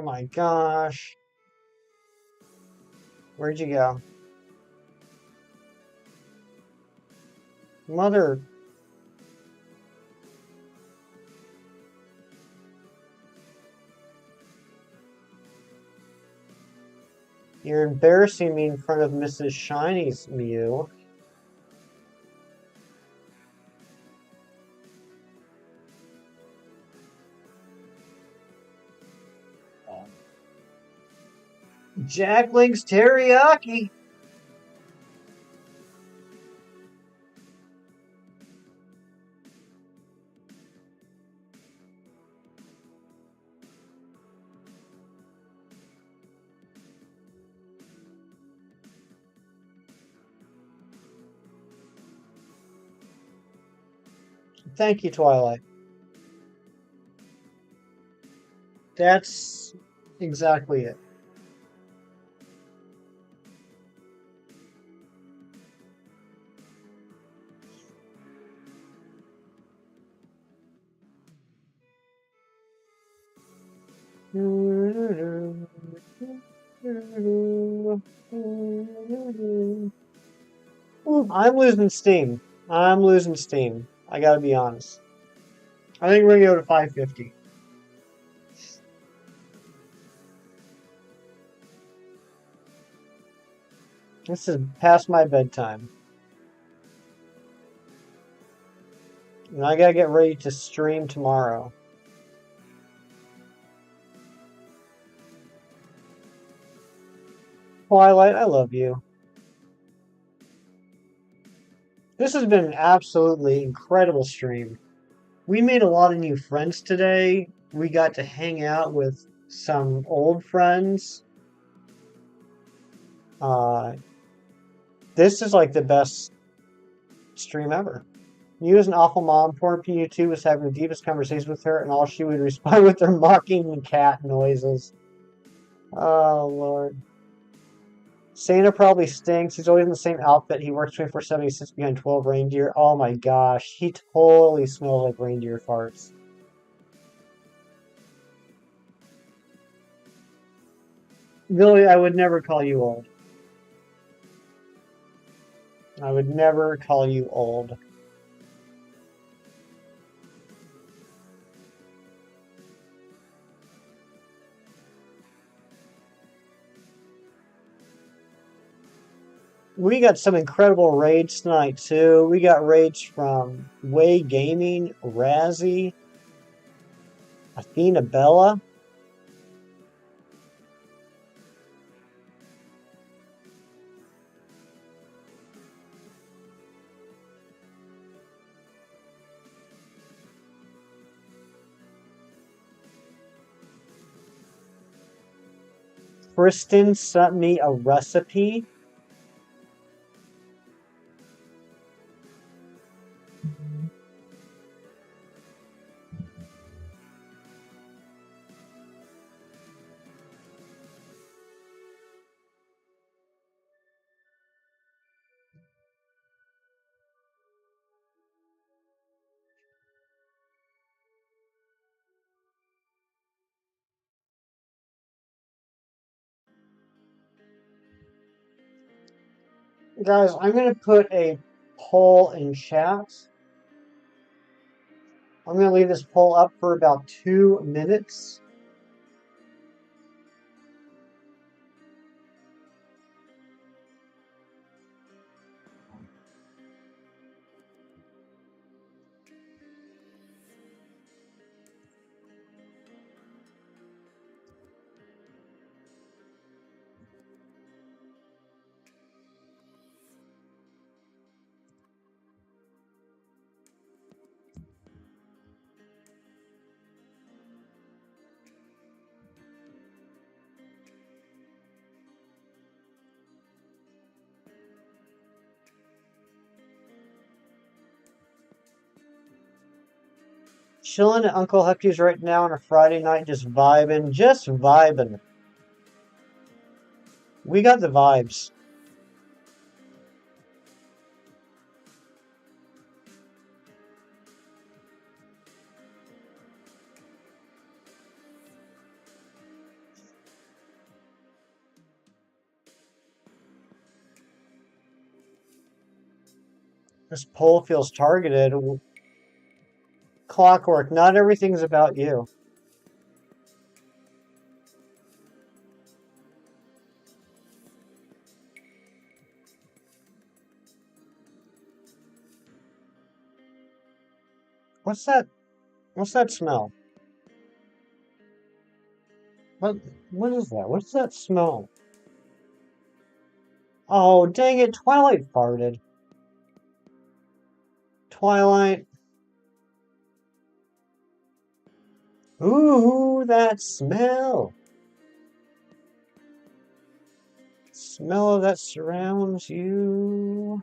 my gosh. Where'd you go? Mother... You're embarrassing me in front of Mrs. Shiny's Mew. Jack Link's teriyaki. Thank you, Twilight. That's exactly it. Ooh, I'm losing steam. I'm losing steam. I gotta be honest. I think we're gonna go to 550. This is past my bedtime. And I gotta get ready to stream tomorrow. Twilight, I love you. This has been an absolutely incredible stream. We made a lot of new friends today. We got to hang out with some old friends. This is like the best stream ever. You as an awful mom, poor PU2 was having the deepest conversations with her, and all she would respond with her mocking cat noises. Oh, Lord. Santa probably stinks. He's always in the same outfit. He works 24/7. He sits behind 12 reindeer. Oh my gosh. He totally smells like reindeer farts. Billy, I would never call you old. I would never call you old. We got some incredible raids tonight, too. We got raids from Way Gaming, Razzie, Athena Bella. Kristen sent me a recipe. Guys, I'm going to put a poll in chat. I'm going to leave this poll up for about 2 minutes. Chilling at Uncle Hefty's right now on a Friday night, just vibing, just vibing. We got the vibes. This poll feels targeted. Clockwork, not everything's about you. What's that? What's that smell? What is that? What's that smell? Oh, dang it, Twilight farted. Twilight. Ooh, that smell. Smell that surrounds you.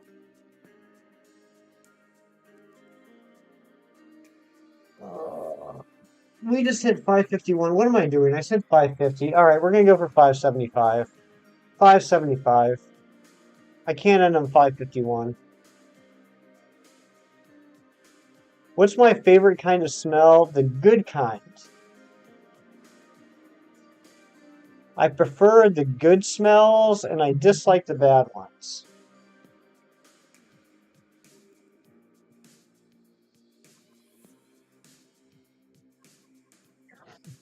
We just hit 551. What am I doing? I said 550. All right, we're going to go for 575. 575. I can't end on 551. What's my favorite kind of smell? The good kind. I prefer the good smells, and I dislike the bad ones.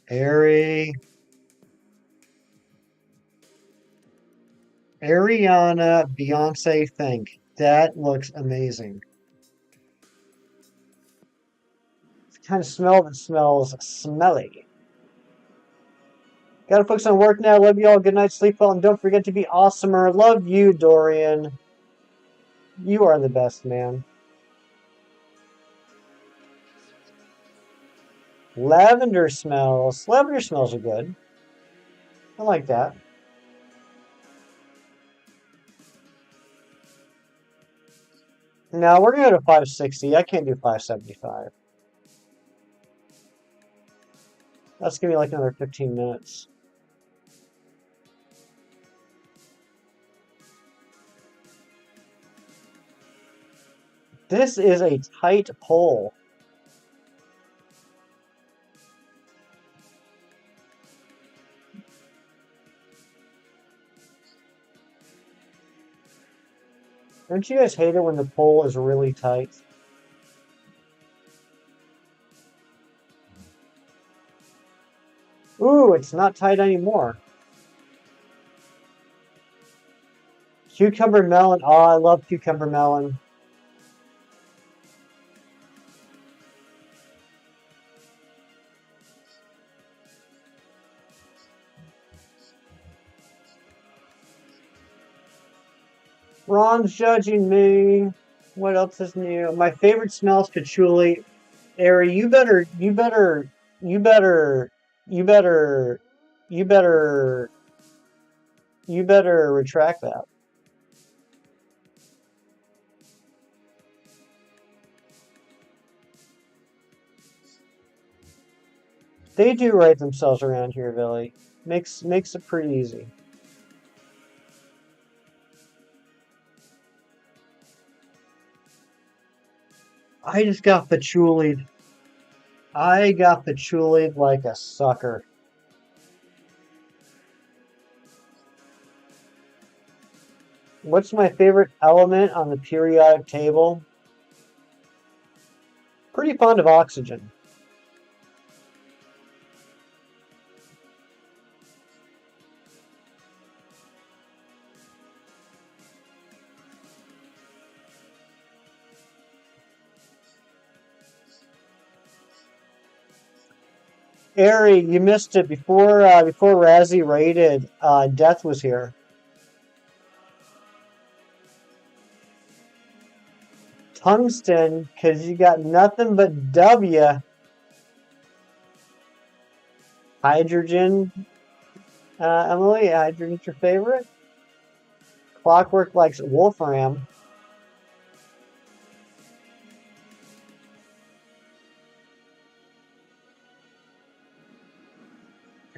Airy. Ariana Beyonce Think. That looks amazing. It's the kind of smell that smells smelly. Gotta focus on work now. Love you all. Good night. Sleep well. And don't forget to be awesomer. Love you, Dorian. You are the best, man. Lavender smells. Lavender smells are good. I like that. Now we're gonna go to 560. I can't do 575. That's gonna be like another 15 minutes. This is a tight poll. Don't you guys hate it when the poll is really tight? Ooh, it's not tight anymore. Cucumber melon. Oh, I love cucumber melon. Ron's judging me. What else is new? My favorite smell is patchouli. Ari, you better retract that. They do write themselves around here, Billy. Makes it pretty easy. I just got patchouli. I got patchouli like a sucker. What's my favorite element on the periodic table? Pretty fond of oxygen. Ari, you missed it before Razzie raided. Death was here. Tungsten, because you got nothing but W. Hydrogen, Emily, hydrogen's your favorite? Clockwork likes Wolfram.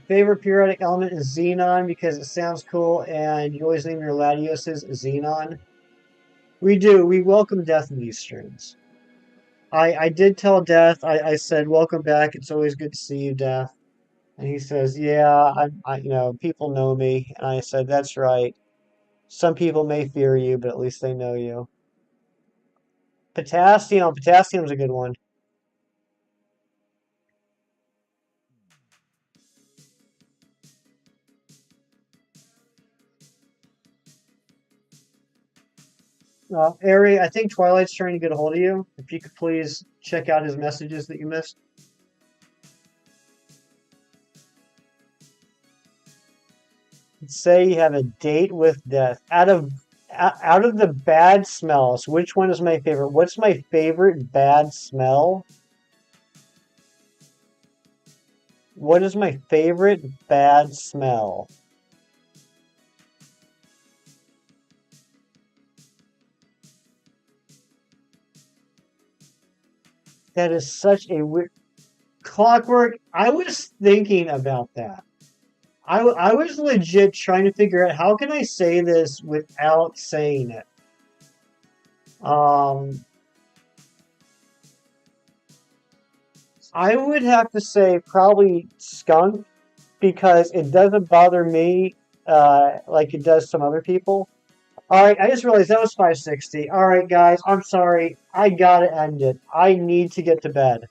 Favorite periodic element is xenon because it sounds cool, and you always name your Latioses xenon. We do. We welcome Death in these streams. I did tell Death. I said, "Welcome back. It's always good to see you, Death." And he says, "Yeah, people know me." And I said, "That's right. Some people may fear you, but at least they know you." Potassium. Potassium's a good one. Ari, I think Twilight's trying to get a hold of you. If you could please check out his messages that you missed. Say you have a date with death. Out of the bad smells, which one is my favorite? What's my favorite bad smell? What is my favorite bad smell? That is such a weird Clockwork. I was thinking about that. I was legit trying to figure out how can I say this without saying it. I would have to say probably skunk because it doesn't bother me like it does some other people. All right, I just realized that was 560. All right, guys, I'm sorry. I gotta end it. I need to get to bed.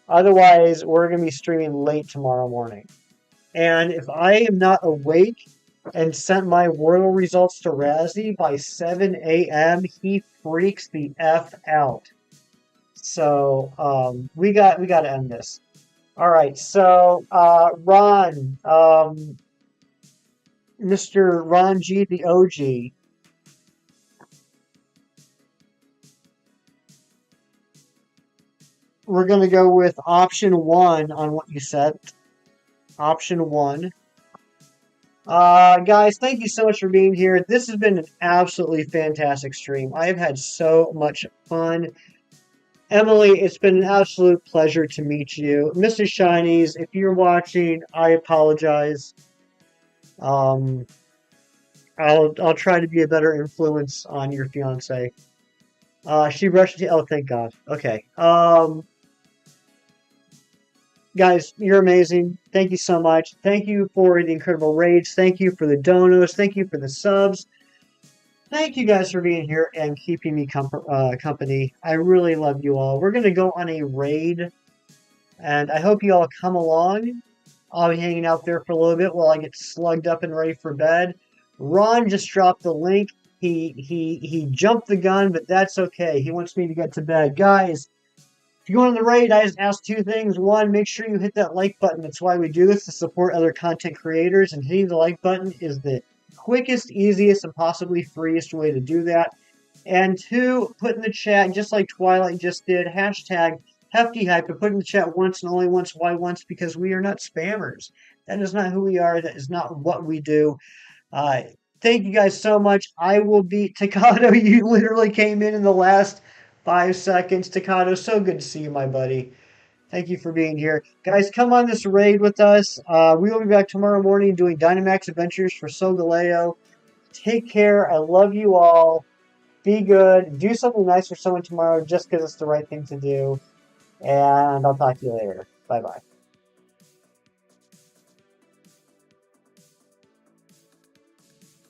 Otherwise, we're gonna be streaming late tomorrow morning. And if I am not awake and sent my Wordle results to Razzie by 7 a.m. He freaks the F out. So we got to end this. All right. So Ron, Mr. Ron G, the OG. We're gonna go with option one on what you said. Option one. Guys, thank you so much for being here. This has been an absolutely fantastic stream. I have had so much fun. Emily, it's been an absolute pleasure to meet you. Mr. Shinies, if you're watching, I apologize. Um, I'll try to be a better influence on your fiance. She rushed to. Oh, thank God. Okay. Guys, you're amazing. Thank you so much. Thank you for the incredible raids. Thank you for the donos. Thank you for the subs. Thank you guys for being here and keeping me company. I really love you all. We're going to go on a raid, and I hope you all come along. I'll be hanging out there for a little bit while I get slugged up and ready for bed. Ron just dropped the link. He jumped the gun, but that's okay. He wants me to get to bed. Guys, if you go on the raid, I just ask two things. One, make sure you hit that like button. That's why we do this, to support other content creators. And hitting the like button is the quickest, easiest, and possibly freest way to do that. And two, put in the chat, just like Twilight just did, hashtag Hefty Hype, but put in the chat once and only once. Why once? Because we are not spammers. That is not who we are. That is not what we do. Thank you guys so much. I will be Takato. You literally came in the last 5 seconds. Takato, so good to see you, my buddy. Thank you for being here. Guys, come on this raid with us. We will be back tomorrow morning doing Dynamax Adventures for Solgaleo. Take care. I love you all. Be good. Do something nice for someone tomorrow just because it's the right thing to do. And I'll talk to you later. Bye-bye.